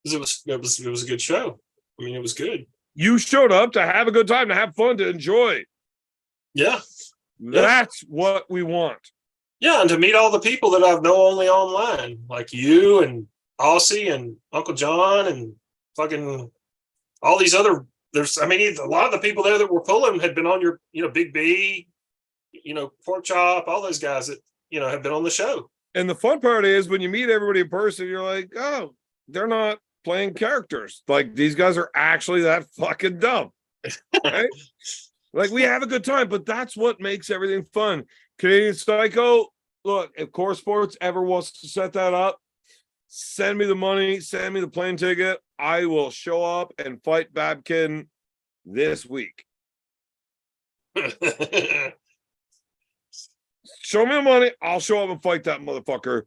Because it was a good show. I mean, it was good. You showed up to have a good time, to have fun, to enjoy. Yeah. That's what we want. Yeah, and to meet all the people that I've known only online, like you and Aussie and Uncle John and fucking all these other. A lot of the people there that were pulling had been on your, Big B, Pork Chop, all those guys that, have been on the show. And the fun part is when you meet everybody in person, you're like, oh, they're not playing characters. Like, these guys are actually that fucking dumb. Right? Like, we have a good time, but that's what makes everything fun. Canadian Psycho, look, if Core Sports ever wants to set that up, send me the money, send me the plane ticket. I will show up and fight Babkin this week. Show me the money, I'll show up and fight that motherfucker.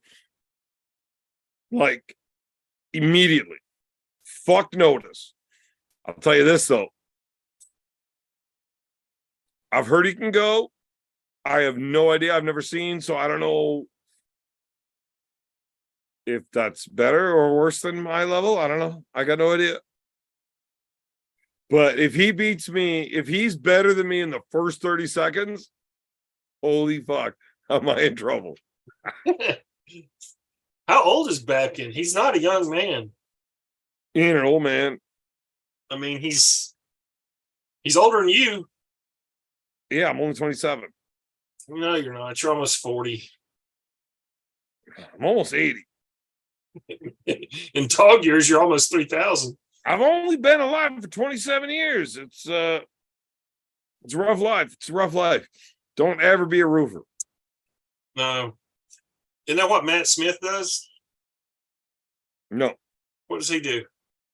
Like, immediately. Fuck notice. I'll tell you this though. I've heard he can go. I have no idea. I've never seen, so I don't know if that's better or worse than my level. I don't know. I got no idea. But if he beats me, if he's better than me in the first 30 seconds, holy fuck, am I in trouble? How old is Babkin? He's not a young man. He ain't an old man. I mean, he's older than you. Yeah, I'm only 27. No, you're not. You're almost 40. I'm almost 80. In dog years, you're almost 3,000. I've only been alive for 27 years. It's a rough life. It's a rough life. Don't ever be a roofer. No. Isn't that what Matt Smith does? No. What does he do?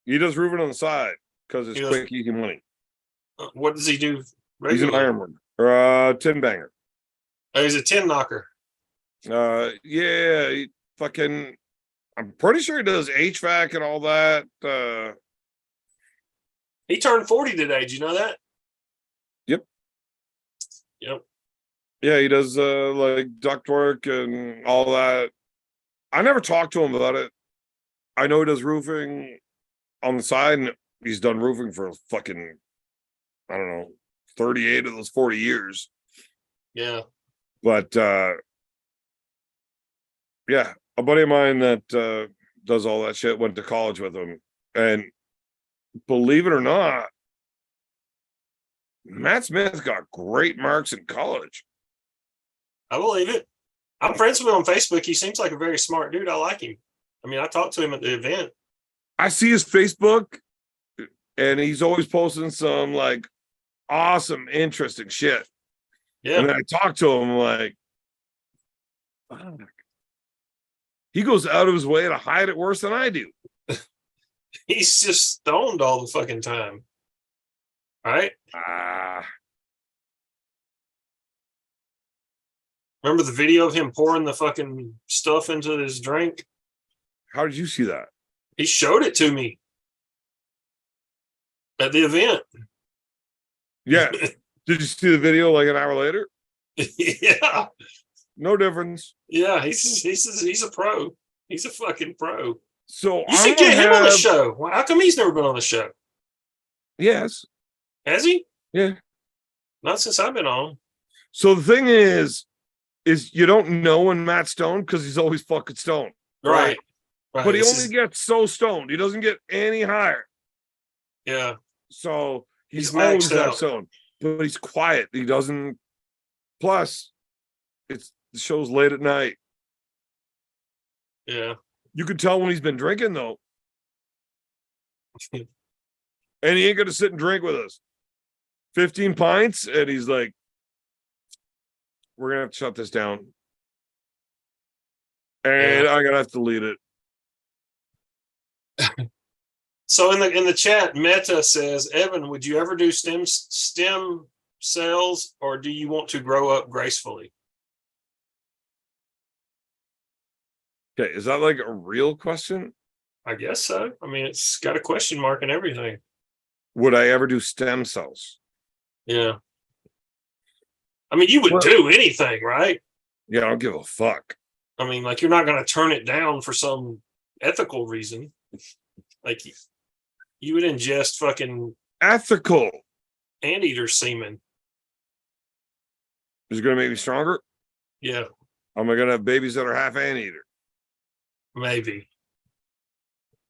He does roofing on the side because it's He does- quick, easy money. What does he do? He's an regularly? ironworker or a tin banger. Oh, he's a tin knocker. Yeah, he fucking. I'm pretty sure he does HVAC and all that. He turned 40 today. Did you know that? Yep. Yep. Yeah, he does like ductwork and all that. I never talked to him about it. I know he does roofing on the side, and he's done roofing for fucking, I don't know, 38 of those 40 years. Yeah. But yeah, a buddy of mine that does all that shit went to college with him, and believe it or not, Matt Smith got great marks in college. I believe it. I'm friends with him on Facebook. He seems like a very smart dude. I like him. I mean, I talked to him at the event. I see his Facebook, and he's always posting some like awesome, interesting shit. Yeah. And then I talk to him like, fuck. He goes out of his way to hide it worse than I do. He's just stoned all the fucking time. Right? Remember the video of him pouring the fucking stuff into his drink? How did you see that? He showed it to me at the event. Yeah. Did you see the video like an hour later? Yeah. No difference. Yeah. He's a pro. He's a fucking pro. So You should get him on the show. Well, how come he's never been on the show? Yes. Has he? Yeah. Not since I've been on. So the thing is you don't know when Matt's stoned because he's always fucking stoned. Right. But he This only is- gets so stoned. He doesn't get any higher. yeah. So he's He's maxed always that out. stoned. But he's quiet. He doesn't. Plus, the show's late at night. Yeah. You can tell when he's been drinking though. And he ain't gonna sit and drink with us. 15 pints, and he's like, we're gonna have to shut this down. And I'm gonna have to delete it. So in the chat, Meta says, Evan, would you ever do stem cells, or do you want to grow up gracefully? Okay, is that like a real question? I guess so. I mean, it's got a question mark and everything. Would I ever do stem cells? Yeah. I mean, you would Well- do anything, right? Yeah, I don't give a fuck. I mean, like, you're not going to turn it down for some ethical reason. Like, you would ingest fucking Ethical. anteater semen. Is it gonna make me stronger? Yeah, Am I gonna have babies that are half anteater? maybe.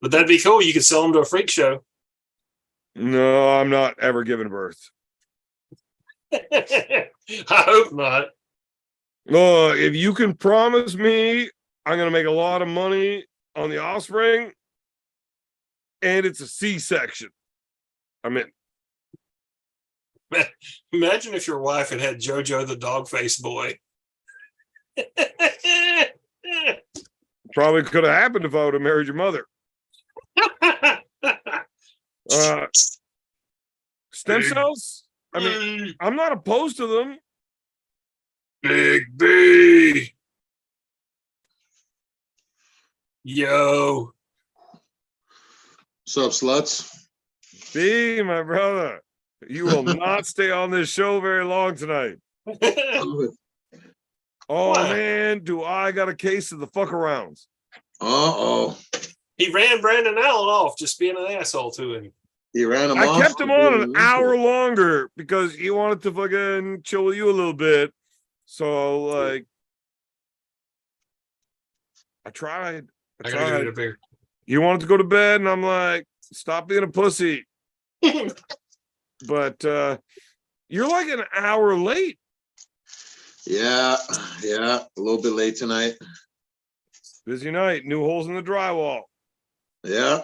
But that'd be cool. You could sell them to a freak show. No, I'm not ever giving birth. I hope not. Look, if you can promise me I'm gonna make a lot of money on the offspring, and it's a C-section, I'm in. Imagine if your wife had had JoJo the dog face boy. Probably could have happened if I would have married your mother. Stem Big- cells? I mean, I'm not opposed to them. Big B. Yo. What's up, sluts? B, my brother, you will not stay on this show very long tonight. Oh Why? man, do I got a case of the fuck arounds? Uh-oh. He ran Brandon Allen off just being an asshole to him. He ran him I off. kept him on an hour longer because he wanted to fucking chill with you a little bit. So like, I tried. I gotta go get a beer. You wanted to go to bed, and I'm like, stop being a pussy. But you're like an hour late. Yeah, a little bit late tonight. Busy night, new holes in the drywall. Yeah,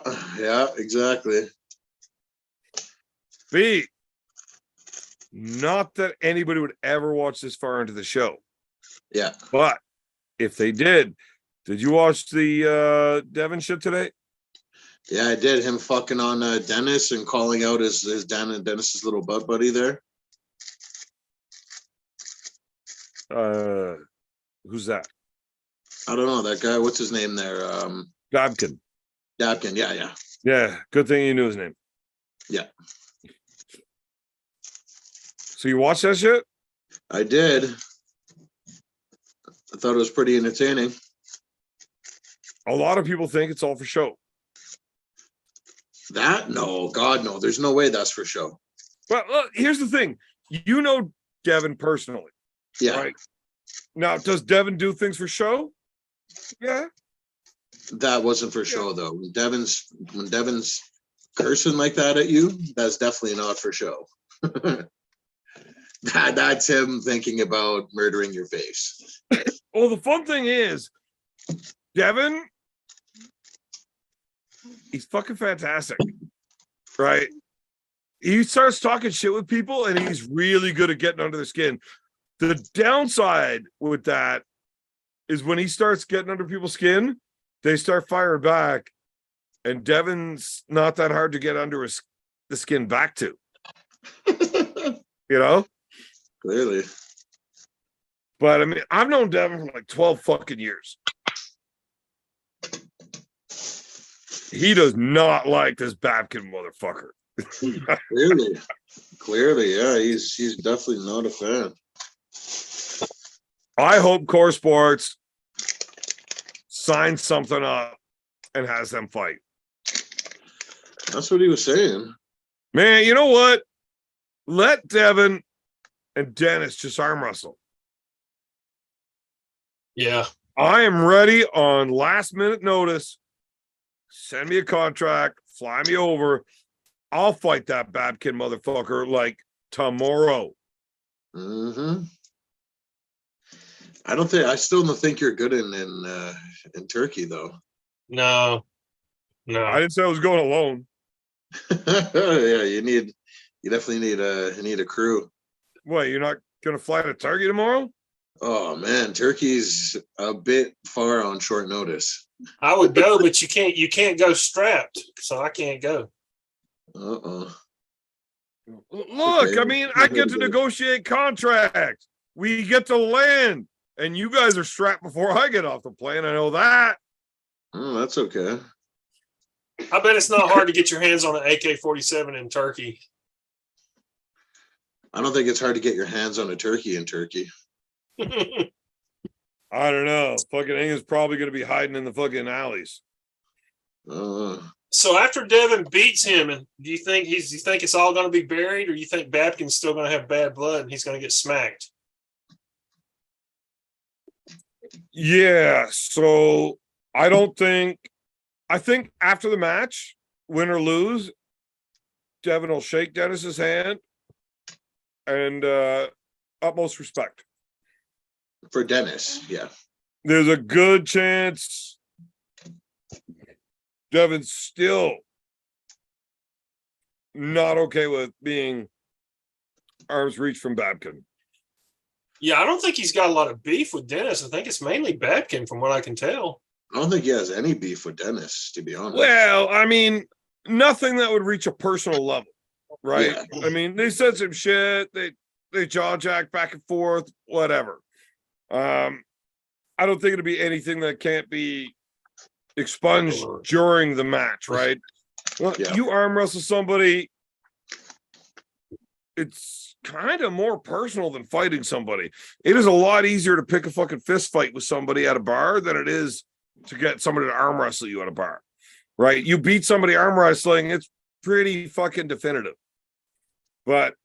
exactly. B, not that anybody would ever watch this far into the show. Yeah. But if they did you watch the Devin shit today? Yeah, I did. Him fucking on Dennis and calling out his Dan and Dennis's little butt buddy there. Who's that? I don't know that guy. What's his name there? Gobkin. Dabkin. Yeah. Yeah, good thing you knew his name. Yeah. So you watched that shit? I did. I thought it was pretty entertaining. A lot of people think it's all for show. That? No, God, no. There's no way that's for show. But look, here's the thing. You know Devin personally. Yeah. Right? Now, does Devin do things for show? Yeah. That wasn't for show though. When Devin's cursing like that at you, that's definitely not for show. That's him thinking about murdering your face. Well, the fun thing is, Devin, he's fucking fantastic, right? He starts talking shit with people, and he's really good at getting under their skin. The downside with that is when he starts getting under people's skin, they start firing back, and Devin's not that hard to get under the skin back to. You know? Clearly. But I mean, I've known Devin for like 12 fucking years. He does not like this Babkin motherfucker. Clearly, yeah. He's definitely not a fan. I hope Core Sports signs something up and has them fight. That's what he was saying. Man, you know what? Let Devin and Dennis just arm wrestle. Yeah. I am ready on last minute notice. Send me a contract, fly me over. I'll fight that Babkin motherfucker like tomorrow. Mm-hmm. I still don't think you're good in Turkey though. No. I didn't say I was going alone. Yeah, you definitely need a crew. What, you're not gonna fly to Turkey tomorrow? Oh man, Turkey's a bit far on short notice. I would go, but you can't go strapped, so I can't go. Uh-uh. Look, Okay. I mean, I get to negotiate contracts. We get to land, and you guys are strapped before I get off the plane. I know that. Oh, that's okay. I bet it's not hard to get your hands on an AK-47 in Turkey. I don't think it's hard to get your hands on a turkey in Turkey. I don't know. Fucking England's probably going to be hiding in the fucking alleys. So after Devin beats him, and do you think it's all going to be buried, or you think Babkin's still going to have bad blood and he's going to get smacked? Yeah. So I think after the match, win or lose, Devin will shake Dennis's hand and utmost respect. For Dennis, yeah. There's a good chance Devin's still not okay with being arm's reach from Babkin. Yeah, I don't think he's got a lot of beef with Dennis. I think it's mainly Babkin, from what I can tell. I don't think he has any beef with Dennis, to be honest. Well, I mean, nothing that would reach a personal level, right? Yeah. I mean, they said some shit. They jaw jacked back and forth, whatever. I don't think it'd be anything that can't be expunged during the match, right? Well, Yeah. you arm wrestle somebody, it's kind of more personal than fighting somebody. It is a lot easier to pick a fucking fist fight with somebody at a bar than it is to get somebody to arm wrestle you at a bar, right? You beat somebody arm wrestling, it's pretty fucking definitive. But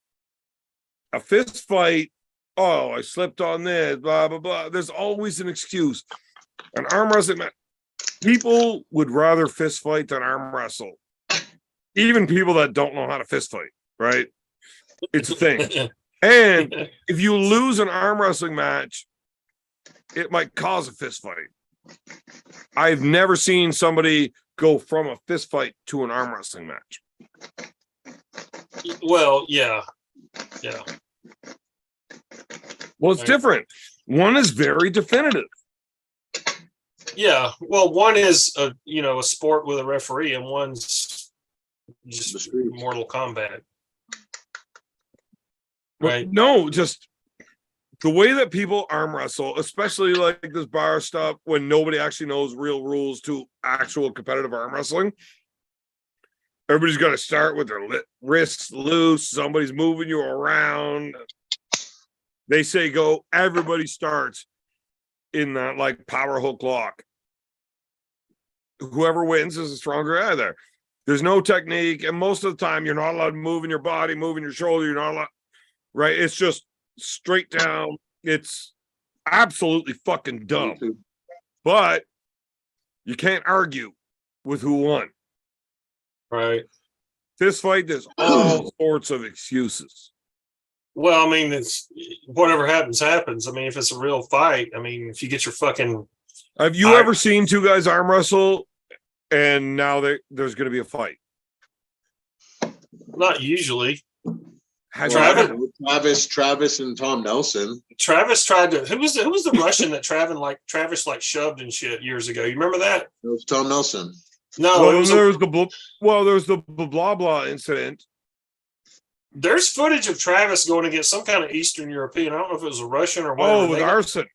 a fist fight, oh, I slipped on this, blah, blah, blah. There's always an excuse. An arm wrestling match, people would rather fist fight than arm wrestle. Even people that don't know how to fist fight, right? It's a thing. And if you lose an arm wrestling match, it might cause a fist fight. I've never seen somebody go from a fist fight to an arm wrestling match. Well, yeah. Well, it's different. One is very definitive. Yeah. Well, one is a sport with a referee, and one's just Mortal Kombat. Right. No, just the way that people arm wrestle, especially like this bar stuff, when nobody actually knows real rules to actual competitive arm wrestling. Everybody's got to start with their wrists loose. Somebody's moving you around. They say go. Everybody starts in that like power hook lock. Whoever wins is the stronger guy there. There's no technique, and most of the time you're not allowed to move in your body, move in your shoulder. You're not allowed. Right? It's just straight down. It's absolutely fucking dumb. But you can't argue with who won. Right. Fist fight, there's all sorts of excuses. Well, I mean, it's whatever happens, happens. I mean, if it's a real fight, I mean, if you get your fucking. Have you ever seen two guys arm wrestle and now there's going to be a fight? Not usually. Travis and Tom Nelson. Travis tried to. Who was the Russian that Travis shoved and shit years ago? You remember that? It was Tom Nelson. No, well, there was the blah blah incident. There's footage of Travis going against some kind of Eastern European. I don't know if it was a Russian or whatever. Oh, with arson.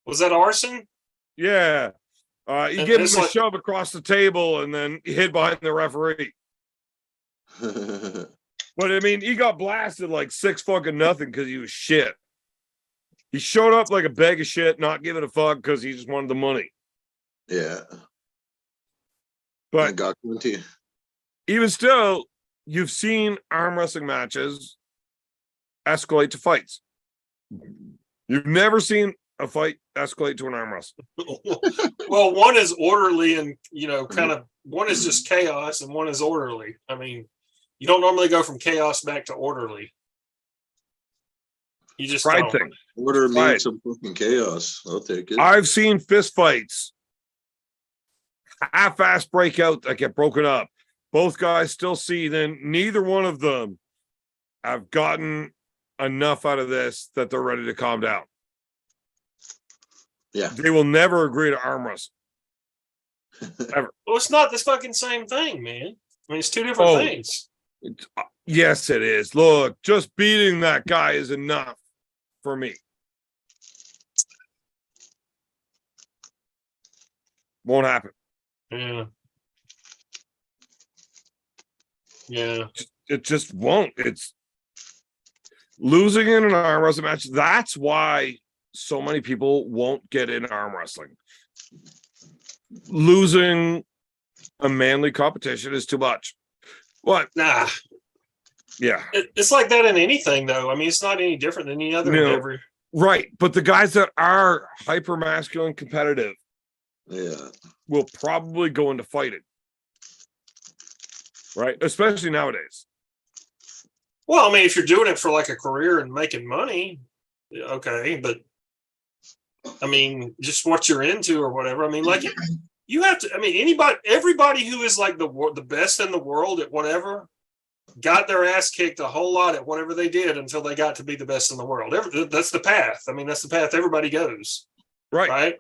Was that arson? Yeah. You give him a shove across the table and then he hid behind the referee. But I mean, he got blasted like 6-0 because he was shit. He showed up like a bag of shit, not giving a fuck because he just wanted the money. Yeah. But got 20. Even still, you've seen arm wrestling matches escalate to fights. You've never seen a fight escalate to an arm wrestle. Well, one is orderly and, one is just chaos and one is orderly. I mean, you don't normally go from chaos back to orderly. You just pride thing. Order means some fucking chaos. I'll take it. I've seen fist fights half-ass breakout that get broken up. Both guys still see, then neither one of them have gotten enough out of this that they're ready to calm down. Yeah. They will never agree to arm wrestle. Ever. Well, it's not this fucking same thing, man. I mean, it's two different things. Yes, it is. Look, just beating that guy is enough for me. Won't happen. Yeah. Yeah. It just won't. It's losing in an arm wrestling match. That's why so many people won't get in arm wrestling. Losing a manly competition is too much. What? Nah. Yeah. It's like that in anything, though. I mean, it's not any different than any other endeavor. Right. But the guys that are hyper masculine competitive will probably go into fighting. Right? Especially nowadays. Well, I mean, if you're doing it for like a career and making money, okay, but I mean, just what you're into or whatever. I mean, like you have to, I mean, everybody who is like the best in the world at whatever got their ass kicked a whole lot at whatever they did until they got to be the best in the world. That's the path. I mean, that's the path everybody goes. Right.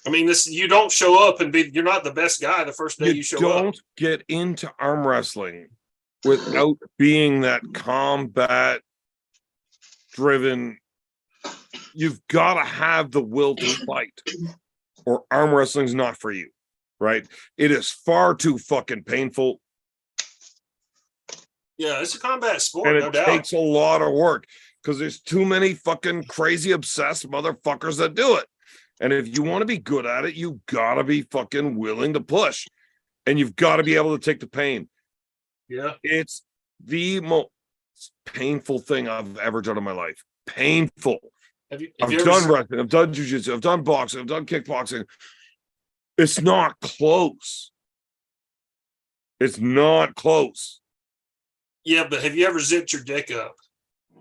I mean, you don't show up and you're not the best guy the first day you show up. Don't get into arm wrestling without being that combat driven. You've got to have the will to fight, or arm wrestling's not for you. right? It is far too fucking painful. Yeah, it's a combat sport, And no it doubt. takes a lot of work because there's too many fucking crazy obsessed motherfuckers that do it. And if you want to be good at it, you gotta be fucking willing to push. And you've got to be able to take the pain. Yeah. It's the most painful thing I've ever done in my life. Painful. Have you I've ever done wrestling, I've done jiu-jitsu, I've done boxing, I've done kickboxing. It's not close. It's not close. Yeah, but have you ever zipped your dick up?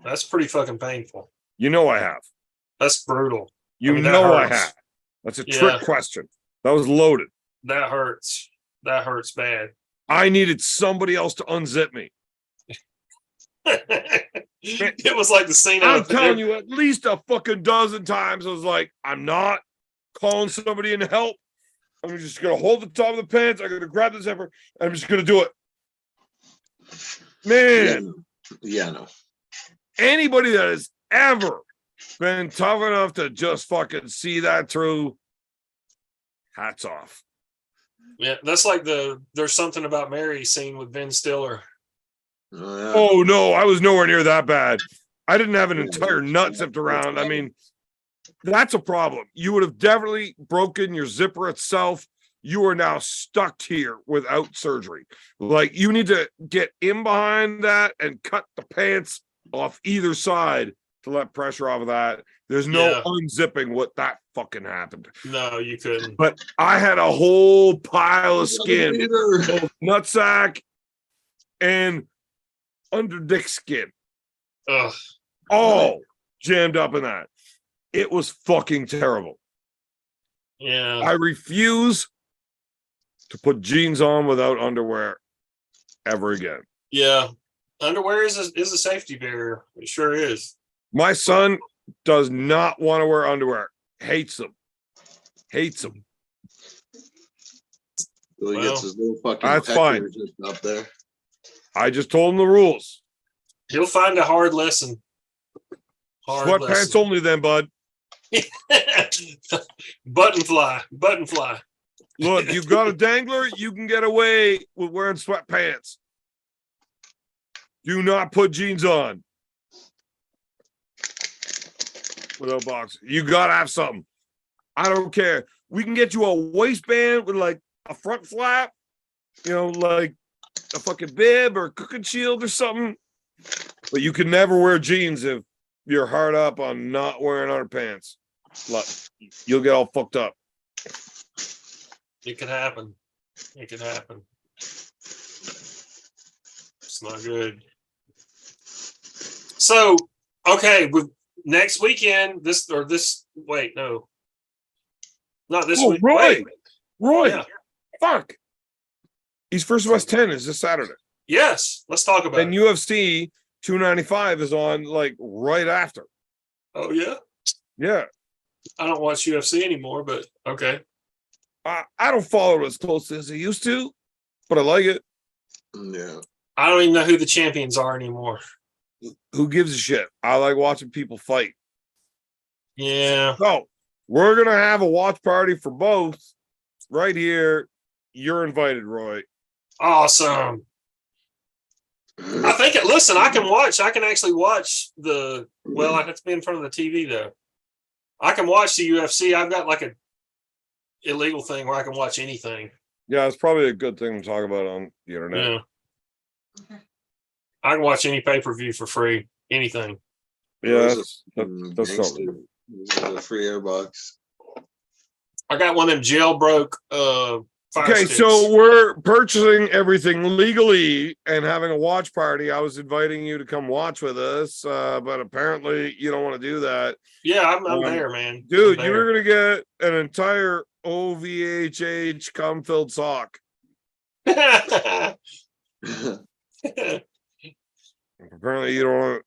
That's pretty fucking painful. You know I have. That's brutal. You mean, that know I hurts. have. That's a Yeah. trick question. That was loaded. That hurts. That hurts bad. I needed somebody else to unzip me. It was like the scene I'm of telling you, at least a fucking dozen times I was like, I'm not calling somebody in to help. I'm just gonna hold the top of the pants. I'm gonna grab the zipper. And I'm just gonna do it. Man, Yeah, no. anybody that has ever been tough enough to just fucking see that through, hats off. Yeah, that's like There's Something About Mary scene with Ben Stiller. Oh, yeah. Oh no, I was nowhere near that bad. I didn't have an entire nut zipped around. I mean, that's a problem. You would have definitely broken your zipper itself. You are now stuck here without surgery. Like, you need to get in behind that and cut the pants off either side to let pressure off of that. There's no Yeah. unzipping what that fucking happened. No, you couldn't. But I had a whole pile of skin, Peter. both nutsack and under dick skin, Ugh. all jammed up in that. It was fucking terrible. Yeah. I refuse to put jeans on without underwear ever again. Yeah. Underwear is a safety barrier. It sure is. My son does not want to wear underwear. Hates them. Hates them. So he gets his little fucking that's fine. peckers just up there. I just told him the rules. He'll find a hard lesson. Sweatpants only then, bud. Button fly. Look, you've got a dangler, you can get away with wearing sweatpants. Do not put jeans on without boxers. You gotta have something. I don't care. We can get you a waistband with like a front flap, like a fucking bib or cooking shield or something. But you can never wear jeans if you're hard up on not wearing underpants. Look, you'll get all fucked up. It can happen. It's not good. So, okay, with next weekend, not this Oh, week. Roy. Wait. Roy, Yeah. fuck. East First West 10 is this Saturday. Yes, let's talk about And it. UFC 295 is on like right after. Oh yeah, Yeah. I don't watch UFC anymore, but okay. I don't follow it as closely as I used to, but I like it. Yeah. I don't even know who the champions are anymore. Who gives a shit? I like watching people fight. Yeah, So we're going to have a watch party for both right here. You're invited, Roy. awesome. I think listen, I can actually watch well, I have to be in front of the TV though. I can watch the UFC. I've got like a illegal thing where I can watch anything. Yeah, it's probably a good thing to talk about on the internet. Yeah. I can watch any pay-per-view for free. Anything. Yeah, that's Gangster. something. This is a free airbox. I got one of them jailbroke fire Okay, sticks. so we're purchasing everything legally and having a watch party. I was inviting you to come watch with us, but apparently you don't want to do that. Yeah, I'm there, man. Dude, I'm you there. were going to get an entire OVHH cum-filled sock. Apparently you don't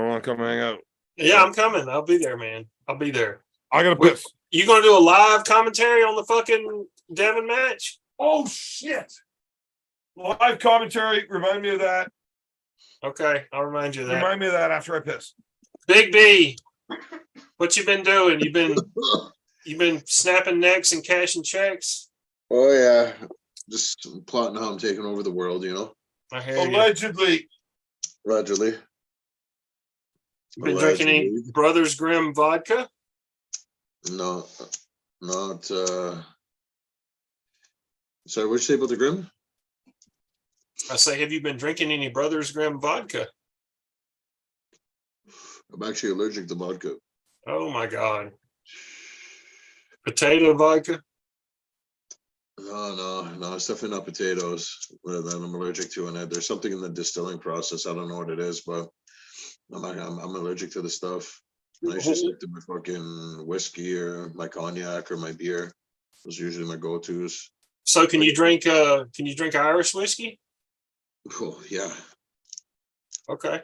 want to come hang out. Yeah, I'm coming. I'll be there, man. I'll be there. I got to piss. You gonna do a live commentary on the fucking Devin match? Oh, shit. Live commentary. Remind me of that. Okay, I'll remind you of that. Remind me of that after I piss. Big B, what you been doing? You've been snapping necks and cashing checks? Oh yeah, just plotting how I'm taking over the world, you know. I hear you. Allegedly. Allegedly. Been drinking any Allegedly. Brothers Grimm vodka? No, not. Sorry, what'd you say about the Grim? I say, have you been drinking any Brothers Grimm vodka? I'm actually allergic to vodka. Oh my God. Potato vodka? No, it's definitely not potatoes that I'm allergic to. And there's something in the distilling process. I don't know what it is, but I'm allergic to the stuff. I usually stick to my fucking whiskey or my cognac or my beer. Those are usually my go-tos. So can you drink Irish whiskey? Oh yeah. Okay.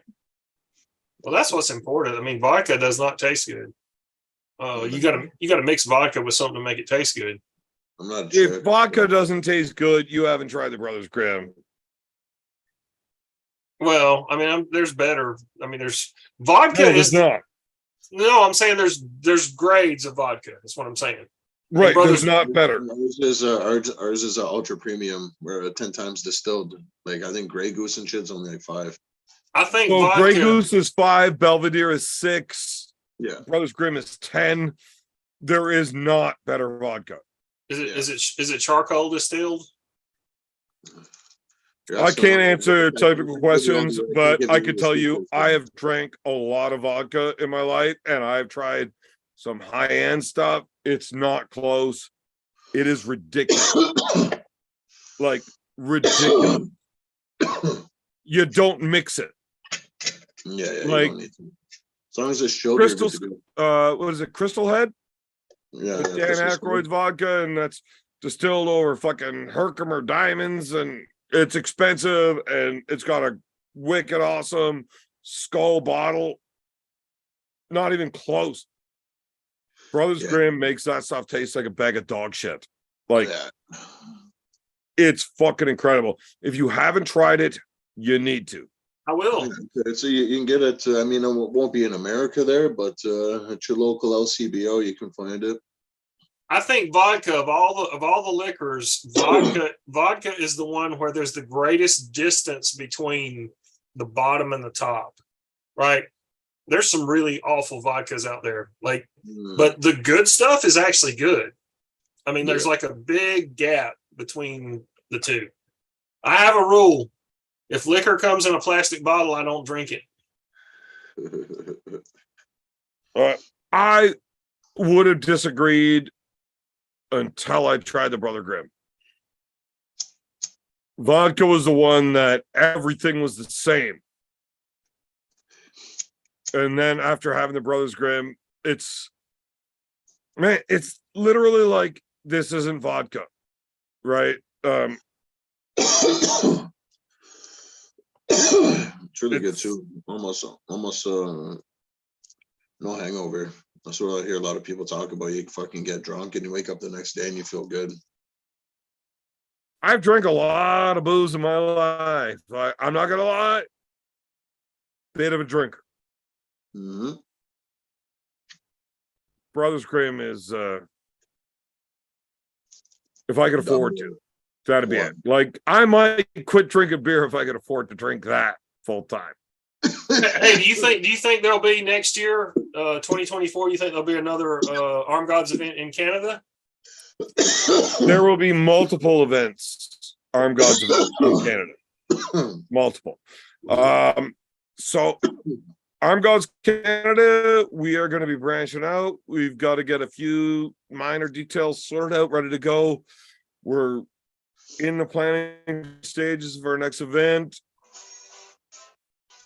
Well, that's what's important. I mean, vodka does not taste good. You gotta mix vodka with something to make it taste good. I'm not If chick, vodka but- doesn't taste good, you haven't tried the Brothers Grimm. Well, I mean, there's better. I mean, there's vodka No, is there's not. no. I'm saying there's grades of vodka. That's what I'm saying. Right, Brothers- there's not better. Ours is a ultra premium. We're 10 times distilled. Like I think Grey Goose and shit's only like 5. I think So vodka. Grey Goose is 5, Belvedere is 6, Yeah. Brothers Grimm is 10. There is not better vodka. Is it charcoal distilled? I can't answer typical questions, but I could tell you I have drank a lot of vodka in my life and I've tried some high-end stuff. It's not close. It is ridiculous. Like ridiculous. You don't mix it. Yeah, you like- don't need to. As long as it's sugar. Crystal, what is it? Crystal Head? Yeah, With Dan Aykroyd's vodka, and that's distilled over fucking Herkimer diamonds, and it's expensive, and it's got a wicked awesome skull bottle. Not even close. Brothers Yeah. Grimm makes that stuff taste like a bag of dog shit. Like Yeah. it's fucking incredible. If you haven't tried it, you need to. I will. So you can get it. I mean, it won't be in America there, but at your local LCBO, you can find it. I think vodka of all the liquors, vodka is the one where there's the greatest distance between the bottom and the top. Right? There's some really awful vodkas out there. Like, but the good stuff is actually good. I mean, there's like a big gap between the two. I have a rule. If liquor comes in a plastic bottle, I don't drink it. I would have disagreed until I tried the Brother Grimm. Vodka was the one that everything was the same. And then after having the Brothers Grimm, it's literally like this isn't vodka, right? It's really good too. Almost no hangover. That's what I hear a lot of people talk about. You fucking get drunk and you wake up the next day and you feel good. I've drank a lot of booze in my life. I'm not gonna lie, bit of a drinker. Mm-hmm. Brothers Grimm is if I could afford to, that'd be it. Like I might quit drinking beer if I could afford to drink that full time. Hey, do you think there'll be next year, 2024? You think there'll be another Armed Gods event in Canada? There will be multiple events, Armed Gods events in Canada. Multiple. So Armed Gods Canada, we are going to be branching out. We've got to get a few minor details sorted out, ready to go. We're in the planning stages of our next event.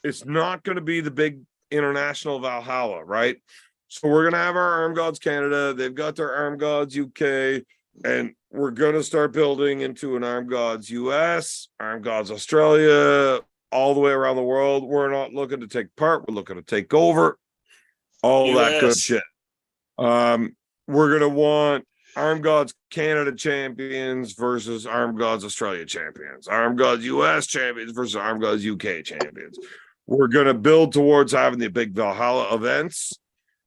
It's not going to be the big international Valhalla, right? So we're going to have our Armed Gods Canada. They've got their Armed Gods UK, and we're going to start building into an Armed Gods US, Armed Gods Australia, all the way around the world. We're not looking to take part. We're looking to take over all that good shit. We're going to want Armed Gods Canada champions versus Armed Gods Australia champions, Armed Gods US champions versus Armed Gods UK champions. We're going to build towards having the big Valhalla events.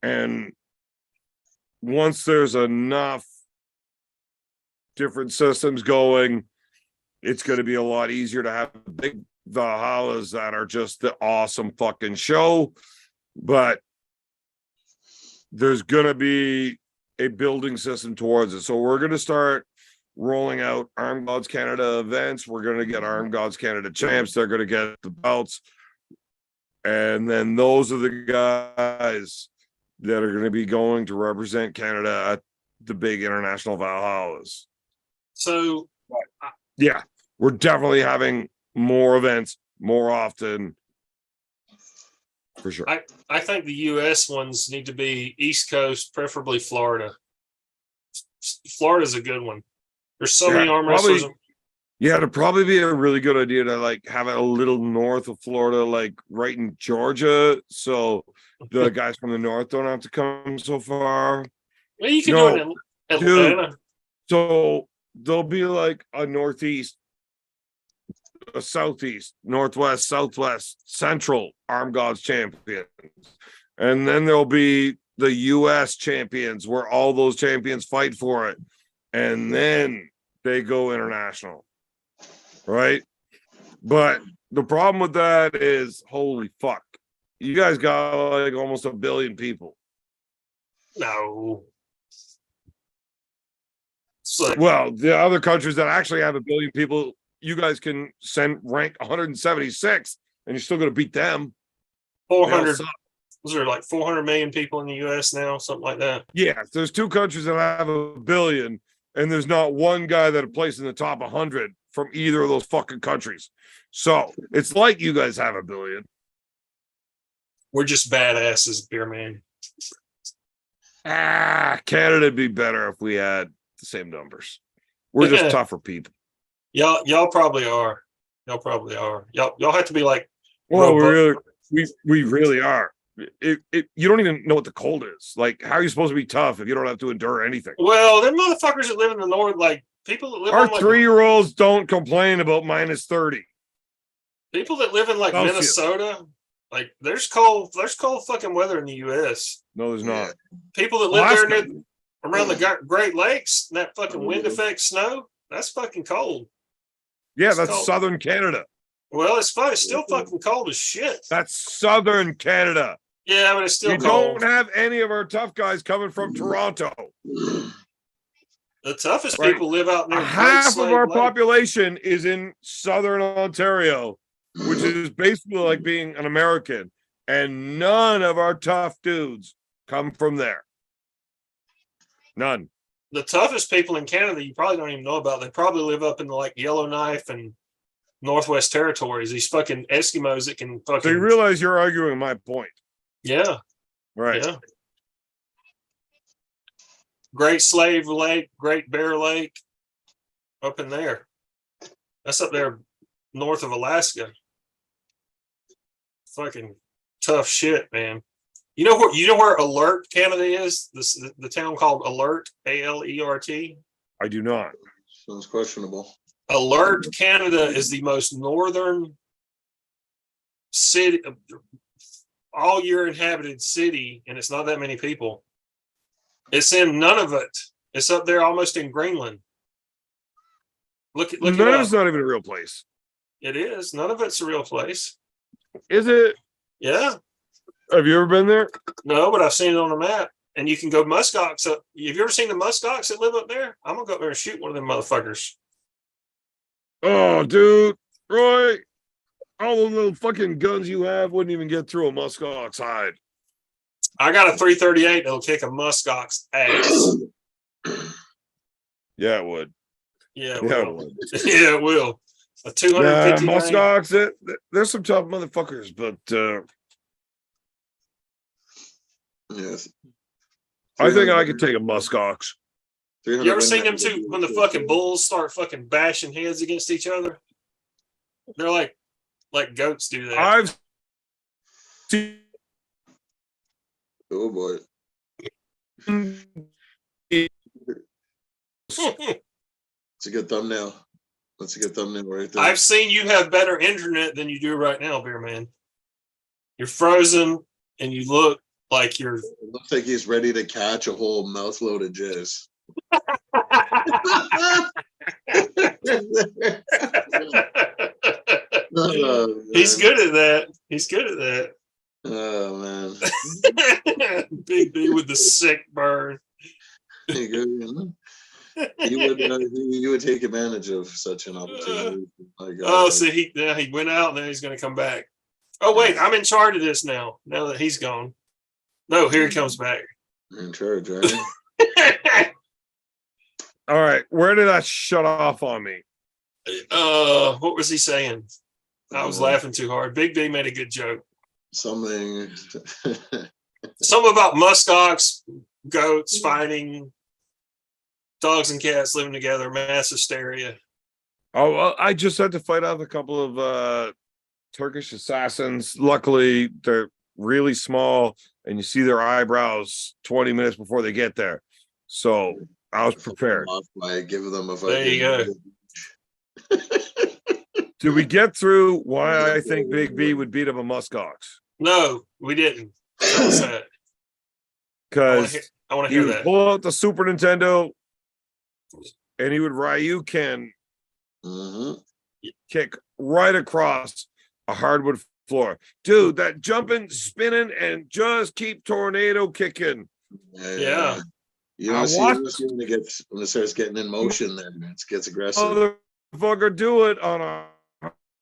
And once there's enough different systems going. It's going to be a lot easier to have big Valhallas that are just the awesome fucking show. But there's going to be a building system towards it. So we're going to start rolling out Armed Gods Canada events. We're going to get Armed Gods Canada champs. They're going to get the belts. And then those are the guys that are going to be going to represent Canada at the big international Valhallas. So Yeah, we're definitely having more events more often. For sure. I think the U.S. ones need to be East Coast, preferably Florida. Florida's a good one. There's so many arm wrestlers. Yeah, it'd probably be a really good idea to like have it a little north of Florida, like right in Georgia, so the guys from the north don't have to come so far. Well, you can do it in Atlanta. Dude, so there'll be like a northeast, a southeast, northwest, southwest, central Armed Gods champions, and then there'll be the U.S. champions where all those champions fight for it, and then they go international. Right? But the problem with that is, holy fuck, you guys got like almost 1 billion people. No. It's like, Well, the other countries that actually have 1 billion people, you guys can rank 176 and you're still going to beat them. 400. Was there like 400 million people in the U.S. now? Something like that. Yeah, there's 2 countries that have 1 billion and there's not one guy that plays in the top 100 from either of those fucking countries. So it's like you guys have 1 billion. We're just badasses, beer man. Canada'd be better if we had the same numbers. We're just tougher people. Y'all probably are. Y'all probably are. Y'all have to be like. Well, we really are. You don't even know what the cold is. Like, how are you supposed to be tough if you don't have to endure anything? Well, them motherfuckers that live in the north, like people that live Our on like 3-year-olds don't complain about minus 30. people that live in like Celsius. Minnesota, like there's cold fucking weather in the U.S. No, there's not. People that live there Alaska. around the Great Lakes, and that fucking wind effect snow, that's fucking cold. Yeah, It's that's cold. southern Canada. Well, it's fine. It's still fucking cold as shit. That's southern Canada. Yeah, but it's still You cold. don't have any of our tough guys coming from Toronto. The toughest Right. people live out near Half of Slave our Lake. population is in southern Ontario, which is basically like being an American, and none of our tough dudes come from there. None. The toughest people in Canada you probably don't even know about. They probably live up in the like Yellowknife and Northwest Territories. These fucking Eskimos that can fucking. So you realize you're arguing my point, Yeah, right? yeah. Great Slave Lake, Great Bear Lake, up in there. That's up there north of Alaska. Fucking tough shit, man. You know where Alert, Canada is? The town called Alert, Alert. I do not. Sounds questionable. Alert, Canada is the most northern city, all year inhabited city, and it's not that many people. It's in Nunavut. It's up there almost in Greenland. Look it Nunavut's up. not even a real place. It is. Nunavut's a real place. Is it? Yeah. Have you ever been there? No, but I've seen it on the map. And you can go muskox up. Have you ever seen the muskox that live up there? I'm gonna go up there and shoot one of them motherfuckers. Oh, dude, Roy, all the little fucking guns you have wouldn't even get through a muskox hide. I got a 338 that'll kick a muskox ass. Yeah, it would. Yeah, it Yeah, it will. would. Yeah, it will. A 250 grain. muskox. There's some tough motherfuckers, but Yes. I think I could take a muskox. You ever seen them two when the fucking bulls start fucking bashing heads against each other? They're like goats do that. I've seen Oh boy. It's a good thumbnail. That's a good thumbnail right there. I've seen you have better internet than you do right now, Beer Man. You're frozen and you look like you're. It looks like he's ready to catch a whole mouthload of jizz. Oh, He's man. good at that. He's good at that. Oh man. Big B with the sick burn. There you go, you know. You would take advantage of such an opportunity. Like, Oh, see, he went out, and then he's going to come back. Oh, wait, I'm in charge of this now. Now that he's gone. No, here he comes back. you're in charge, right? All right, where did I shut off on me? What was he saying? I was laughing too hard. Big B made a good joke. Something. Something about muskox, goats fighting, dogs and cats living together, mass hysteria. Oh, well, I just had to fight off a couple of Turkish assassins. Luckily, they're really small, and you see their eyebrows 20 minutes before they get there. So I was prepared. By giving them a There you go. Did we get through why I think Big B would beat up a muskox? No, we didn't. Tell us that. Because I want to he hear would that. pull out the Super Nintendo and he would Ryuken kick right across a hardwood floor. Dude, that jumping, spinning, and just keep tornado kicking. Yeah. You know, see when it starts getting in motion, then it gets aggressive. Motherfucker do it on a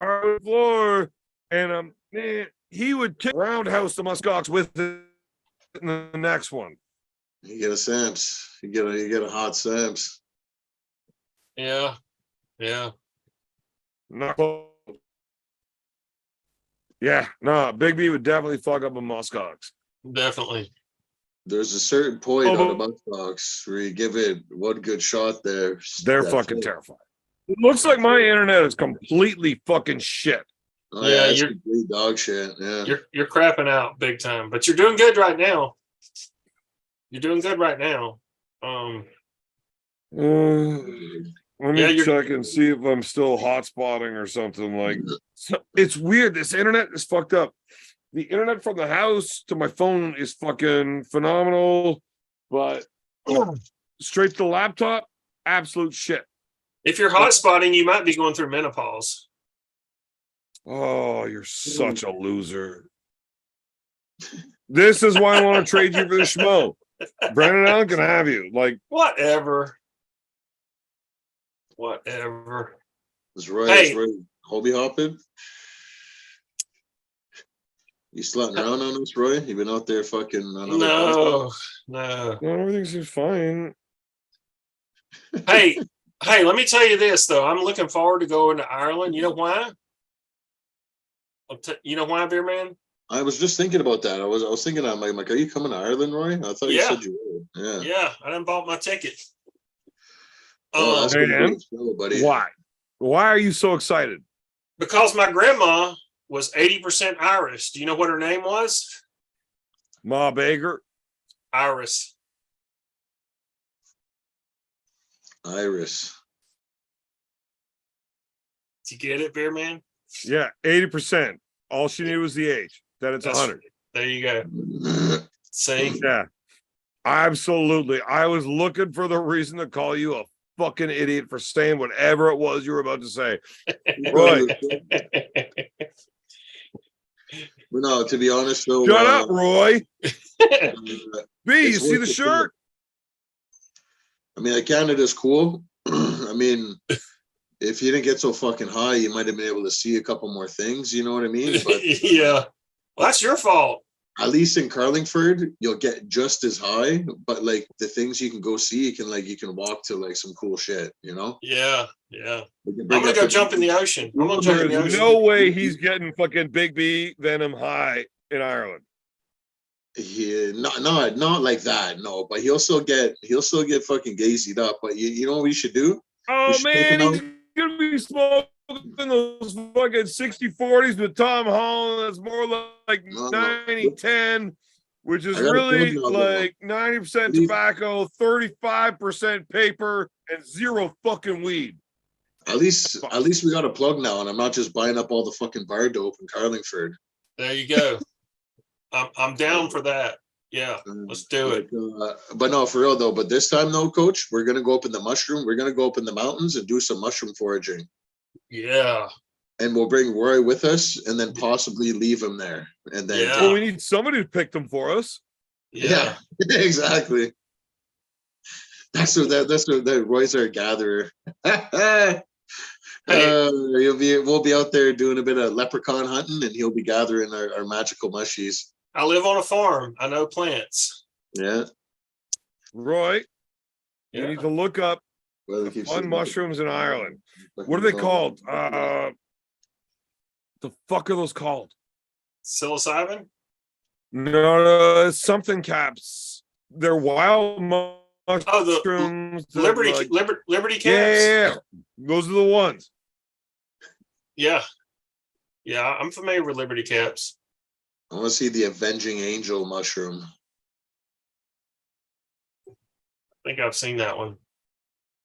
hard floor, and man, he would kick roundhouse the muskox with it in the next one. You get a Samps. You get a hot Samps. Yeah. Yeah. No, Big B would definitely fuck up a muskox. Definitely. There's a certain point on the muskox where you give it one good shot there. They're fucking terrifying. It looks like my internet is completely fucking shit. Oh, yeah, it's complete dog shit. Yeah. You're crapping out big time, but you're doing good right now. You're doing good right now. Let me check and see if I'm still hotspotting or something. Like, it's weird. This internet is fucked up. The internet from the house to my phone is fucking phenomenal, but straight to the laptop, absolute shit. If you're hotspotting, you might be going through menopause. Oh, you're such a loser. This is why I want to trade you for the schmo. Brandon Allen can have you. Like, whatever. Is Roy hobby hopping? You slutting around on us, Roy? You been out there fucking on No. Everything seems fine. Hey, let me tell you this though. I'm looking forward to going to Ireland. You know why? You know why, Beer Man? I was just thinking about that. I was thinking, I'm like, are you coming to Ireland, Roy? I thought you said you would. Yeah, I done bought my ticket. That's buddy. Why? Why are you so excited? Because my grandma was 80% Irish. Do you know what her name was? Ma Baker. Iris. Iris. Did you get it, Beer Man? Yeah, 80%. All she needed was the age. Then it's 100. There you go. See? Yeah. Absolutely. I was looking for the reason to call you a fucking idiot for saying whatever it was you were about to say. Roy. No, to be honest, though. Shut up, Roy. B, you see the shirt? I mean, Canada's cool. I mean, if you didn't get so fucking high, you might have been able to see a couple more things. You know what I mean? But, yeah. Well, that's your fault. At least in Carlingford, you'll get just as high, but like the things you can go see, you can walk to like some cool shit, you know? Yeah. I'm gonna go jump in the ocean. I'm gonna jump in the ocean. No way he's getting fucking Big B Venom high in Ireland. Yeah, not like that, no. But he'll still get fucking gazied up. But you know what we should do? Oh man, he's gonna be smoking those fucking 60-40s with Tom Holland. That's more like 90-10, which is really like 90% tobacco, 35% paper, and 0 fucking weed. At least we got a plug now, and I'm not just buying up all the fucking bar dope in Carlingford. There you go. I'm down for that. Yeah, let's do it. But no, for real though. But this time though, Coach, we're gonna go up in the mushroom. We're gonna go up in the mountains and do some mushroom foraging. Yeah. And we'll bring Roy with us, and then possibly leave him there. And then Yeah. Well, we need somebody to pick them for us. Yeah. exactly. That's what that Roy's our gatherer. We'll be out there doing a bit of leprechaun hunting, and he'll be gathering our magical mushies. I live on a farm. I know plants. Yeah. Roy, you Yeah. need to look up Well, the fun mushrooms in Ireland. What are they called? The fuck are those called? Psilocybin? No, it's something caps. They're wild mushrooms. Oh, the Liberty like, Liberty caps? yeah. Those are the ones. Yeah. Yeah, I'm familiar with Liberty caps. I want to see the avenging angel mushroom. I think I've seen that one.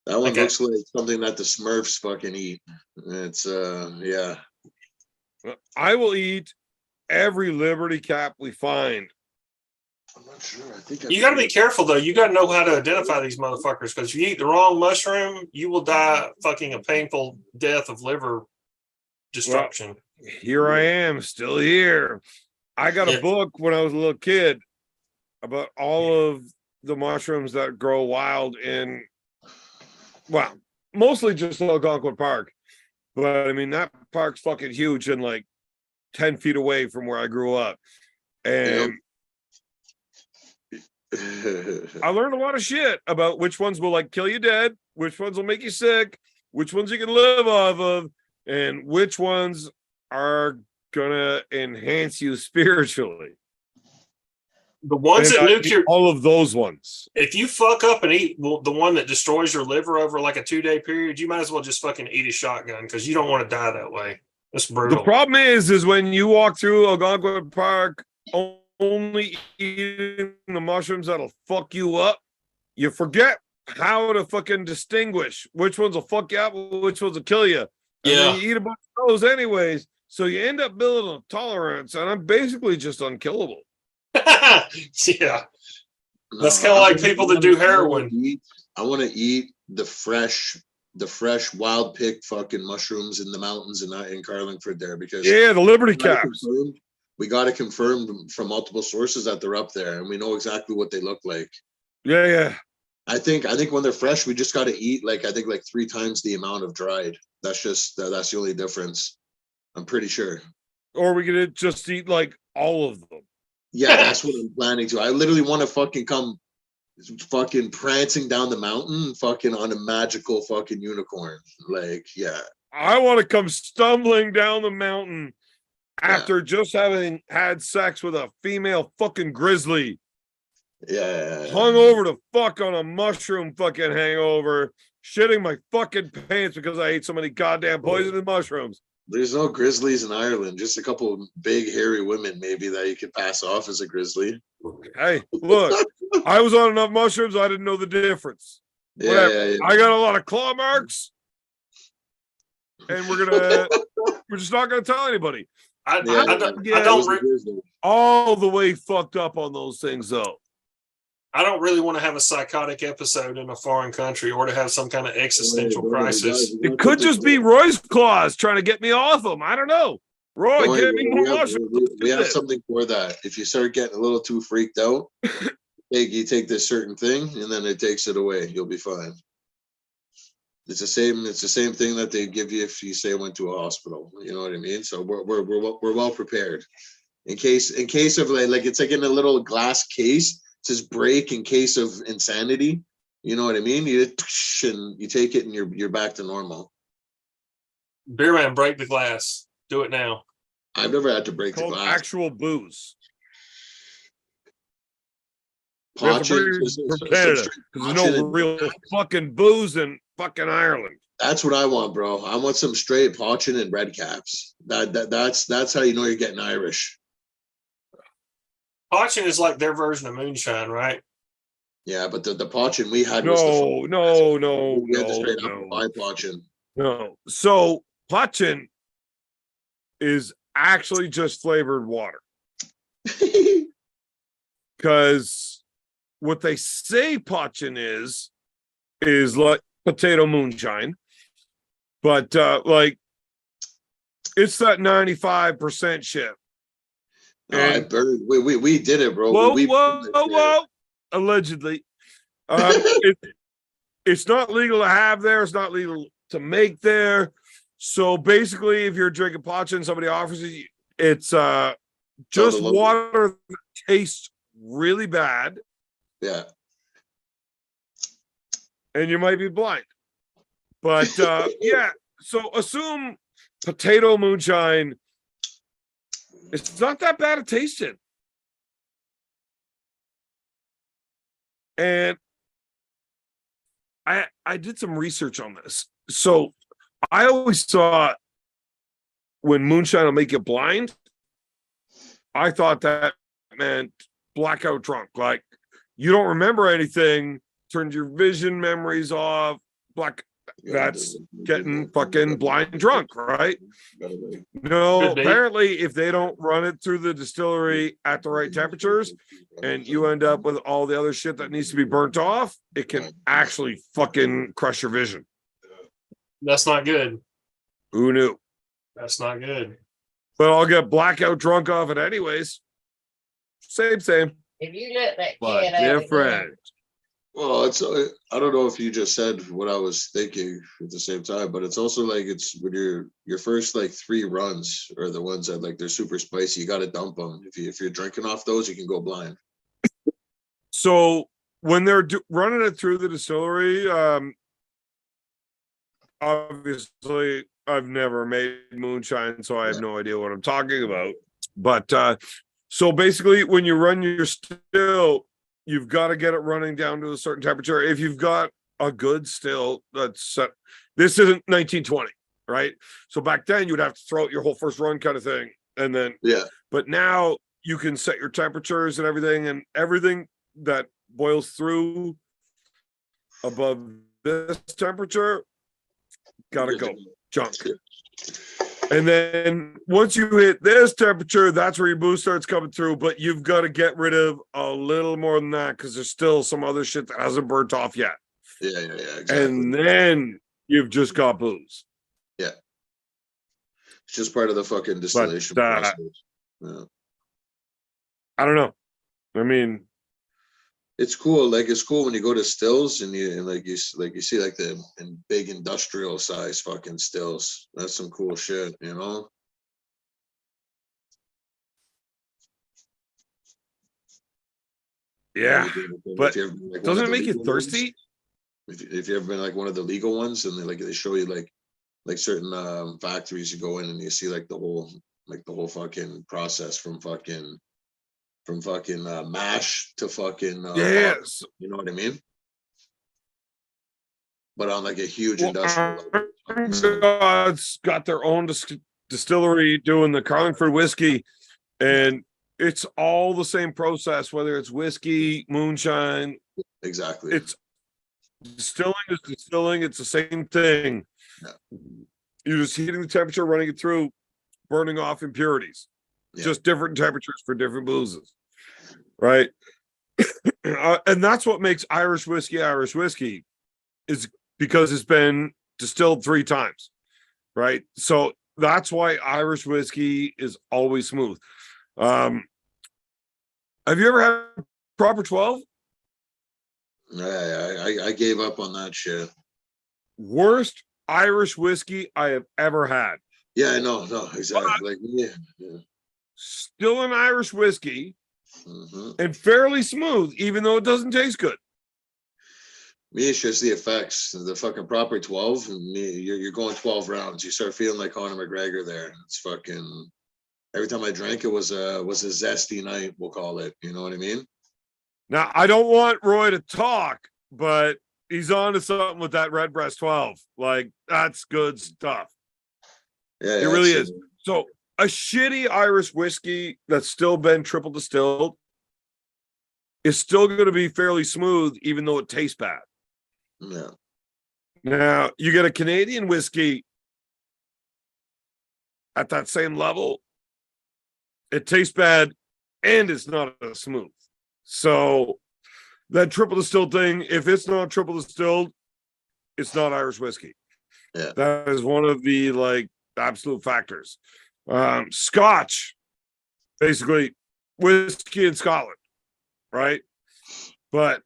That one Okay. looks like something that the Smurfs fucking eat. It's yeah. I will eat every Liberty cap we find. I'm not sure. I think You got to be careful though. You got to know how to identify these motherfuckers, because if you eat the wrong mushroom, you will die fucking a painful death of liver destruction. Here I am, still here. I got a book when I was a little kid about all of the mushrooms that grow wild in, well, mostly just Algonquin Park. But I mean, that park's fucking huge and like 10 feet away from where I grew up. And I learned a lot of shit about which ones will like kill you dead, which ones will make you sick, which ones you can live off of, and which ones are gonna enhance you spiritually. The ones And that I nuke eat your, all of those ones. if you fuck up and eat the one that destroys your liver over like a 2-day period, you might as well just fucking eat a shotgun, because you don't want to die that way. That's brutal. The problem is when you walk through Algonquin Park only eating the mushrooms that'll fuck you up, you forget how to fucking distinguish which ones will fuck you up, which ones will kill you. And then you eat a bunch of those anyways, so you end up building a tolerance, and I'm basically just unkillable. Yeah. That's kind of like people that do heroin. I want to eat the fresh wild pick fucking mushrooms in the mountains in Carlingford there, because the Liberty caps. We got to confirm from multiple sources that they're up there, and we know exactly what they look like. Yeah. I think when they're fresh, we just got to eat like 3 times the amount of dried. That's the only difference. I'm pretty sure. Or we could just eat like all of them. Yeah, that's what I'm planning to. I literally want to fucking come fucking prancing down the mountain fucking on a magical fucking unicorn. Like, yeah. I want to come stumbling down the mountain after just having had sex with a female fucking grizzly. Yeah. Hung over to fuck on a mushroom fucking hangover, shitting my fucking pants because I ate so many goddamn poisonous mushrooms. There's no grizzlies in Ireland. Just a couple of big hairy women maybe that you could pass off as a grizzly. Hey, look, I was on enough mushrooms, I didn't know the difference. Yeah. I got a lot of claw marks, and we're just not gonna tell anybody. I don't all the way fucked up on those things though. I don't really want to have a psychotic episode in a foreign country, or to have some kind of existential crisis. It could just be Roy's claws trying to get me off them. I don't know. Roy, get me more mushrooms. We have something for that. If you start getting a little too freaked out, you take this certain thing, and then it takes it away. You'll be fine. It's the same thing that they give you if you say went to a hospital. You know what I mean? So we're well prepared in case of like it's like in a little glass case. It says break in case of insanity. You know what I mean? You take it and you're back to normal. Beer man, break the glass. Do it now. I've never had to break the glass. Actual booze. From Canada, because there's no real fucking booze in fucking Ireland. That's what I want, bro. I want some straight pochin and red caps. That's how you know you're getting Irish. Pochin is like their version of moonshine, right? Yeah, but the pochin we had no. Pochin. No. So pochin is actually just flavored water. because what they say Pachin is like potato moonshine, but like it's that 95% shit. No, I And buried. We did it, bro. whoa, we whoa, whoa, allegedly. It, it's not legal to have there. It's not legal to make there. So basically, if you're drinking Pachin and somebody offers it, it's just the local- water that tastes really bad, Yeah. and you might be blind. But yeah, so assume potato moonshine. It's not that bad at tasting. And I did some research on this. So I always thought when moonshine will make you blind, I thought that meant blackout drunk. Like you don't remember anything, turns your vision memories off, that's getting fucking blind drunk, right? No, Could be. apparently if they don't run it through the distillery at the right temperatures and you end up with all the other shit that needs to be burnt off, it can actually fucking crush your vision. That's not good. Who knew? That's not good. But I'll get blackout drunk off it anyways. Same. If you let that But cat out again, different. Well, it's I don't know if you just said what I was thinking at the same time, but it's also like it's when your first like 3 runs are the ones that like they're super spicy. You got to dump them. If you're drinking off those, you can go blind. So when they're running it through the distillery, obviously I've never made moonshine, so I have no idea what I'm talking about. But so basically, when you run your still, you've got to get it running down to a certain temperature. If you've got a good still, that's this isn't 1920, right? So back then you'd have to throw out your whole first run kind of thing, and then Yeah. But now you can set your temperatures and everything that boils through above this temperature, gotta go junk. And then once you hit this temperature, that's where your booze starts coming through. But you've got to get rid of a little more than that because there's still some other shit that hasn't burnt off yet. Yeah, exactly. And then you've just got booze. Yeah. It's just part of the fucking distillation process. Yeah. I don't know. I mean, it's cool. Like it's cool when you go to stills and you see like the big industrial size fucking stills. That's some cool shit, you know. yeah. But like doesn't it make you thirsty? If you ever been like one of the legal ones and they show you like certain factories, you go in and you see like the whole fucking process from fucking mash to fucking yes, you know what I mean? But on like a huge industrial level. It's got their own distillery doing the Carlingford whiskey, and it's all the same process, whether it's whiskey, moonshine. Exactly. It's distilling is distilling. It's the same thing. Yeah. You're just heating the temperature, running it through, burning off impurities. Yeah. Just different temperatures for different boozes, right? And that's what makes Irish whiskey is because it's been distilled 3 times, right? So that's why Irish whiskey is always smooth. Have you ever had proper 12? I gave up on that shit. Worst Irish whiskey I have ever had. Yeah, I know, no, exactly. Like, yeah. Still an Irish whiskey, Mm-hmm. and fairly smooth, even though it doesn't taste good. Me, it's just the effects. The fucking proper 12, and you're going 12 rounds. You start feeling like Conor McGregor there. It's fucking. Every time I drank, it was a zesty night. We'll call it. You know what I mean? Now, I don't want Roy to talk, but he's on to something with that Redbreast 12. Like, that's good stuff. Yeah, it really is. So, a shitty Irish whiskey that's still been triple distilled is still going to be fairly smooth, even though it tastes bad. Yeah. Now, you get a Canadian whiskey at that same level, it tastes bad and it's not as smooth. So that triple distilled thing, if it's not triple distilled, it's not Irish whiskey. Yeah. That is one of the like absolute factors. Scotch, basically whiskey in Scotland, right? But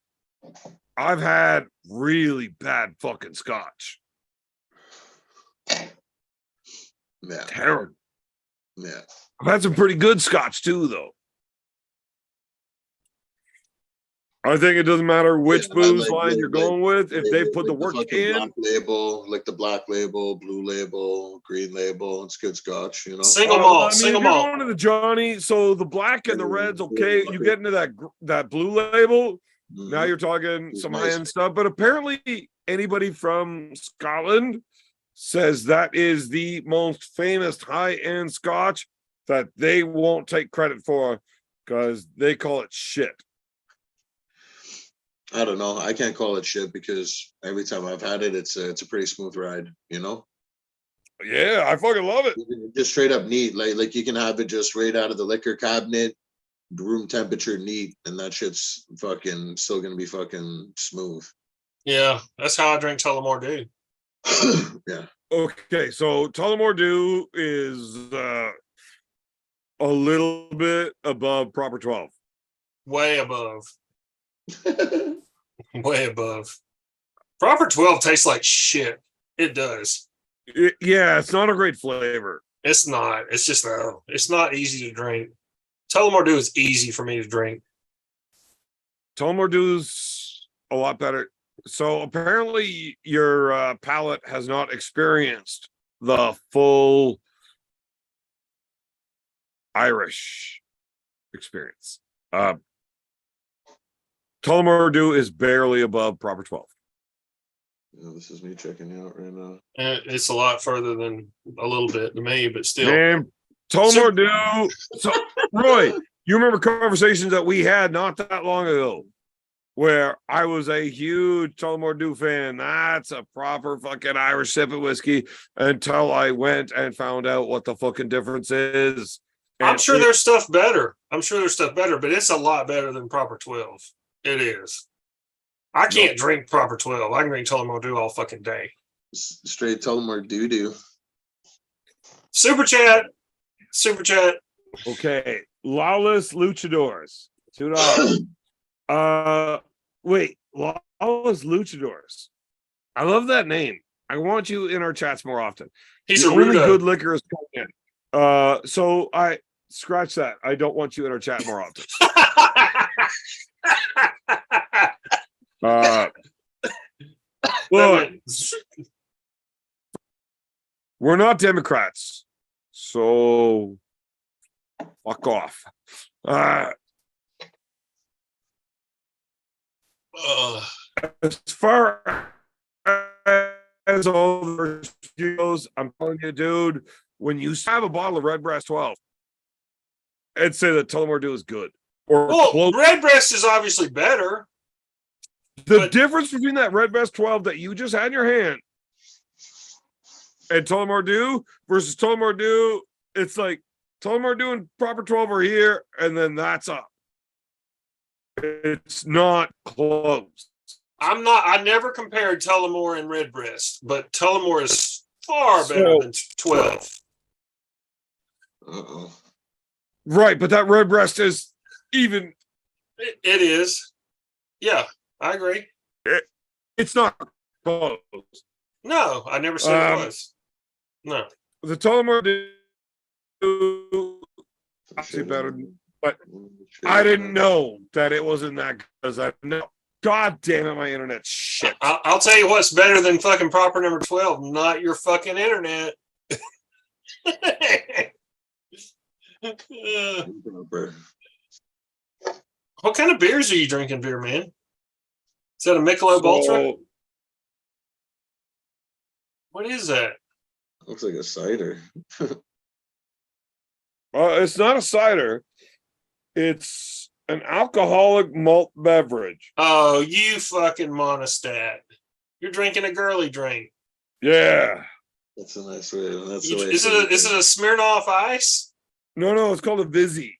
I've had really bad fucking Scotch. Yeah. Terrible. Yeah. I've had some pretty good Scotch too, though. I think it doesn't matter which Yeah, booze like- line you're going with. If they put the like work fucking in, black label, like the black label, blue label, green label, it's good Scotch, you know. Single well, malt, I mean, single if you're malt. going to the Johnny, so the black and the red's okay. You get into that blue label, now Mhm. you're talking It's some nice. high-end stuff. But apparently, anybody from Scotland says that is the most famous high-end Scotch that they won't take credit for because they call it shit. I don't know. I can't call it shit because every time I've had it, it's a pretty smooth ride, you know. Yeah, I fucking love it. Just straight up neat. Like you can have it just right out of the liquor cabinet, room temperature neat, and that shit's fucking still gonna be fucking smooth. Yeah, that's how I drink Tullamore Dew. Yeah. Okay, so Tullamore Dew is a little bit above proper 12. Way above. Way above. Proper 12 tastes like shit. It does. Yeah, it's not a great flavor. It's not. It's just it's not easy to drink. Tullamore Dew is easy for me to drink. Tullamore Dew's a lot better. So apparently your palate has not experienced the full Irish experience. Tullamore Dew is barely above proper 12. Yeah, this is me checking out right now. It's a lot further than a little bit to me, but still. Man, Tullamore Dew. So, Roy, you remember conversations that we had not that long ago where I was a huge Tullamore Dew fan. That's a proper fucking Irish sipping whiskey until I went and found out what the fucking difference is. I'm sure there's stuff better. I'm sure there's stuff better, but it's a lot better than proper 12. It is. I can't drink proper 12. I can drink Tullamore Dew all fucking day. Straight Tullamore Doo. Super chat. Super chat. Okay. Lawless Luchadors. $2. Wait, Lawless Luchadors. I love that name. I want you in our chats more often. He's the a only rudo. good liquor is coming in. So I scratch that. I don't want you in our chat more often. Look, we're not Democrats, so fuck off. As far as all the goes, I'm telling you, dude, when you have a bottle of Redbreast 12, I'd say that Tullamore Dew is good. Or well, close. Redbreast is obviously better. The difference between that Redbreast 12 that you just had in your hand and Tullamore Dew versus Tullamore Dew, it's like Tullamore Dew and proper 12 are here, and then that's up. It's not close. I never compared Tullamore and Redbreast, but Tullamore is far better than 12. Uh-oh. Right, but that Redbreast is even. It is. Yeah, I agree. It's not close. No, I never said it was. No. The Tullamore Dew actually better, but I didn't know that it wasn't that because I know. God damn it, my internet shit. I'll tell you what's better than fucking proper number 12, not your fucking internet. What kind of beers are you drinking, beer man? Is that a Michelob Ultra? What is that? Looks like a cider. It's not a cider. It's an alcoholic malt beverage. Oh, you fucking monostat. You're drinking a girly drink. Yeah. That's a nice way. That's You, the way. is it a Smirnoff Ice? No, it's called a Vizzy.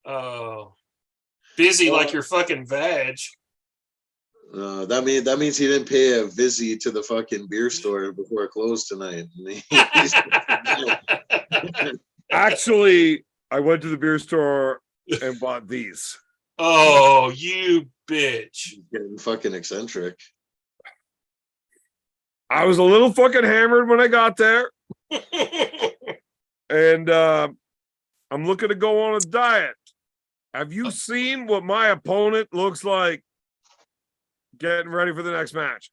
Oh. Busy like your fucking vag. That means he didn't pay a visit to the fucking beer store before it closed tonight. Actually, I went to the beer store and bought these. Oh, you bitch. Getting fucking eccentric. I was a little fucking hammered when I got there, and I'm looking to go on a diet. Have you seen what my opponent looks like getting ready for the next match?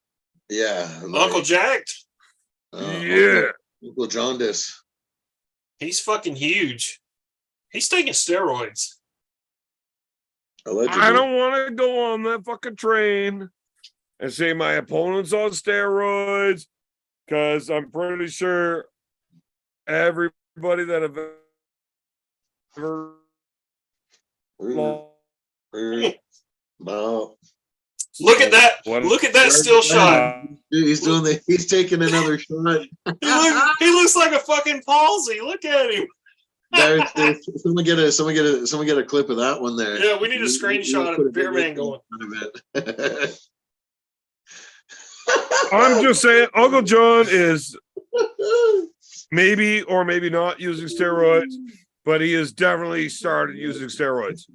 Yeah. Uncle Jacked? Yeah. Uncle Jaundice. He's fucking huge. He's taking steroids. Allegedly. I don't want to go on that fucking train and say my opponent's on steroids, because I'm pretty sure everybody that have ever Well, Look at that. What- Look at that still shot. he's taking another shot. He looks like a fucking palsy. Look at him. Someone get a clip of that one there. Yeah, we need a screenshot of Beer Man going. I'm just saying, Uncle John is maybe or maybe not using steroids, but he has definitely started using steroids.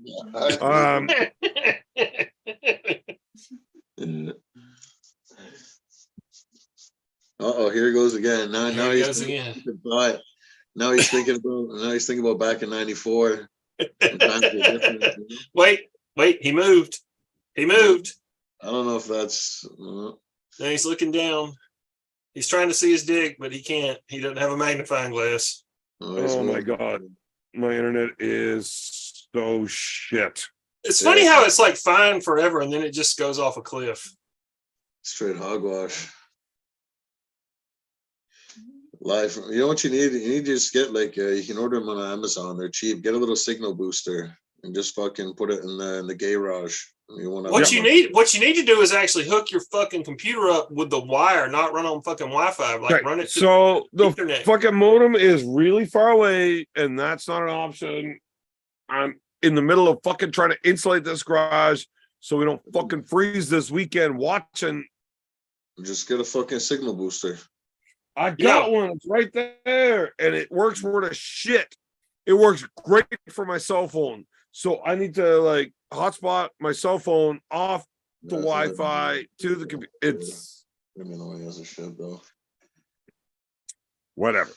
Here he goes again. Now Here he he's goes again. Now he's thinking about back in '94. Wait, he moved. He moved. I don't know if that's. Now he's looking down. He's trying to see his dick, but he can't. He doesn't have a magnifying glass. Oh my God. My internet is so shit. It's funny how it's like fine forever and then it just goes off a cliff. Straight hogwash. Live. You know what you need? You need to just get you can order them on Amazon. They're cheap. Get a little signal booster and just fucking put it in the garage. What you need to do is actually hook your fucking computer up with the wire, not run on fucking Wi-Fi. Like run it. So the Ethernet. fucking modem is really far away, and that's not an option. I'm in the middle of fucking trying to insulate this garage so we don't fucking freeze this weekend watching. Just get a fucking signal booster. I got one. It's right there, and it works for the shit. It works great for my cell phone. So I need to hotspot my cell phone off the Wi-Fi to the computer. It's annoying as a shit though. Whatever.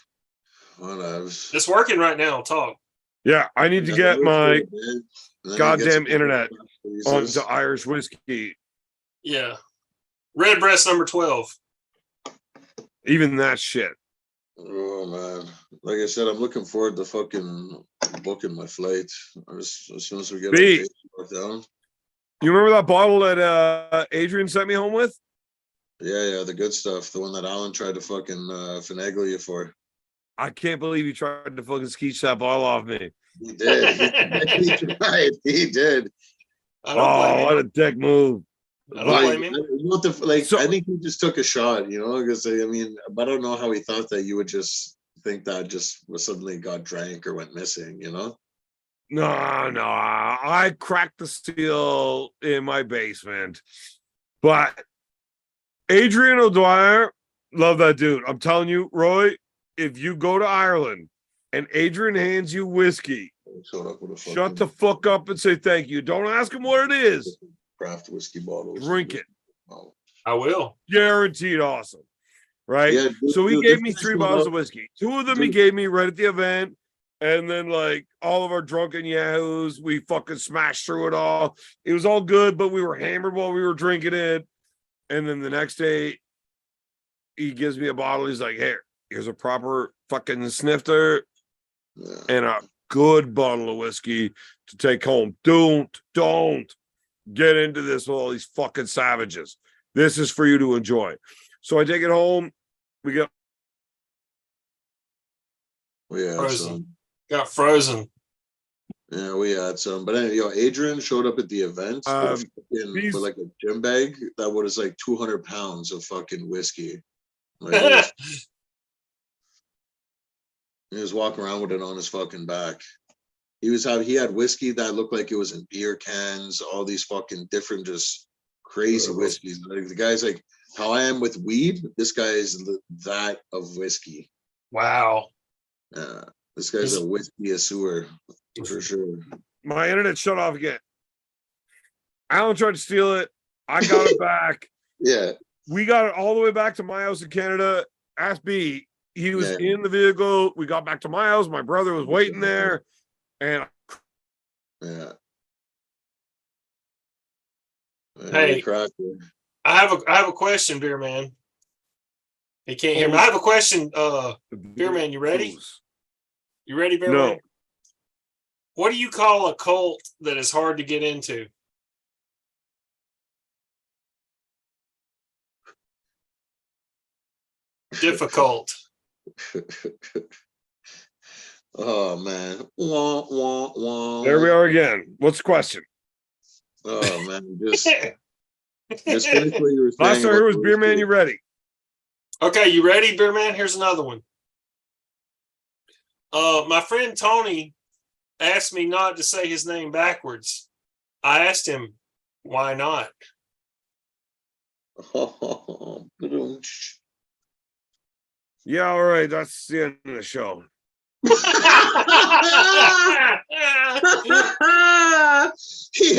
It's working right now. Talk. Yeah, I need to get my goddamn internet onto Irish whiskey. Yeah. Red breast number 12. Even that shit. Oh man. Like I said, I'm looking forward to fucking booking my flight. As soon as we get down. You remember that bottle that Adrian sent me home with? Yeah, the good stuff. The one that Alan tried to fucking finagle you for. I can't believe he tried to fucking skeech that bottle off me. He did. He tried. He did. Oh, what a dick move. I don't blame him. I think he just took a shot, because I don't know how he thought that you would just think that just suddenly got drank or went missing, No, I cracked the seal in my basement. But Adrian O'Dwyer, love that dude. I'm telling you, Roy, if you go to Ireland and Adrian hands you whiskey, shut the fuck up and say thank you. Don't ask him what it is. Craft whiskey bottles. Drink it. Oh. I will. Guaranteed awesome. Right? Yeah, so he gave me 3 bottles of whiskey. 2 of them he gave me right at the event. And then all of our drunken yahoos, we fucking smashed through it all. It was all good, but we were hammered while we were drinking it. And then the next day, he gives me a bottle. He's like, here's a proper fucking snifter and a good bottle of whiskey to take home. Don't get into this with all these fucking savages. This is for you to enjoy. So I take it home. We got frozen. Got frozen. Yeah, we had some. But anyway, Adrian showed up at the event with a gym bag that was 200 pounds of fucking whiskey. He was walking around with it on his fucking back. He had whiskey that looked like it was in beer cans, all these fucking different, just crazy whiskeys. Like the guy's like, how I am with weed, this guy is that of whiskey. Wow. This guy's a whiskey sewer for sure. My internet shut off again. Alan tried to steal it. I got it back. Yeah. We got it all the way back to my house in Canada. Ask B. He was in the vehicle. We got back to my house. My brother was waiting there. And Yeah. Hey, I have a question, Beer Man. He can't hear me. I have a question. Beer Man, you ready? You ready, Beer Man? What do you call a cult that is hard to get into? Difficult. Oh man. Wah, wah, wah. There we are again. What's the question? Oh man, just finish what you were saying. Last I heard was Beer Man, you ready? Okay, you ready, Beer Man? Here's another one. My friend Tony asked me not to say his name backwards. I asked him, why not? Yeah, all right. That's the end of the show. He